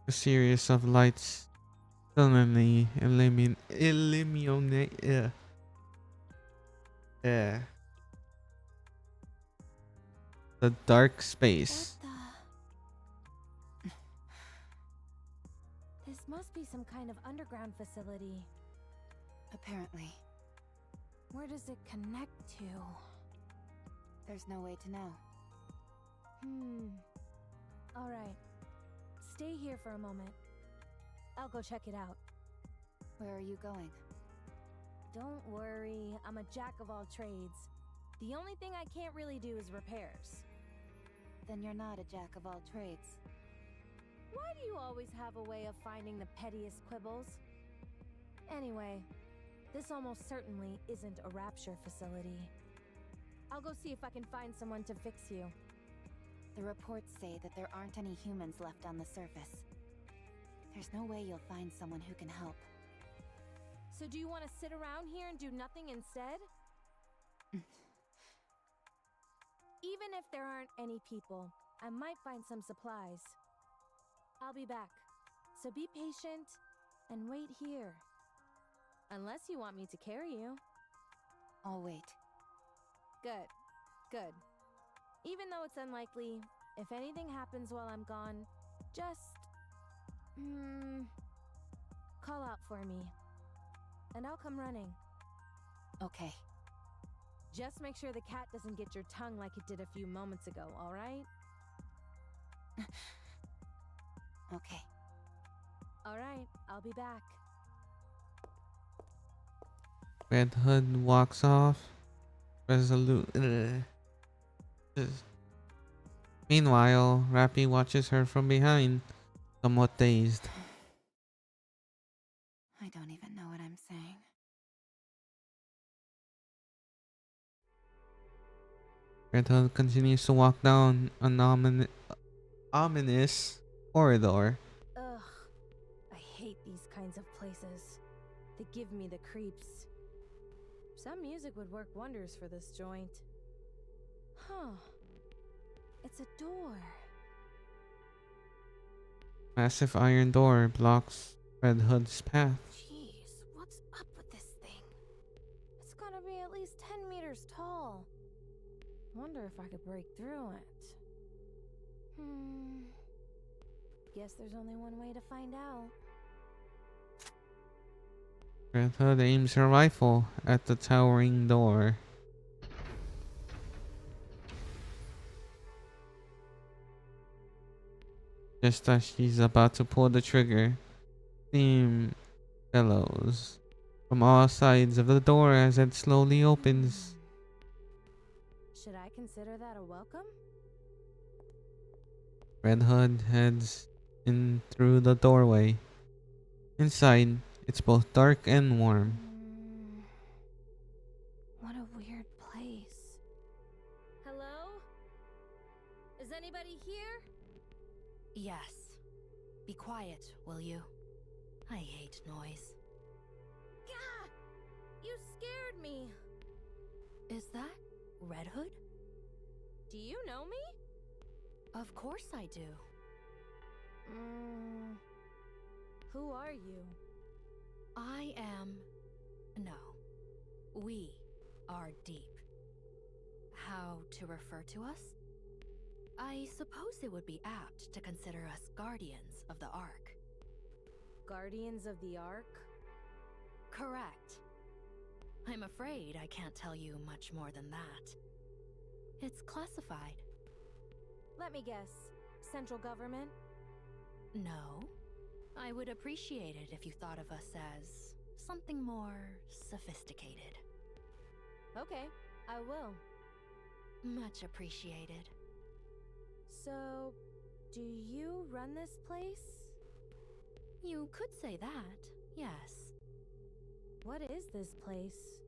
A: A series of lights suddenly illuminate the dark space.
M: This must must be some kind of underground facility.
B: Apparently.
M: Where does it connect to?
B: There's no way to know.
M: Alright. Stay here for a moment. I'll go check it out.
B: Where are you going?
M: Don't worry, I'm a jack of all trades. The only thing I can't really do is repairs.
B: Then you're not a jack of all trades.
M: Why do you always have a way of finding the pettiest quibbles? Anyway, this almost certainly isn't a rapture facility. I'll go see if I can find someone to fix you.
B: The reports say that there aren't any humans left on the surface. There's no way you'll find someone who can help.
M: So do you want to sit around here and do nothing instead? Even if there aren't any people, I might find some supplies. I'll be back, so be patient and wait here. Unless you want me to carry you.
B: I'll wait.
M: Good, good. Even though it's unlikely, if anything happens while I'm gone, just... call out for me. And I'll come running.
B: Okay.
M: Just make sure the cat doesn't get your tongue like it did a few moments ago, alright?
B: Okay.
M: Alright, I'll be back.
A: Red Hood walks off. Resolute. Meanwhile, Rapi watches her from behind, somewhat dazed.
B: I don't even know what I'm saying.
A: Red Hood continues to walk down an ominous corridor.
M: Ugh. I hate these kinds of places. They give me the creeps. Some music would work wonders for this joint. Huh. It's a door.
A: Massive iron door blocks Red Hood's path.
M: Jeez, what's up with this thing? It's gotta be at least 10 meters tall. Wonder if I could break through it. Guess there's only one way to find out.
A: Red Hood aims her rifle at the towering door. Just as she's about to pull the trigger, steam bellows from all sides of the door as it slowly opens.
M: Should I consider that a welcome?
A: Red Hood heads in through the doorway. Inside, it's both dark and warm.
M: What a weird place. Hello? Is anybody here?
K: Yes. Be quiet, will you? I hate noise.
M: Gah! You scared me.
K: Is that Red Hood?
M: Do you know me?
K: Of course I do.
M: Who are you?
K: I am... No. We are Deep. How to refer to us? I suppose it would be apt to consider us guardians of the Ark.
M: Guardians of the Ark?
K: Correct. I'm afraid I can't tell you much more than that. It's classified.
M: Let me guess. Central government?
K: No. I would appreciate it if you thought of us as something more sophisticated.
M: Okay, I will.
K: Much appreciated.
M: So, do you run this place?
K: You could say that, yes.
M: What is this place?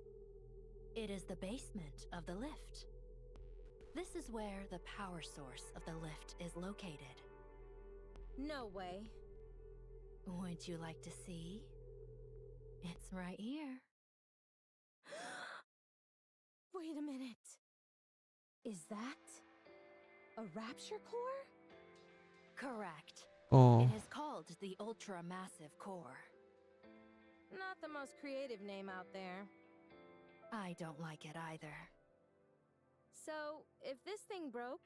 K: It is the basement of the lift. This is where the power source of the lift is located.
M: No way.
K: Would you like to see? It's right here.
M: Wait a minute. Is that a rapture core?
K: Correct.
A: Oh.
K: It is called the Ultra-Massive Core.
M: Not the most creative name out there.
K: I don't like it either.
M: So, if this thing broke,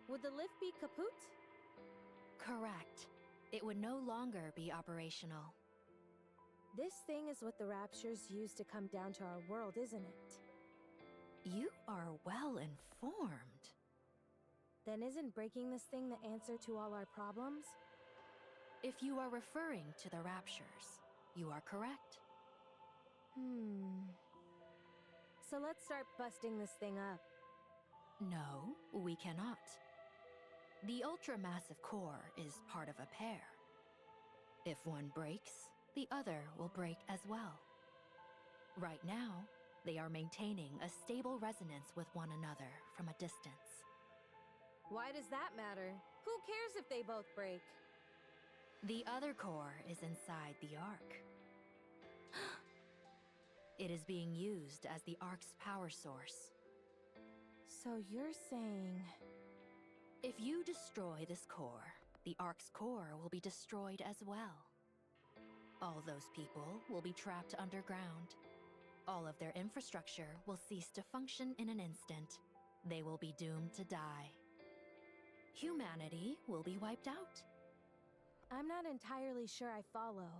M: would the lift be kaput?
K: Correct. It would no longer be operational.
M: This thing is what the Raptures use to come down to our world, isn't it?
K: You are well informed.
M: Then isn't breaking this thing the answer to all our problems?
K: If you are referring to the Raptures, you are correct.
M: So let's start busting this thing up.
K: No, we cannot. The ultramassive core is part of a pair. If one breaks, the other will break as well. Right now, they are maintaining a stable resonance with one another from a distance.
M: Why does that matter? Who cares if they both break?
K: The other core is inside the Ark. It is being used as the Ark's power source.
M: So you're saying...
K: If you destroy this core, the Ark's core will be destroyed as well. All those people will be trapped underground. All of their infrastructure will cease to function in an instant. They will be doomed to die. Humanity will be wiped out.
M: I'm not entirely sure I follow.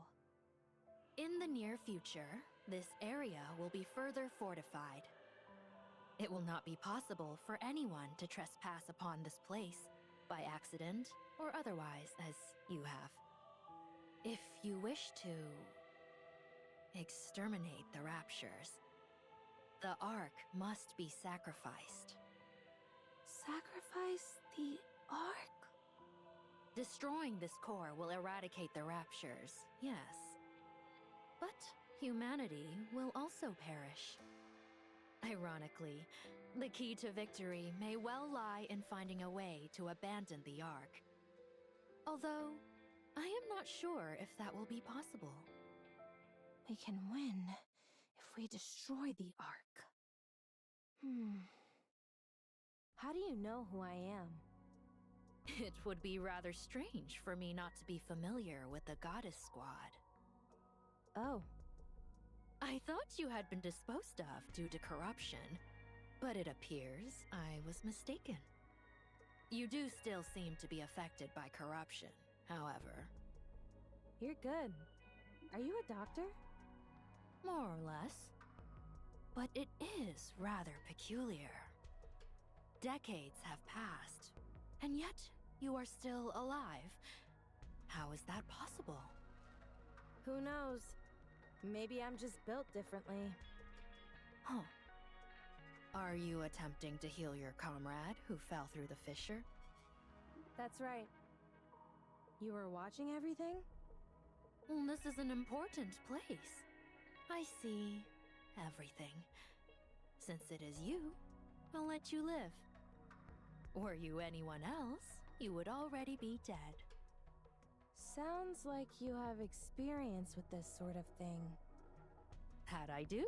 K: In the near future, this area will be further fortified. It will not be possible for anyone to trespass upon this place, by accident or otherwise, as you have. If you wish to exterminate the Raptures, the Ark must be sacrificed.
M: Sacrifice the Ark?
K: Destroying this core will eradicate the Raptures, yes. But humanity will also perish. Ironically, the key to victory may well lie in finding a way to abandon the Ark. Although, I am not sure if that will be possible.
M: We can win if we destroy the Ark. How do you know who I am?
K: It would be rather strange for me not to be familiar with the Goddess Squad.
M: Oh.
K: I thought you had been disposed of due to corruption, but it appears I was mistaken. You do still seem to be affected by corruption, however.
M: You're good. Are you a doctor?
K: More or less. But it is rather peculiar. Decades have passed, and yet you are still alive. How is that possible?
M: Who knows? Maybe I'm just built differently.
K: Huh. Are you attempting to heal your comrade who fell through the fissure?
M: That's right. You were watching everything?
K: This is an important place. I see everything. Since it is you, I'll let you live. Were you anyone else, you would already be dead.
M: Sounds like you have experience with this sort of thing.
K: That I do.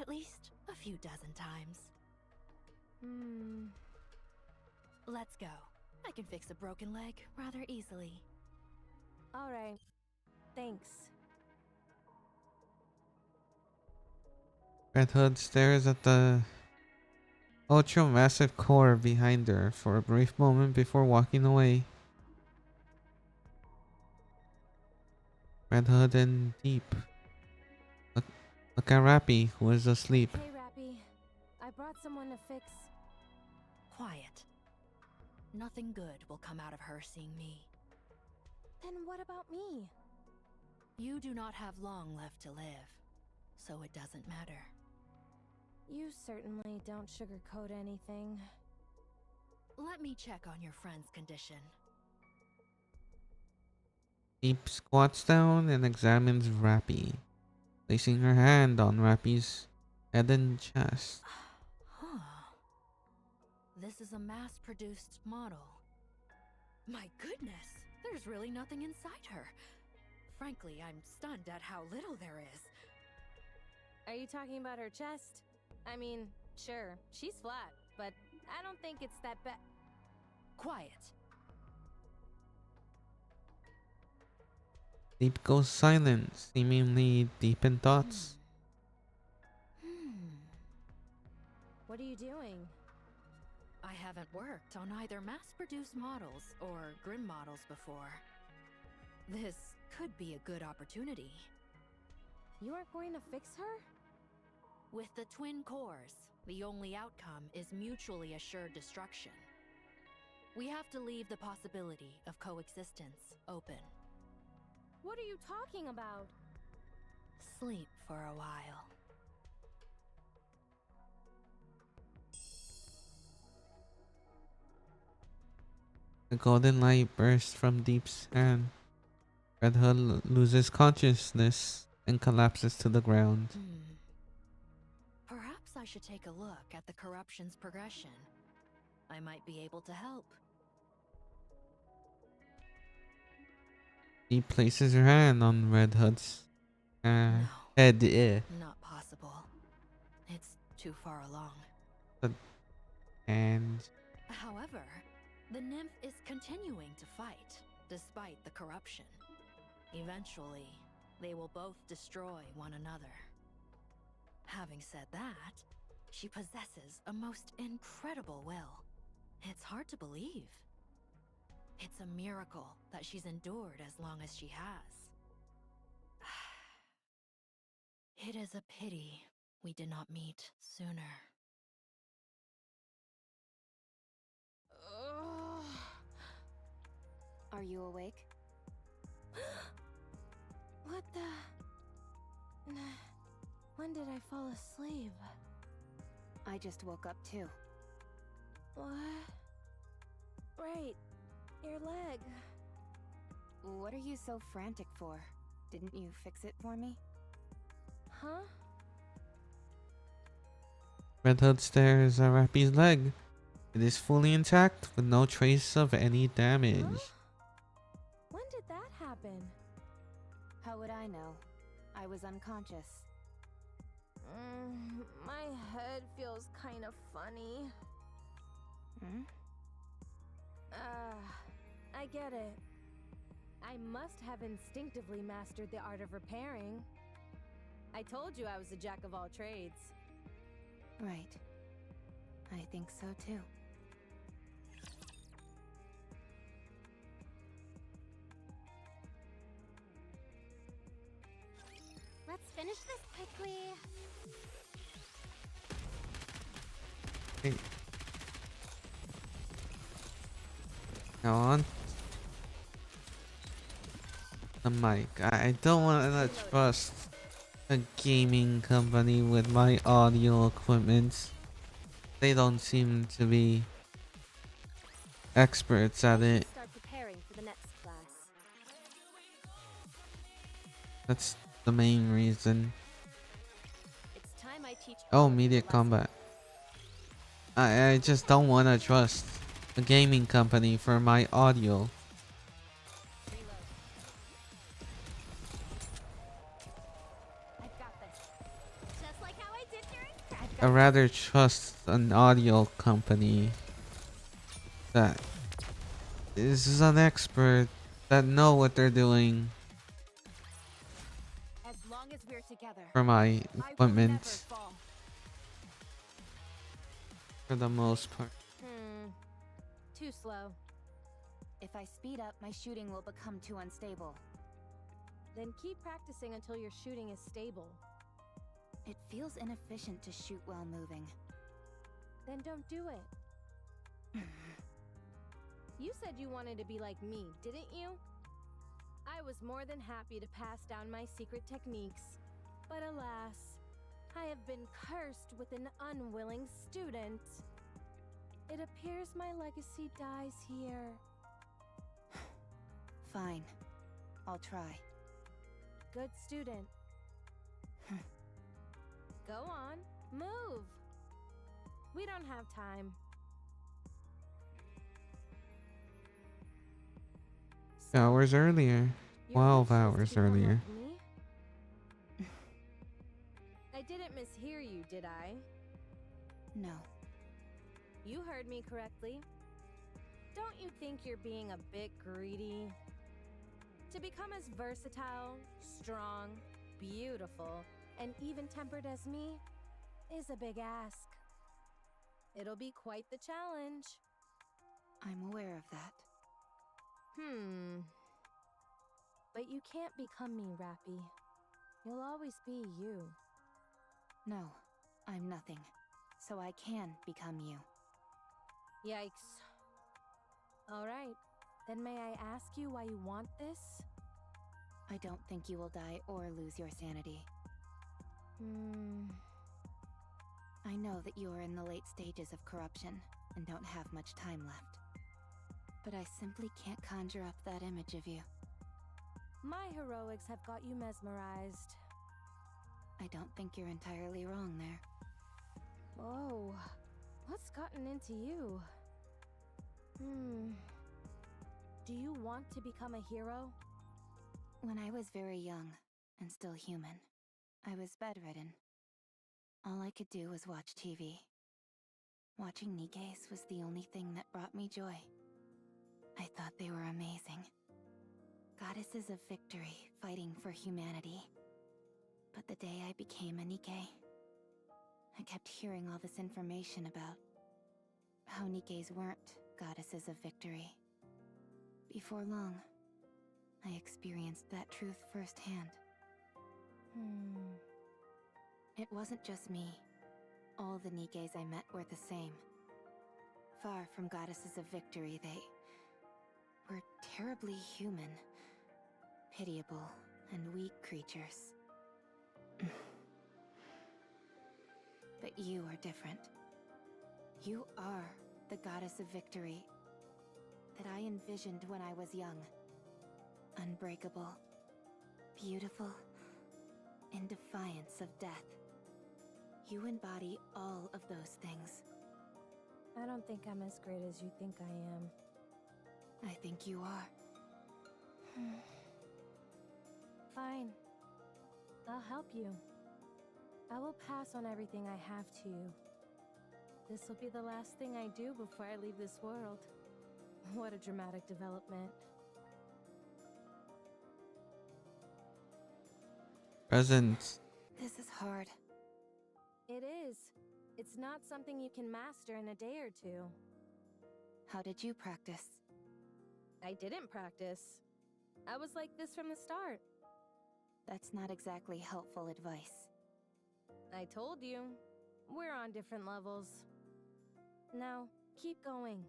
K: At least a few dozen times. Let's go. I can fix a broken leg rather easily.
M: All right. Thanks.
A: Red Hood stares at the ultra-massive core behind her for a brief moment before walking away. Red Hood and Deep look at Rapi, who is asleep.
M: Hey, Rapi. I brought someone to fix...
K: Quiet. Nothing good will come out of her seeing me.
M: Then what about me?
K: You do not have long left to live, so it doesn't matter.
M: You certainly don't sugarcoat anything.
K: Let me check on your friend's condition.
A: Deep squats down and examines Rapi, placing her hand on Rapi's head and chest.
K: This is a mass-produced model. My goodness, there's really nothing inside her. Frankly, I'm stunned at how little there is.
M: Are you talking about her chest? I mean, sure, she's flat, but I don't think it's that bad.
K: Quiet.
A: Deep goes silent, seemingly deep in thoughts.
M: What are you doing?
K: I haven't worked on either mass-produced models or Grim models before. This could be a good opportunity.
M: You aren't going to fix her?
K: With the twin cores, the only outcome is mutually assured destruction. We have to leave the possibility of coexistence open.
M: What are you talking about?
K: Sleep for a while.
A: The golden light bursts from deep sand. Red Hood loses consciousness and collapses to the ground.
K: Perhaps I should take a look at the corruption's progression. I might be able to help.
A: He places her hand on Red Hood's head.
K: Not possible. It's too far along.
A: And
K: However, the nymph is continuing to fight, despite the corruption. Eventually, they will both destroy one another. Having said that, she possesses a most incredible will. It's hard to believe. It's a miracle that she's endured as long as she has. It is a pity we did not meet sooner.
B: Are you awake?
M: What the... When did I fall asleep?
B: I just woke up too.
M: What? Right. Your leg.
B: What are you so frantic for? Didn't you fix it for me?
M: Huh?
A: Red Hood stares at Rapi's leg. It is fully intact with no trace of any damage.
M: Huh? When did that happen?
B: How would I know? I was unconscious.
M: My head feels kind of funny.
B: Hmm?
M: I get it. I must have instinctively mastered the art of repairing. I told you I was a jack of all trades.
B: Right. I think so too.
C: Let's finish this quickly.
A: Hey. Now on the mic. I don't want to trust a gaming company with my audio equipment. They don't seem to be experts at it.
M: Start preparing for the next class.
A: That's the main reason.
M: It's time I teach.
A: Oh, media combat. I just don't want to trust a gaming company for my audio.
C: I've got this. Just like how I did during
A: I rather trust an audio company that is an expert, that know what they're doing
B: As long as we're together,
A: for my
B: I will
A: equipment,
B: never fall.
A: for the most part.
M: Too slow.
B: If I speed up, my shooting will become too unstable.
M: Then keep practicing until your shooting is stable.
B: It feels inefficient to shoot while moving.
M: Then don't do it. You said you wanted to be like me, didn't you? I was more than happy to pass down my secret techniques. But alas, I have been cursed with an unwilling student. It appears my legacy dies here.
B: Fine. I'll try.
M: Good student. Go on, move. We don't have time.
A: Hours earlier. 12 hours earlier.
M: I didn't mishear you, did I?
B: No.
M: You heard me correctly. Don't you think you're being a bit greedy? To become as versatile, strong, beautiful, and even-tempered as me is a big ask. It'll be quite the challenge.
B: I'm aware of that.
M: But you can't become me, Rapi. You'll always be you.
B: No, I'm nothing. So I can become you.
M: Yikes. Alright, then may I ask you why you want this?
B: I don't think you will die or lose your sanity. I know that you are in the late stages of corruption and don't have much time left. But I simply can't conjure up that image of you.
M: My heroics have got you mesmerized.
B: I don't think you're entirely wrong there.
M: Whoa, what's gotten into you? Do you want to become a hero?
B: When I was very young and still human, I was bedridden. All I could do was watch TV. Watching Nikke's was the only thing that brought me joy. I thought they were amazing. Goddesses of victory fighting for humanity. But the day I became a Nikke, I kept hearing all this information about how Nikkes weren't goddesses of victory. Before long, I experienced that truth firsthand. It wasn't just me. All the Nikkes I met were the same. Far from goddesses of victory, they were terribly human, pitiable, and weak creatures. But you are different. You are the goddess of victory that I envisioned when I was young. Unbreakable, beautiful, in defiance of death. You embody all of those things.
M: I don't think I'm as great as you think I am.
B: I think you are.
M: Fine. I'll help you. I will pass on everything I have to you. This will be the last thing I do before I leave this world. What a dramatic development.
A: Presents.
B: This is hard.
M: It is. It's not something you can master in a day or two.
B: How did you practice?
M: I didn't practice. I was like this from the start.
B: That's not exactly helpful advice.
M: I told you. We're on different levels. Now, keep going.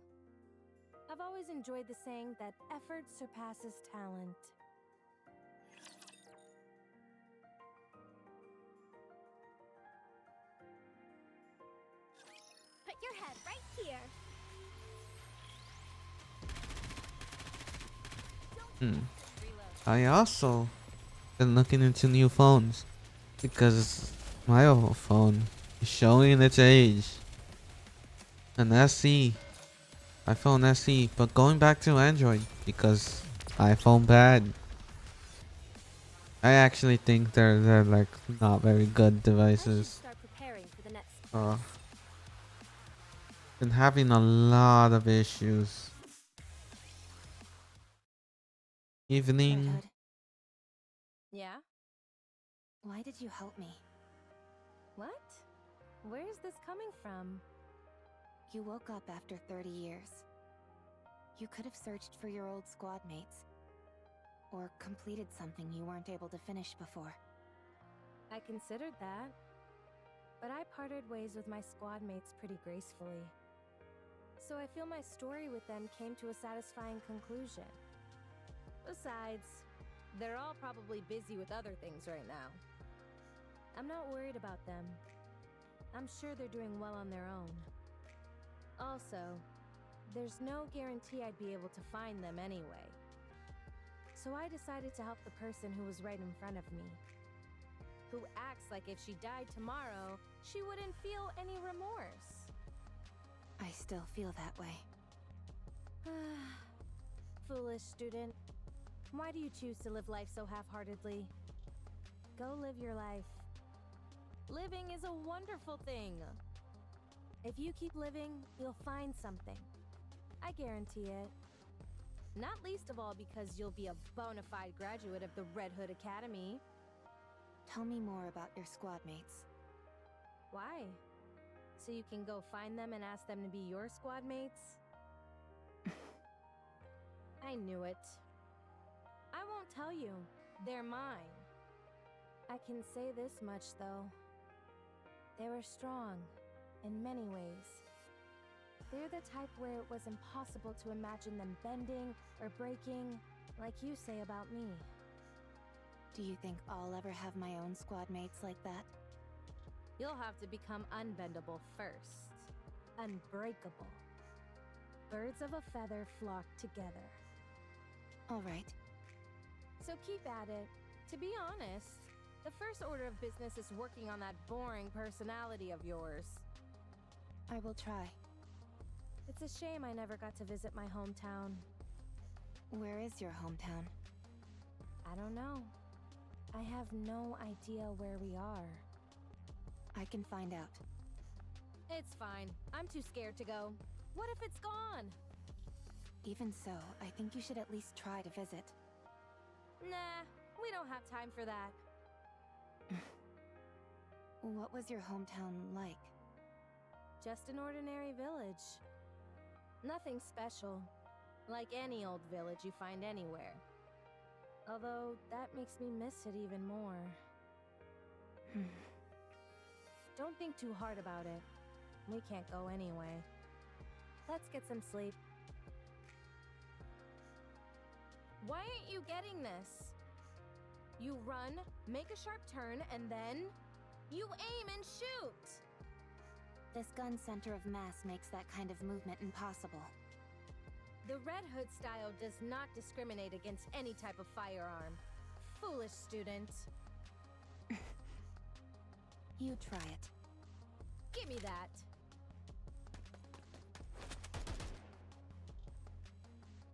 M: I've always enjoyed the saying that effort surpasses talent.
C: Put your head right here.
A: I also been looking into new phones because my old phone is showing its age. An SE, iPhone SE, but going back to Android because iPhone bad. I actually think they're like not very good devices.
M: Start preparing for the next
A: Been having a lot of issues. Evening.
B: Red Hood,
M: Yeah?
B: why did you help me?
M: What? Where is this coming from?
B: You woke up after 30 years. You could have searched for your old squad mates. Or completed something you weren't able to finish before.
M: I considered that. But I parted ways with my squad mates pretty gracefully. So I feel my story with them came to a satisfying conclusion. Besides, they're all probably busy with other things right now. I'm not worried about them. I'm sure they're doing well on their own. Also, there's no guarantee I'd be able to find them anyway. So I decided to help the person who was right in front of me. Who acts like if she died tomorrow, she wouldn't feel any remorse.
B: I still feel that way.
M: Foolish student. Why do you choose to live life so half-heartedly? Go live your life. Living is a wonderful thing. If you keep living, you'll find something. I guarantee it. Not least of all because you'll be a bona fide graduate of the Red Hood Academy.
B: Tell me more about your squad mates.
M: Why? So you can go find them and ask them to be your squad mates? I knew it. I won't tell you. They're mine. I can say this much, though. They were strong, in many ways. They're the type where it was impossible to imagine them bending or breaking, like you say about me.
B: Do you think I'll ever have my own squad mates like that?
M: You'll have to become unbendable first. Unbreakable. Birds of a feather flock together.
B: All right.
M: So keep at it. To be honest, the first order of business is working on that boring personality of yours.
B: I will try.
M: It's a shame I never got to visit my hometown.
B: Where is your hometown?
M: I don't know. I have no idea where we are.
B: I can find out.
M: It's fine. I'm too scared to go. What if it's gone?
B: Even so, I think you should at least try to visit.
M: Nah, we don't have time for that.
B: What was your hometown like?
M: Just an ordinary village. Nothing special. Like any old village you find anywhere. Although, that makes me miss it even more. Don't think too hard about it. We can't go anyway. Let's get some sleep. Why aren't you getting this? You run, make a sharp turn, and then you aim and shoot!
B: This gun center of mass makes that kind of movement impossible.
M: The Red Hood style does not discriminate against any type of firearm. Foolish student.
B: You try it.
M: Give me that.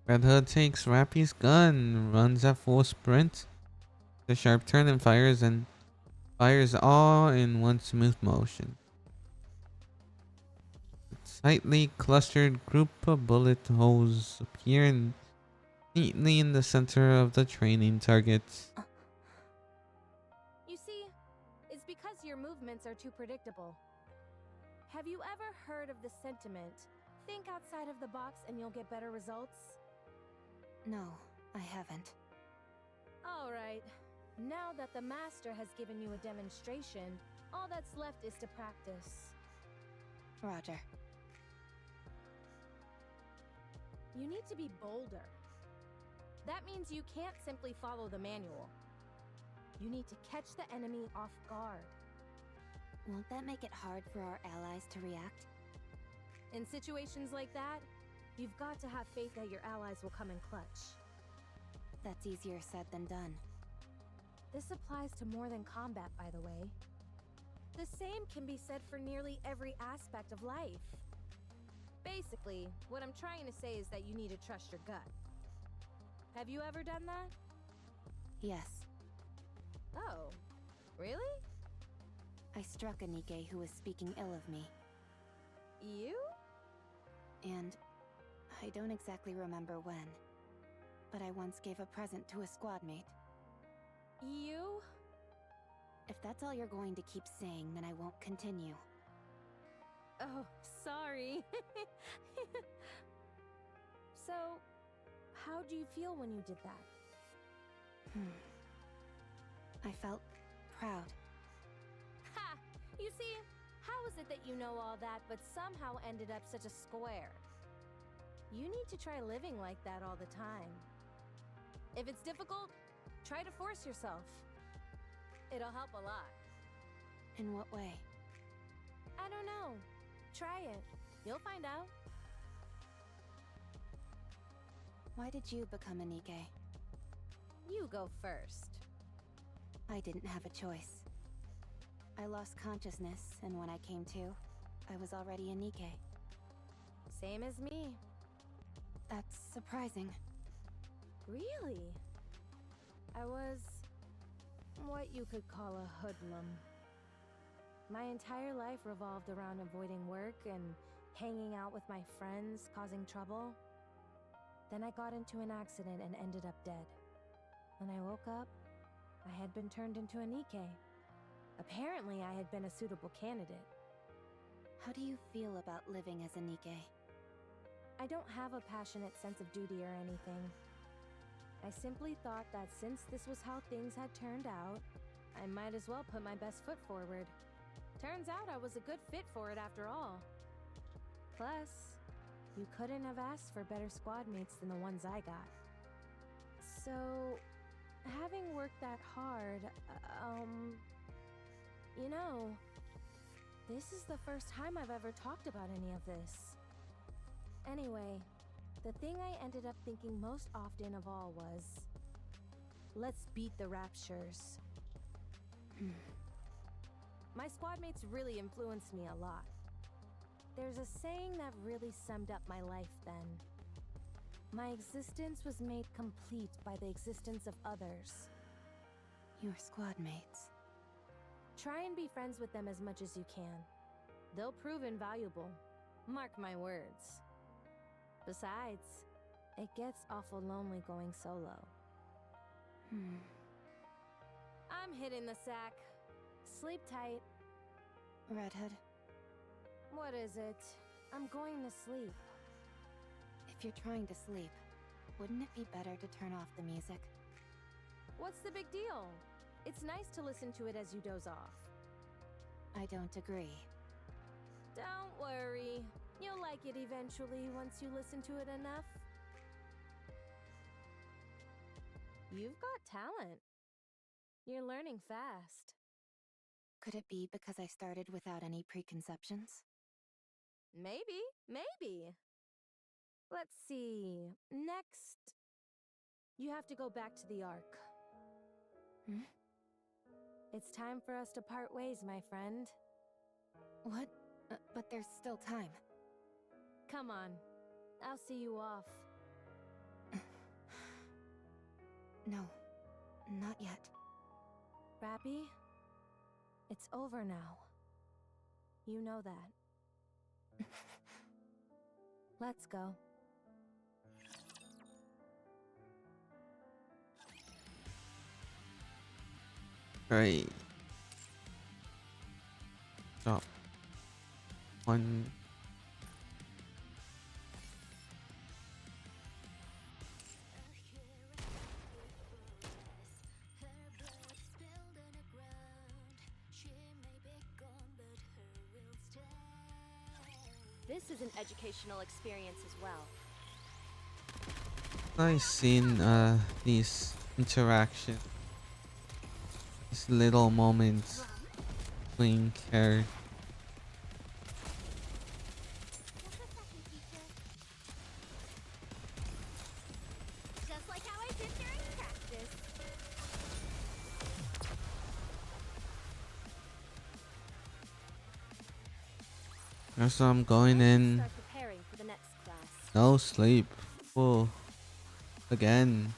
A: Red Hood takes Rapi's gun, runs at full sprint, the sharp turn and fires all in one smooth motion. A tightly clustered group of bullet holes appear neatly in the center of the training targets.
M: You see, it's because your movements are too predictable. Have you ever heard of the sentiment, think outside of the box and you'll get better results?
B: No, I haven't.
M: Alright, now that the master has given you a demonstration, all that's left is to practice.
B: Roger.
M: You need to be bolder. That means you can't simply follow the manual. You need to catch the enemy off guard.
B: Won't that make it hard for our allies to react?
M: In situations like that, you've got to have faith that your allies will come in clutch.
B: That's easier said than done.
M: This applies to more than combat, by the way. The same can be said for nearly every aspect of life. Basically, what I'm trying to say is that you need to trust your gut. Have you ever done that?
B: Yes.
M: Oh, really?
B: I struck a Nikke who was speaking ill of me.
M: You?
B: And I don't exactly remember when, but I once gave a present to a squad mate.
M: You?
B: If that's all you're going to keep saying, then I won't continue.
M: Oh, sorry. So, how do you feel when you did that?
B: I felt proud.
M: Ha! You see, how is it that you know all that but somehow ended up such a square? You need to try living like that all the time. If it's difficult, try to force yourself. It'll help a lot.
B: In what way?
M: I don't know. Try it. You'll find out.
B: Why did you become a Nikke?
M: You go first.
B: I didn't have a choice. I lost consciousness, and when I came to, I was already a Nikke.
M: Same as me.
B: That's surprising.
M: Really? I was what you could call a hoodlum. My entire life revolved around avoiding work and hanging out with my friends, causing trouble. Then I got into an accident and ended up dead. When I woke up, I had been turned into a Nikke. Apparently, I had been a suitable candidate.
B: How do you feel about living as a Nikke?
M: I don't have a passionate sense of duty or anything. I simply thought that since this was how things had turned out, I might as well put my best foot forward. Turns out I was a good fit for it after all. Plus, you couldn't have asked for better squad mates than the ones I got. So, having worked that hard, you know, this is the first time I've ever talked about any of this. Anyway, the thing I ended up thinking most often of all was, let's beat the Raptures. My squad mates really influenced me a lot. There's a saying that really summed up my life then. My existence was made complete by the existence of others.
B: Your squad mates.
M: Try and be friends with them as much as you can. They'll prove invaluable. Mark my words. Besides, it gets awful lonely going solo. I'm hitting the sack. Sleep tight.
B: Red Hood,
M: What is it? I'm going to sleep.
B: if you're trying to sleep, wouldn't it be better to turn off the music?
M: What's the big deal? It's nice to listen to it as you doze off.
B: I don't agree.
M: Don't worry. You'll like it eventually once you listen to it enough. You've got talent. You're learning fast.
B: Could it be because I started without any preconceptions?
M: Maybe. Let's see. Next, you have to go back to the Ark. It's time for us to part ways, my friend.
B: What? But there's still time.
M: Come on. I'll see you off.
B: No, not yet.
M: Rapi, it's over now. You know that. Let's go.
A: Right. Stop. One.
H: This is an educational experience as well.
A: Nice seeing these interactions, these little moments between characters.
C: Just like how I did during practice.
A: So I'm going in.
H: Start preparing for the next class.
A: No sleep. Oh, again.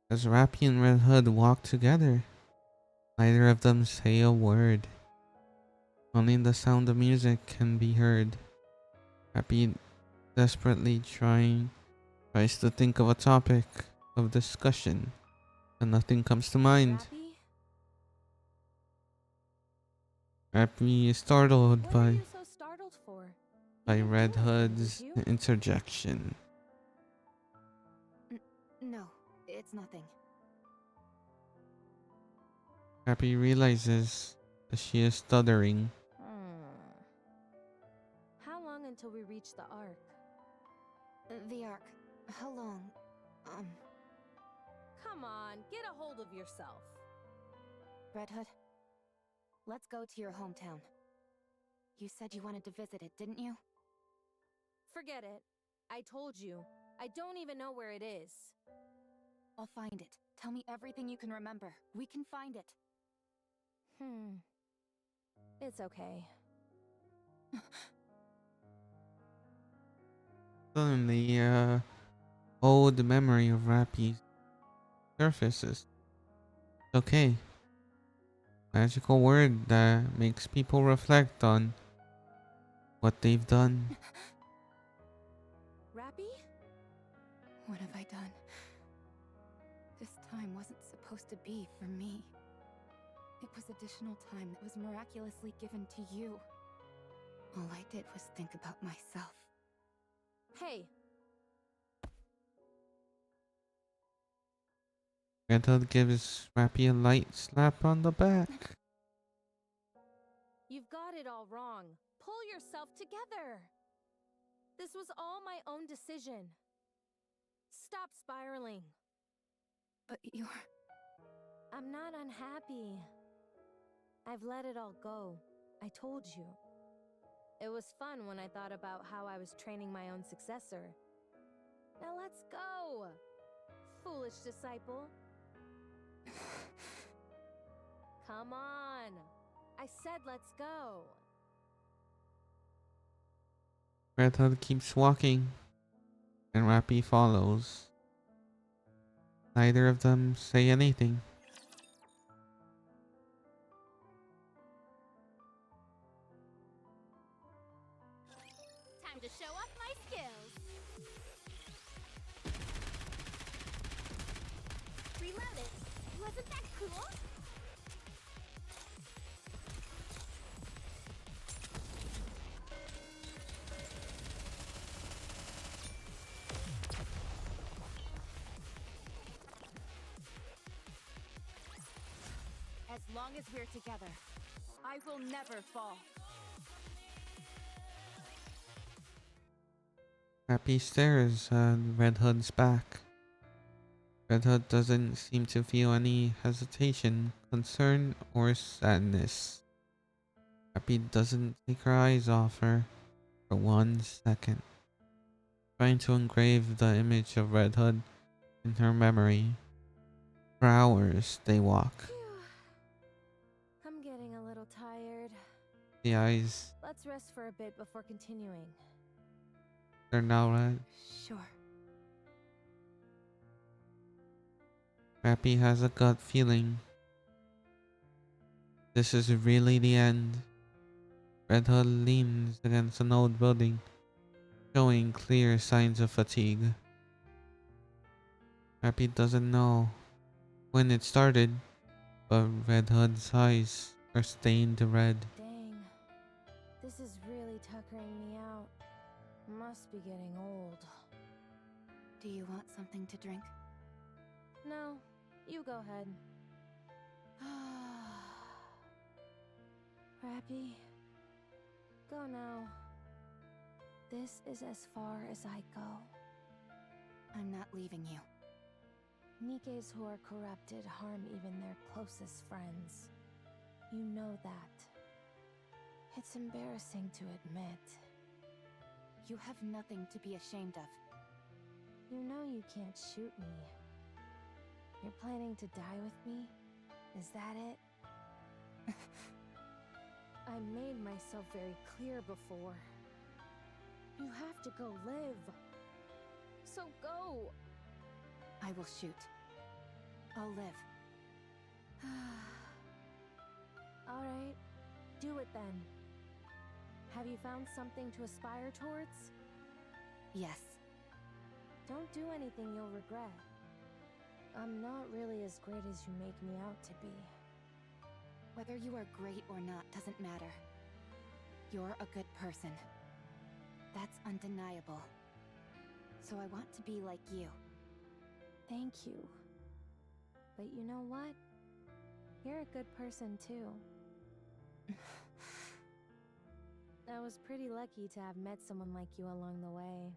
A: As Rapi and Red Hood walk together, neither of them say a word. Only the sound of music can be heard. Rapi desperately tries to think of a topic of discussion, and nothing comes to mind. Rapi is startled
M: What are you so startled for?
A: by Red Hood's interjection.
B: No, it's nothing.
A: Rapi realizes that she is stuttering.
M: How long until we reach the Ark?
B: The Ark. How long?
M: Come on, get a hold of yourself.
B: Red Hood, let's go to your hometown. You said you wanted to visit it, didn't you?
M: Forget it. I told you. I don't even know where it is.
B: I'll find it. Tell me everything you can remember. We can find it.
M: It's okay.
A: Suddenly, old memory of Rapi's surfaces. Okay. Magical word that makes people reflect on what they've done.
M: Rapi?
B: What have I done? This time wasn't supposed to be for me. It was additional time that was miraculously given to you. All I did was think about myself.
M: Hey.
A: Red Hood gives Rapi a light slap on the back.
M: You've got it all wrong. Pull yourself together. This was all my own decision. Stop spiraling.
D: But you're...
M: I'm not unhappy. I've let it all go. I told you. It was fun when I thought about how I was training my own successor. Now let's go! Foolish disciple. Come on! I said let's go!
A: Red Hood keeps walking, and Rapi follows. Neither of them say anything.
C: Time to show off my skills. Reload it. Wasn't that cool?
N: As long as we're together, I will never fall.
A: Rapi stares at Red Hood's back. Red Hood doesn't seem to feel any hesitation, concern, or sadness. Rapi doesn't take her eyes off her for 1 second, trying to engrave the image of Red Hood in her memory. For hours, they walk.
M: I'm getting a little tired.
A: The eyes
M: Let's rest for a bit before continuing.
A: are now red.
M: Sure.
A: Rapi has a gut feeling. This is really the end. Red Hood leans against an old building, showing clear signs of fatigue. Rapi doesn't know when it started, but Red Hood's eyes are stained red.
M: Dang. This is really tuckering me out. Must be getting old.
B: Do you want something to drink?
M: No, you go ahead. Rapi, go now. This is as far as I go.
B: I'm not leaving you.
M: Nikkes who are corrupted harm even their closest friends. You know that. It's embarrassing to admit.
B: You have nothing to be ashamed of.
M: You know you can't shoot me. You're planning to die with me? Is that it? I made myself very clear before. You have to go live. So go.
B: I will shoot. I'll live.
M: Alright, do it then. Have you found something to aspire towards?
B: Yes.
M: Don't do anything you'll regret. I'm not really as great as you make me out to be.
B: Whether you are great or not doesn't matter. You're a good person. That's undeniable. So I want to be like you.
M: Thank you. But you know what? You're a good person too. I was pretty lucky to have met someone like you along the way.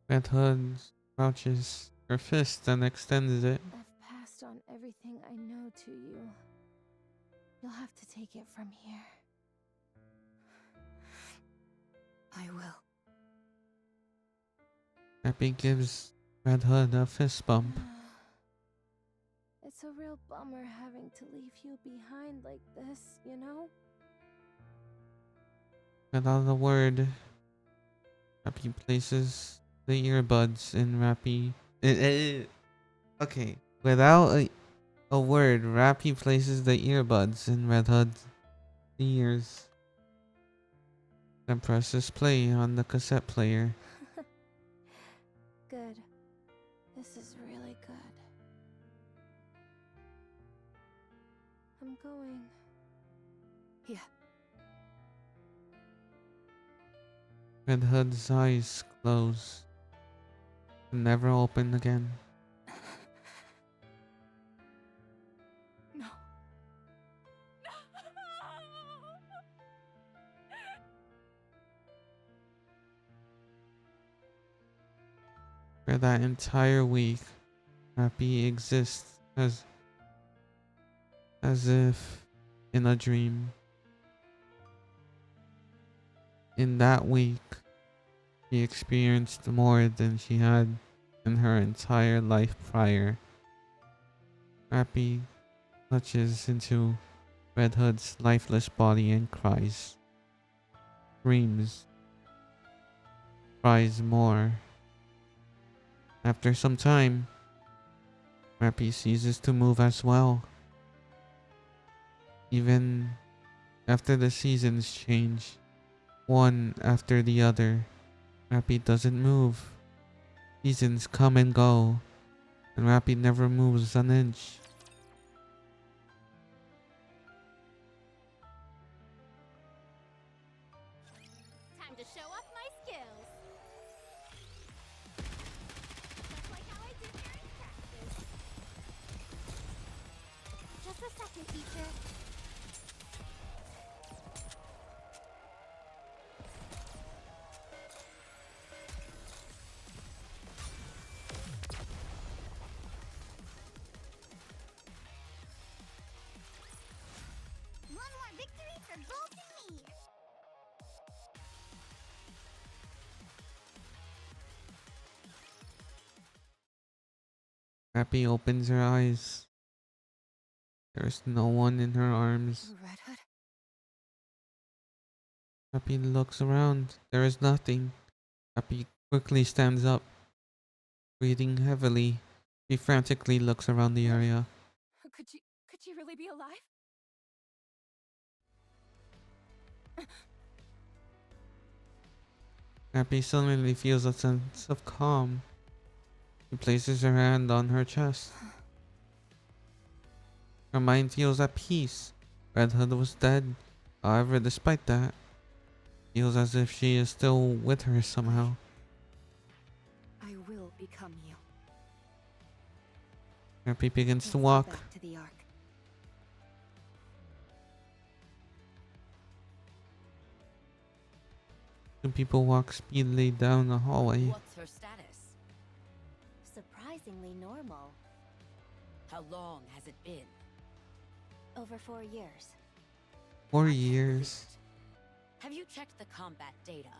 A: Red Hood crouches her fist and extends it.
M: I've passed on everything I know to you. You'll have to take it from here.
B: I will.
A: Rapi gives Red Hood a fist bump.
M: It's a real bummer having to leave you behind like this, you know?
A: Without a word, Rapi places the earbuds in Rapi. Okay. Without a word, Rapi places the earbuds in Red Hood's ears. Then presses play on the cassette player.
M: Good. This is really good. I'm going.
B: Yeah.
A: Red Hood's eyes close. and never opened again.
L: No.
A: For that entire week, Rapi exists as if in a dream. In that week, she experienced more than she had in her entire life prior. Rapi clutches into Red Hood's lifeless body and cries. Screams. Cries more. After some time, Rapi ceases to move as well. Even after the seasons change, one after the other, Rapi doesn't move. Seasons come and go, and Rapi never moves an inch.
C: Time to show off my skills. Just like how I did during practice. Just a second, teacher. One more victory for both of me.
A: Rapi opens her eyes. There is no one in her arms.
L: Red Hood?
A: Rapi looks around. There is nothing. Rapi quickly stands up. Breathing heavily, she frantically looks around the area.
M: Could she really be alive?
A: Rapi suddenly feels a sense of calm. She places her hand on her chest. Her mind feels at peace. Red Hood was dead. However, despite that, feels as if she is still with her somehow.
M: I will become you.
A: Rapi begins to
B: Let's
A: walk.
B: get back to the Ark.
A: Two people walk speedily down the hallway.
K: What's her status?
B: Surprisingly normal.
K: How long has it been?
B: Over 4 years.
A: 4 years.
K: Have you checked the combat data?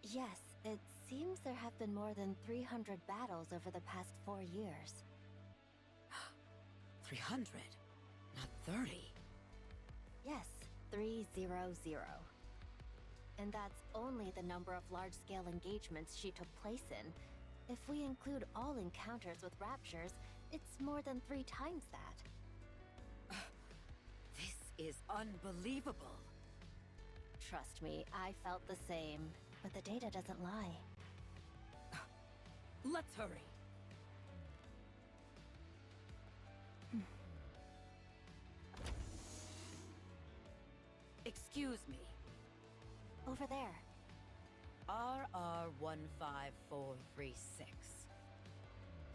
B: Yes, it seems there have been more than 300 battles over the past 4 years.
K: 300, not 30.
B: Yes, 300. And that's only the number of large-scale engagements she took place in. If we include all encounters with raptures, it's more than 3 times that.
K: This is unbelievable.
B: Trust me, I felt the same. But the data doesn't lie.
K: Let's hurry. Excuse me.
B: Over there.
K: RR15436.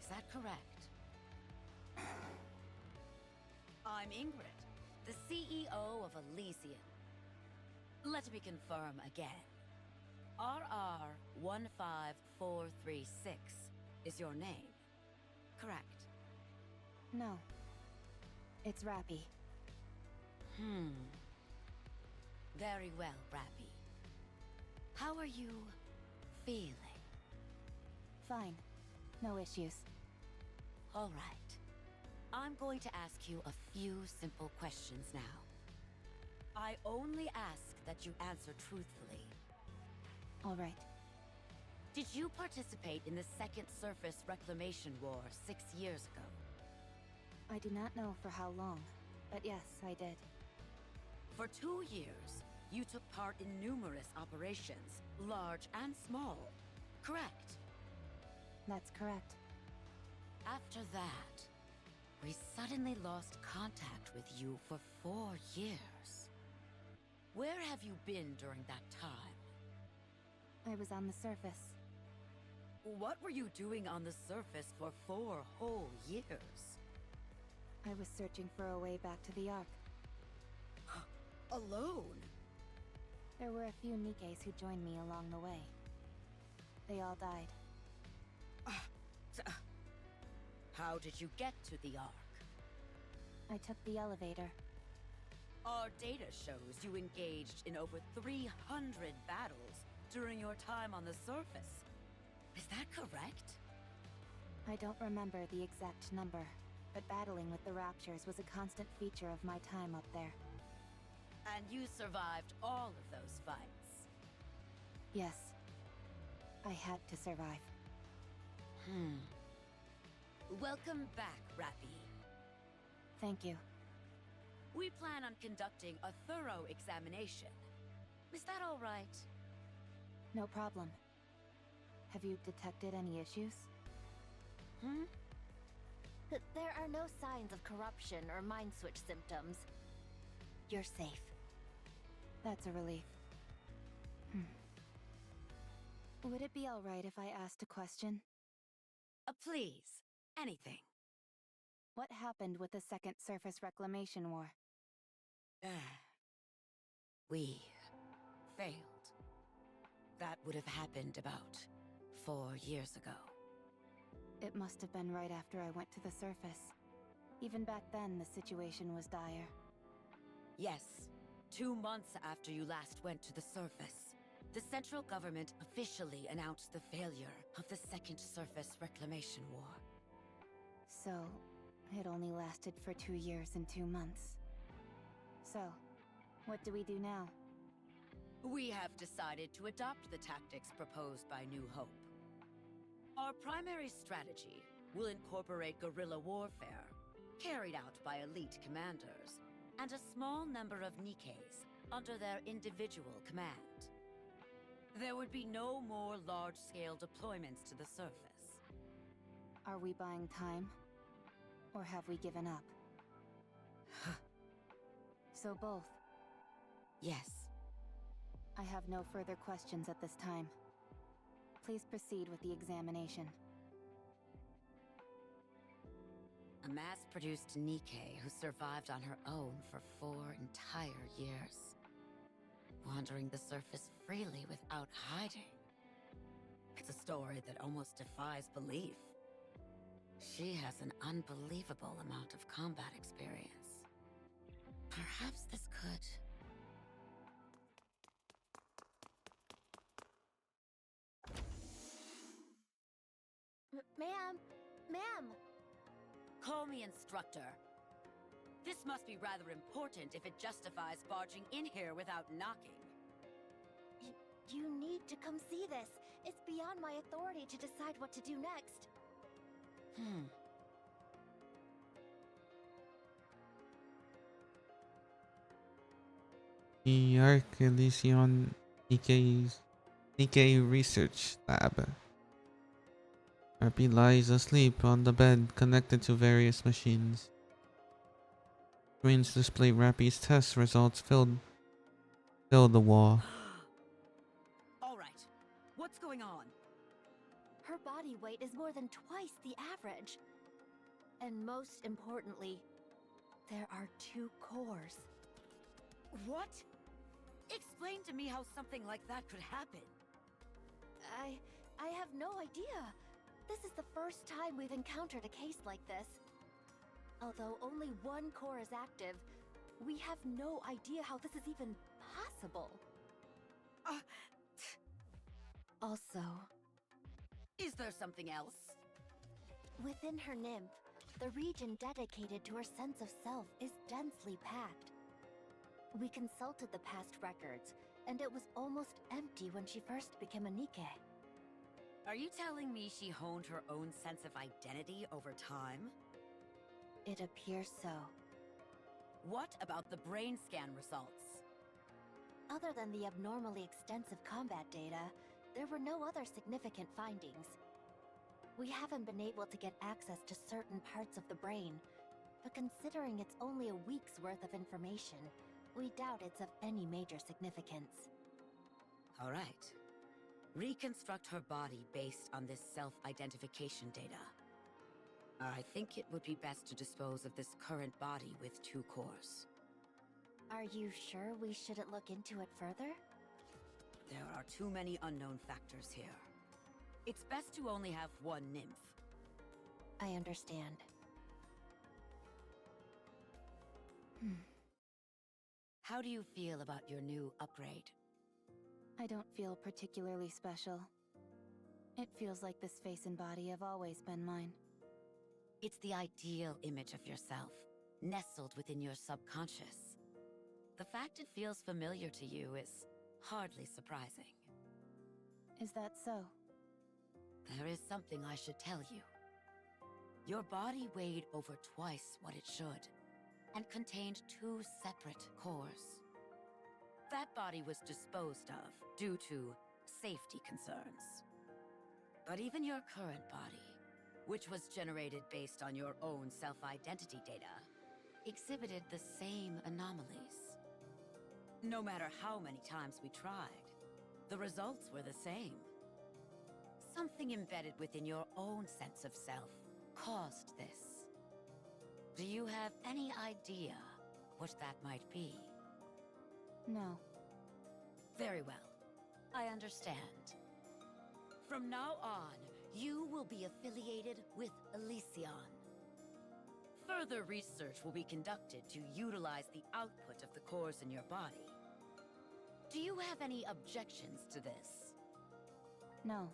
K: Is that correct? I'm Ingrid, the CEO of Elysian. Let me confirm again. RR15436 is your name, correct?
B: No. It's Rapi.
K: Very well, Rapi. How are you feeling?
B: Fine. No issues.
K: All right. I'm going to ask you a few simple questions now. I only ask that you answer truthfully.
B: All right.
K: Did you participate in the Second Surface Reclamation War 6 years ago?
B: I do not know for how long, but yes, I did.
K: For 2 years, you took part in numerous operations, large and small, correct?
B: That's correct.
K: After that, we suddenly lost contact with you for 4 years. Where have you been during that time?
B: I was on the surface.
K: What were you doing on the surface for 4 whole years?
B: I was searching for a way back to the Ark.
K: Alone?
B: There were a few Nikkes who joined me along the way. They all died.
K: How did you get to the Ark?
B: I took the elevator.
K: Our data shows you engaged in over 300 battles during your time on the surface. Is that correct?
B: I don't remember the exact number, but battling with the Raptures was a constant feature of my time up there.
K: And you survived all of those fights?
B: Yes. I had to survive.
K: Welcome back, Rapi.
B: Thank you.
K: We plan on conducting a thorough examination. Is that all right?
B: No problem. Have you detected any issues?
C: There are no signs of corruption or mind switch symptoms. You're safe.
B: That's a relief. Would it be alright if I asked a question?
K: Please. Anything.
B: What happened with the Second Surface Reclamation War?
K: We failed. That would have happened about 4 years ago.
B: It must have been right after I went to the surface. Even back then, the situation was dire.
K: Yes. 2 months after you last went to the surface, the central government officially announced the failure of the Second Surface Reclamation War.
B: So, it only lasted for 2 years and 2 months. So, what do we do now?
K: We have decided to adopt the tactics proposed by New Hope. Our primary strategy will incorporate guerrilla warfare, carried out by elite commanders, and a small number of Nikkes under their individual command. There would be no more large-scale deployments to the surface.
B: Are we buying time? Or have we given up? So both.
K: Yes.
B: I have no further questions at this time. Please proceed with the examination.
K: A mass-produced Nikke who survived on her own for 4 entire years. Wandering the surface freely without hiding. It's a story that almost defies belief. She has an unbelievable amount of combat experience. Perhaps this could...
C: Ma'am!
K: Call me instructor. This must be rather important if it justifies barging in here without knocking.
C: You need to come see this. It's beyond my authority to decide what to do next.
A: The Ark Elysion Nikke Research Lab. Rapi lies asleep on the bed connected to various machines. Screens display Rapi's test results fill the wall.
K: All right, what's going on?
C: Her body weight is more than twice the average. And most importantly, there are 2 cores.
K: What? Explain to me how something like that could happen.
C: I have no idea. This is the first time we've encountered a case like this. Although only 1 core is active, we have no idea how this is even possible. Also...
K: Is there something else?
C: Within her nymph, the region dedicated to her sense of self is densely packed. We consulted the past records, and it was almost empty when she first became a Nikke.
K: Are you telling me she honed her own sense of identity over time?
C: It appears so.
K: What about the brain scan results?
C: Other than the abnormally extensive combat data, there were no other significant findings. We haven't been able to get access to certain parts of the brain, but considering it's only a week's worth of information, we doubt it's of any major significance.
K: All right.
O: reconstruct her body based on this self-identification data. I think it would be best to dispose of this current body with 2 cores.
B: Are you sure we shouldn't look into it further?
O: There are too many unknown factors here. It's best to only have 1 nymph.
B: I understand.
O: How do you feel about your new upgrade?
B: I don't feel particularly special. It feels like this face and body have always been mine.
O: It's the ideal image of yourself, nestled within your subconscious. The fact it feels familiar to you is hardly surprising.
B: Is that so?
O: There is something I should tell you. Your body weighed over twice what it should, and contained 2 separate cores. That body was disposed of due to safety concerns. But even your current body, which was generated based on your own self-identity data, exhibited the same anomalies. No matter how many times we tried, the results were the same. Something embedded within your own sense of self caused this. Do you have any idea what that might be?
B: No.
O: Very well. I understand. From now on, you will be affiliated with Elysion. Further research will be conducted to utilize the output of the cores in your body. Do you have any objections to this?
B: No.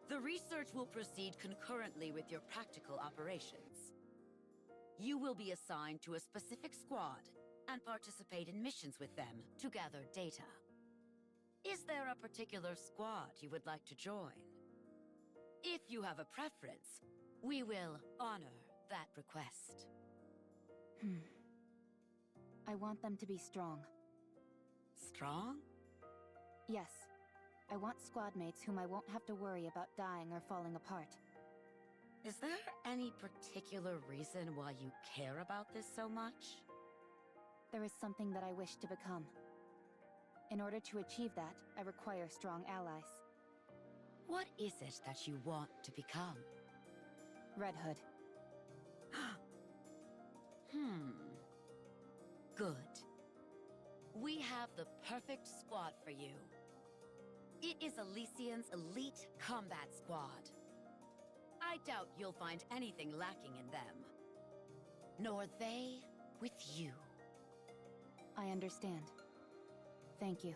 O: The research will proceed concurrently with your practical operations. You will be assigned to a specific squad and participate in missions with them to gather data. Is there a particular squad you would like to join? If you have a preference, we will honor that request.
B: I want them to be strong.
O: Strong?
B: Yes. I want squad mates whom I won't have to worry about dying or falling apart.
O: Is there any particular reason why you care about this so much?
B: There is something that I wish to become. In order to achieve that, I require strong allies.
O: What is it that you want to become?
B: Red Hood.
O: Good. We have the perfect squad for you. It is Elysion's elite combat squad. I doubt you'll find anything lacking in them. Nor they with you.
B: I understand. Thank you.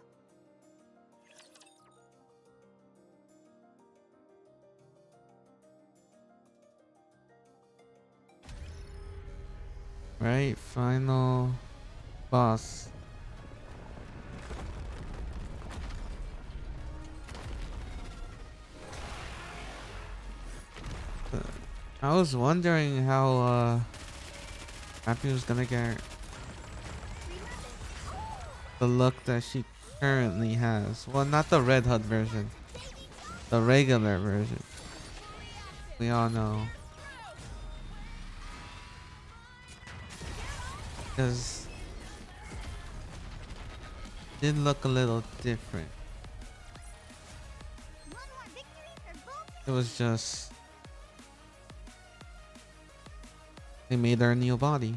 A: Right, final boss. I was wondering how Rapi was gonna get the look that she currently has. Well, not the Red Hood version, the regular version. We all know. Because it did look a little different. It was just they made her a new body.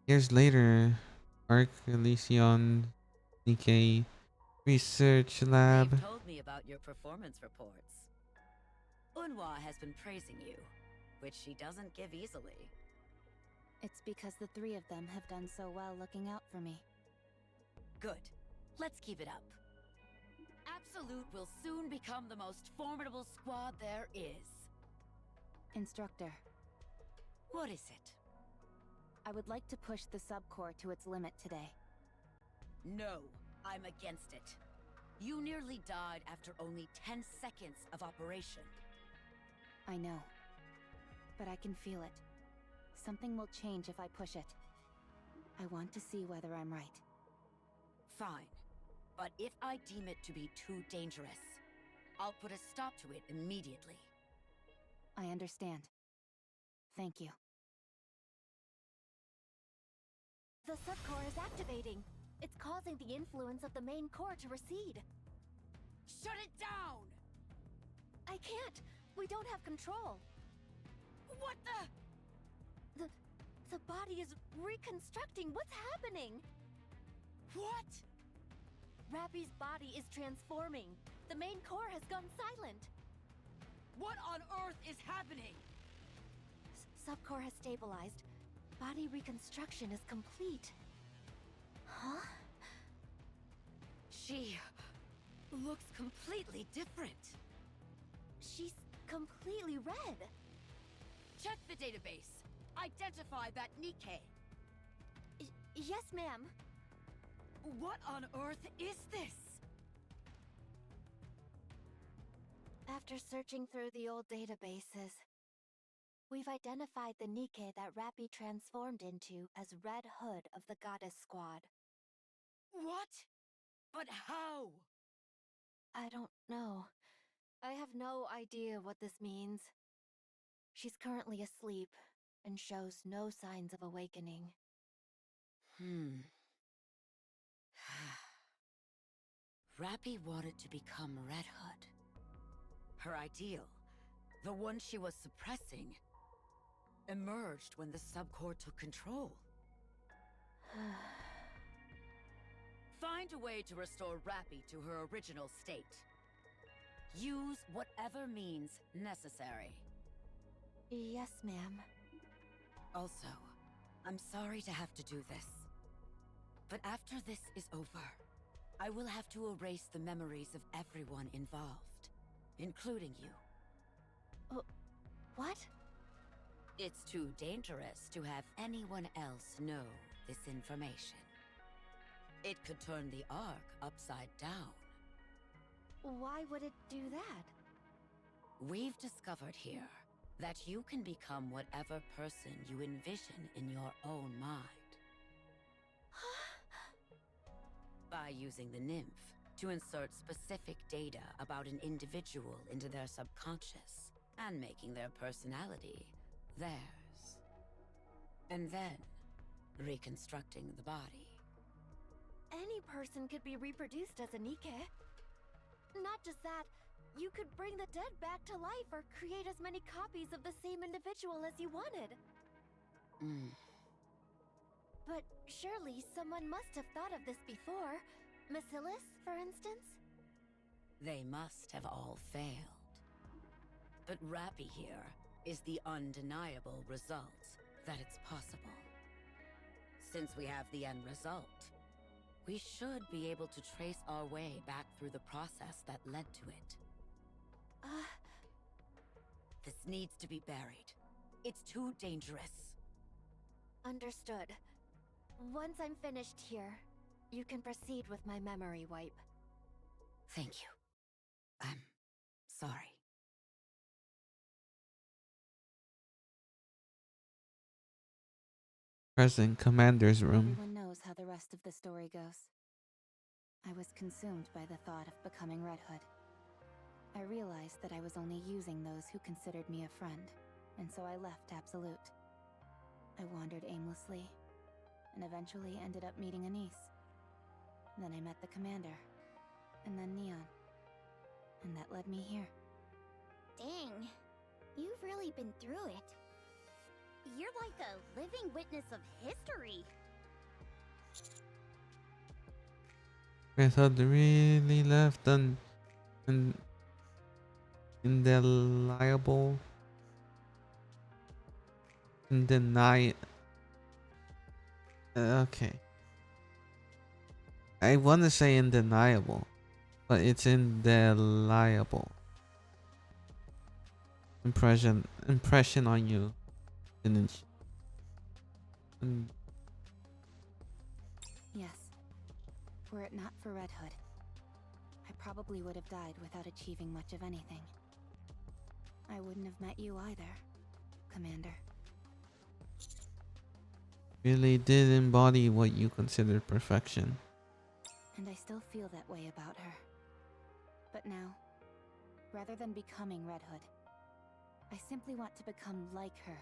A: Years later, Arc Elysion Nikke Research Lab.
O: They've told me about your performance reports. Unwa has been praising you, which she doesn't give easily.
B: It's because the 3 of them have done so well looking out for me.
O: Good. Let's keep it up. Absolute will soon become the most formidable squad there is.
B: Instructor.
O: What is it?
B: I would like to push the subcore to its limit today.
O: No, I'm against it. You nearly died after only 10 seconds of operation.
B: I know. But I can feel it. Something will change if I push it. I want to see whether I'm right.
O: Fine. But if I deem it to be too dangerous, I'll put a stop to it immediately.
B: I understand. Thank you.
C: The subcore is activating. It's causing the influence of the main core to recede.
K: Shut it down!
M: I can't! We don't have control!
K: What
M: The body is reconstructing! What's happening?
K: What?
M: Rapi's body is transforming! The main core has gone silent!
K: What on earth is happening?
M: Subcore has stabilized. Body reconstruction is complete. Huh?
O: She looks completely different.
M: She's completely red.
O: Check the database. Identify that Nikke.
M: Yes, ma'am.
O: What on earth is this?
M: After searching through the old databases, we've identified the Nikke that Rapi transformed into as Red Hood of the Goddess Squad.
O: What? But how?
M: I don't know. I have no idea what this means. She's currently asleep and shows no signs of awakening.
O: Rapi wanted to become Red Hood. Her ideal, the one she was suppressing, emerged when the subcore took control. Find a way to restore Rapi to her original state. Use whatever means necessary.
M: Yes, ma'am.
O: Also, I'm sorry to have to do this. But after this is over, I will have to erase the memories of everyone involved, including you.
M: What?
O: It's too dangerous to have anyone else know this information. It could turn the Ark upside down.
M: Why would it do that?
O: We've discovered here that you can become whatever person you envision in your own mind. By using the nymph to insert specific data about an individual into their subconscious and making their personality theirs. And then reconstructing the body.
M: Any person could be reproduced as a Nikke. Not just that, you could bring the dead back to life or create as many copies of the same individual as you wanted. But surely someone must have thought of this before. Bacillus, for instance?
O: They must have all failed. But Rapi here is the undeniable result that it's possible. Since we have the end result, we should be able to trace our way back through the process that led to it. This needs to be buried. It's too dangerous.
M: Understood. Once I'm finished here, you can proceed with my memory wipe.
O: Thank you. I'm sorry.
A: Present commander's room.
B: Everyone knows how the rest of the story goes. I was consumed by the thought of becoming Red Hood. I realized that I was only using those who considered me a friend, and so I left Absolute. I wandered aimlessly, and eventually ended up meeting Anise. Then I met the commander, and then Neon. And that led me here.
C: Dang, you've really been through it. You're like a living witness of history.
A: I thought really left an indelible, okay. I want to say undeniable, but it's indelible impression on you, didn't you?
B: Yes. Were it not for Red Hood, I probably would have died without achieving much of anything. I wouldn't have met you either, Commander.
A: Really did embody what you considered perfection.
B: And I still feel that way about her. But now, rather than becoming Red Hood, I simply want to become like her.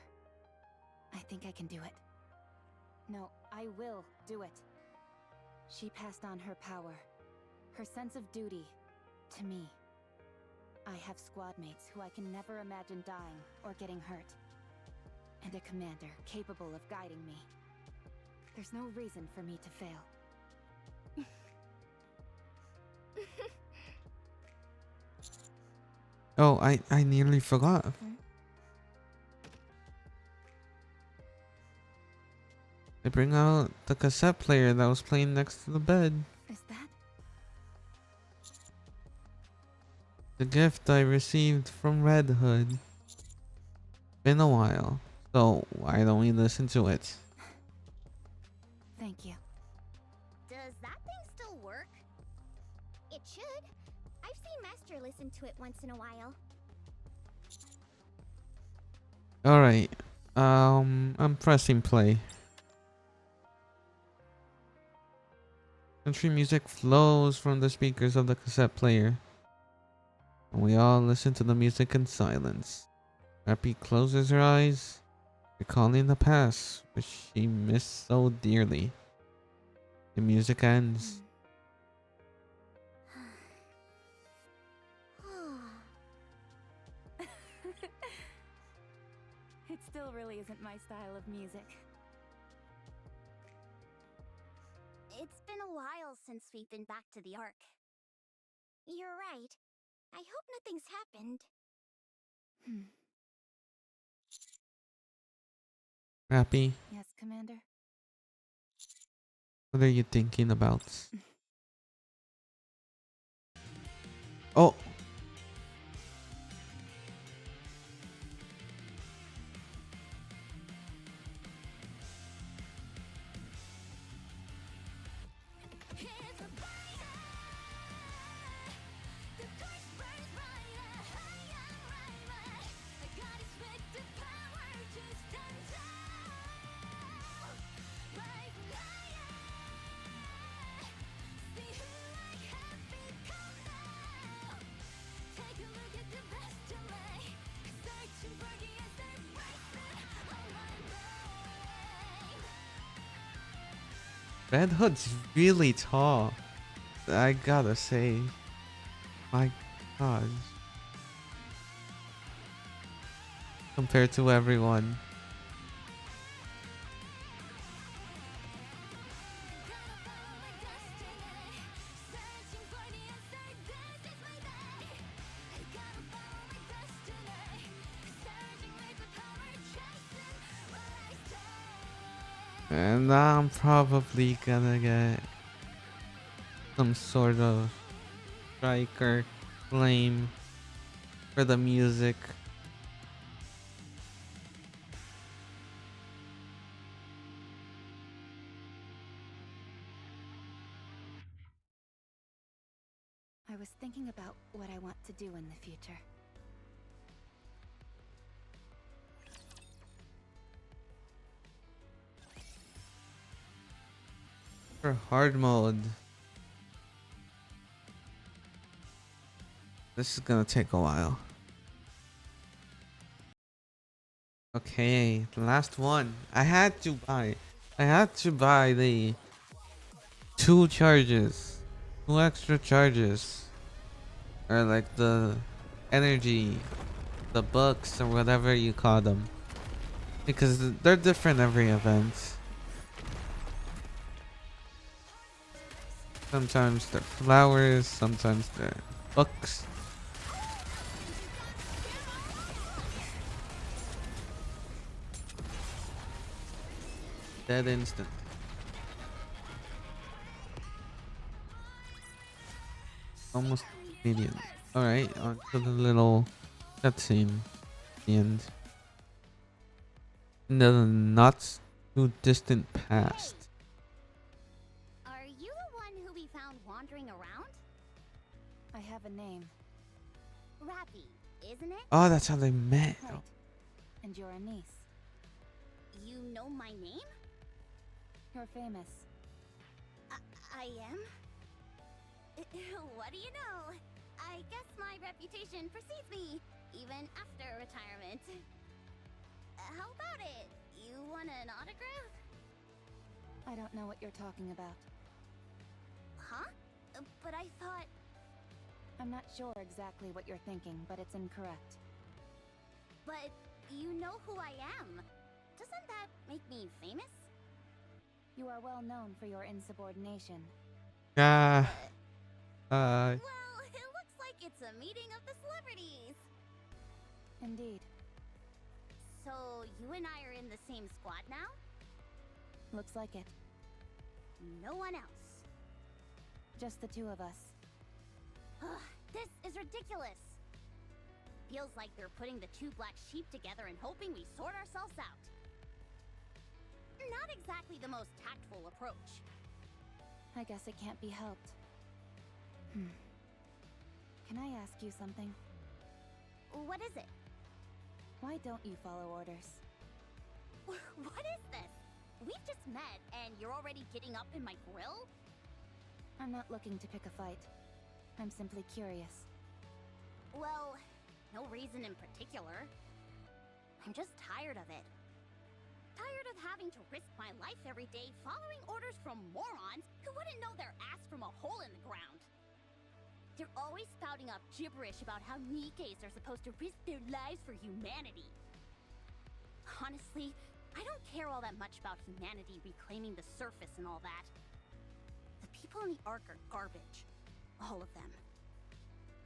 B: I think I can do it. No, I will do it. She passed on her power, her sense of duty, To me, I have squad mates who I can never imagine dying or getting hurt. And a commander capable of guiding me. There's no reason for me to fail.
A: Oh, I nearly forgot. They bring out the cassette player that was playing next to the bed.
B: Is that?
A: The gift I received from Red Hood. Been a while, so why don't we listen to it?
B: Thank you.
C: Does that thing still work? It should. I've seen Master listen to it once in a while.
A: Alright. I'm pressing play. Country music flows from the speakers of the cassette player. And we all listen to the music in silence. Rapi closes her eyes, recalling the past, which she missed so dearly. The music ends.
B: It still really isn't my style of music.
C: It's been a while since we've been back to the Ark. You're right. I hope nothing's happened.
A: Rapi,
B: Yes, Commander?
A: what are you thinking about? Oh! Red Hood's really tall. I gotta say. My god. Compared to everyone. And I'm probably gonna get some sort of striker claim for the music.
B: I was thinking about what I want to do in the future.
A: For hard mode. This is gonna take a while. Okay, the last one. I had to buy the 2 charges. 2 extra charges. Or like the energy, the books or whatever you call them. Because they're different every event. Sometimes they're flowers, sometimes they're books. Dead instant. Almost medium. Alright, on to the little cutscene at the end. In the not too distant past.
C: Are you the one who we found wandering around?
B: I have a name.
C: Rapi, isn't it?
A: Oh, that's how they met.
B: Right. And you're a niece.
C: You know my name?
B: You're famous.
C: I am? What do you know? I guess my reputation precedes me, even after retirement. How about it? You want an autograph?
B: I don't know what you're talking about.
C: Huh? But I thought...
B: I'm I'm not sure exactly what you're thinking, but it's incorrect.
C: But you know who I am. Doesn't that make me famous?
B: You are well known for your insubordination.
A: Ah.
C: Well, it looks like it's a meeting of the celebrities.
B: Indeed.
C: So, you and I are in the same squad now?
B: Looks like it.
C: No one else.
B: Just the two of us.
C: Ugh, this is ridiculous. Feels like they're putting the two black sheep together and hoping we sort ourselves out. Not exactly the most tactful approach.
B: I guess it can't be helped. Can I ask you something?
C: What is it?
B: Why don't you follow orders?
C: What is this? We've just met and you're already getting up in my grill?
B: I'm not looking to pick a fight. I'm simply curious.
C: Well, no reason in particular. I'm just tired of it. Tired of having to risk my life every day following orders from morons who wouldn't know their ass from a hole in the ground. They're always spouting up gibberish about how Nikkes are supposed to risk their lives for humanity. Honestly, I don't care all that much about humanity reclaiming the surface and all that. The people in the Ark are garbage. All of them.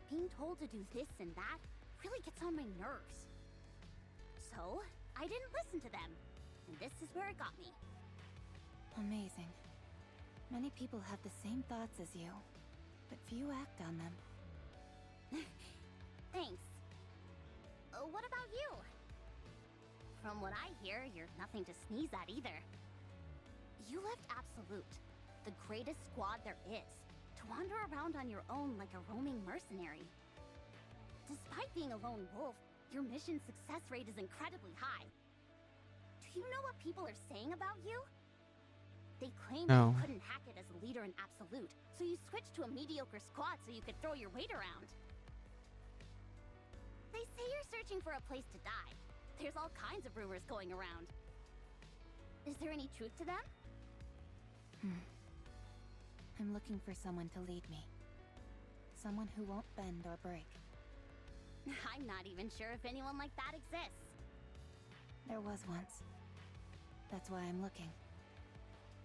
C: Being told to do this and that really gets on my nerves. So, I didn't listen to them. And this is where it got me.
B: Amazing. Many people have the same thoughts as you, but few act on them.
C: Thanks. What about you? From what I hear, you're nothing to sneeze at either. You left Absolute, the greatest squad there is, to wander around on your own like a roaming mercenary. Despite being a lone wolf, your mission success rate is incredibly high. Do you know what people are saying about you? They claim that you couldn't hack it as a leader in Absolute, so you switched to a mediocre squad so you could throw your weight around. They say you're searching for a place to die. There's all kinds of rumors going around. Is there any truth to them?
B: I'm looking for someone to lead me. Someone who won't bend or break.
C: I'm not even sure if anyone like that exists.
B: There was once. That's why I'm looking.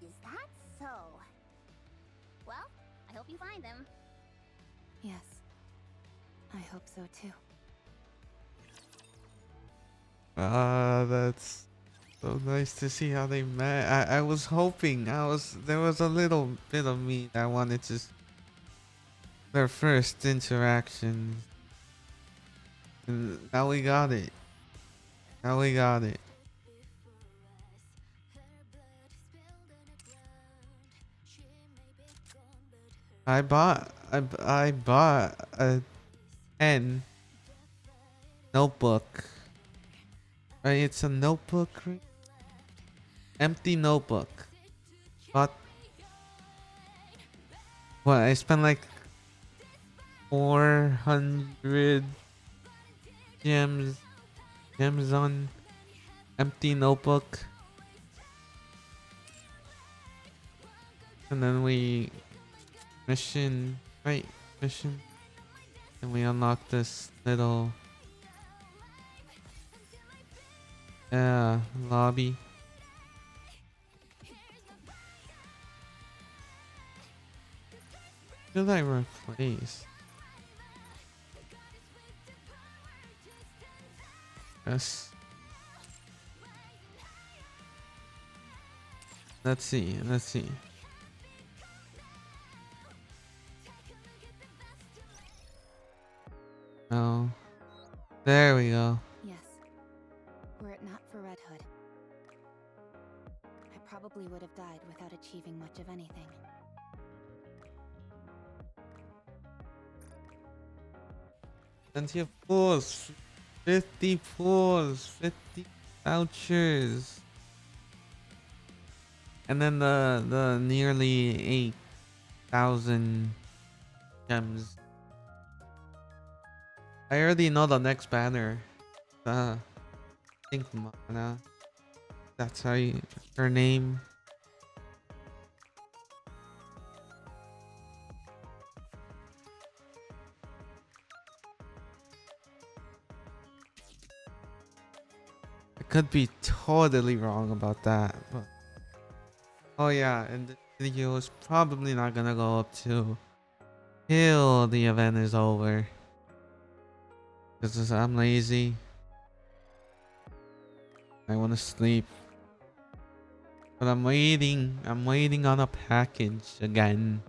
C: Is that so? Well, I hope you find them.
B: Yes. I hope so too.
A: That's so nice to see how they met. I was hoping, there was a little bit of me that wanted to their first interaction. And now we got it. Now we got it. I bought a pen notebook. Right, it's a notebook, right? Empty notebook. But what, I spent like 400 gems on empty notebook. And then we mission, and we unlock this little lobby. Should I replace? Yes. Let's see. Oh, there we go.
B: Yes. Were it not for Red Hood, I probably would have died without achieving much of anything.
A: Plenty of pulls. 50 pulls. 50 vouchers. And then the nearly 8,000 gems. I already know the next banner. Think Mana. That's her name. I could be totally wrong about that, but oh yeah, and this video is probably not gonna go up till the event is over. Because I'm lazy. I wanna sleep. But I'm waiting on a package again.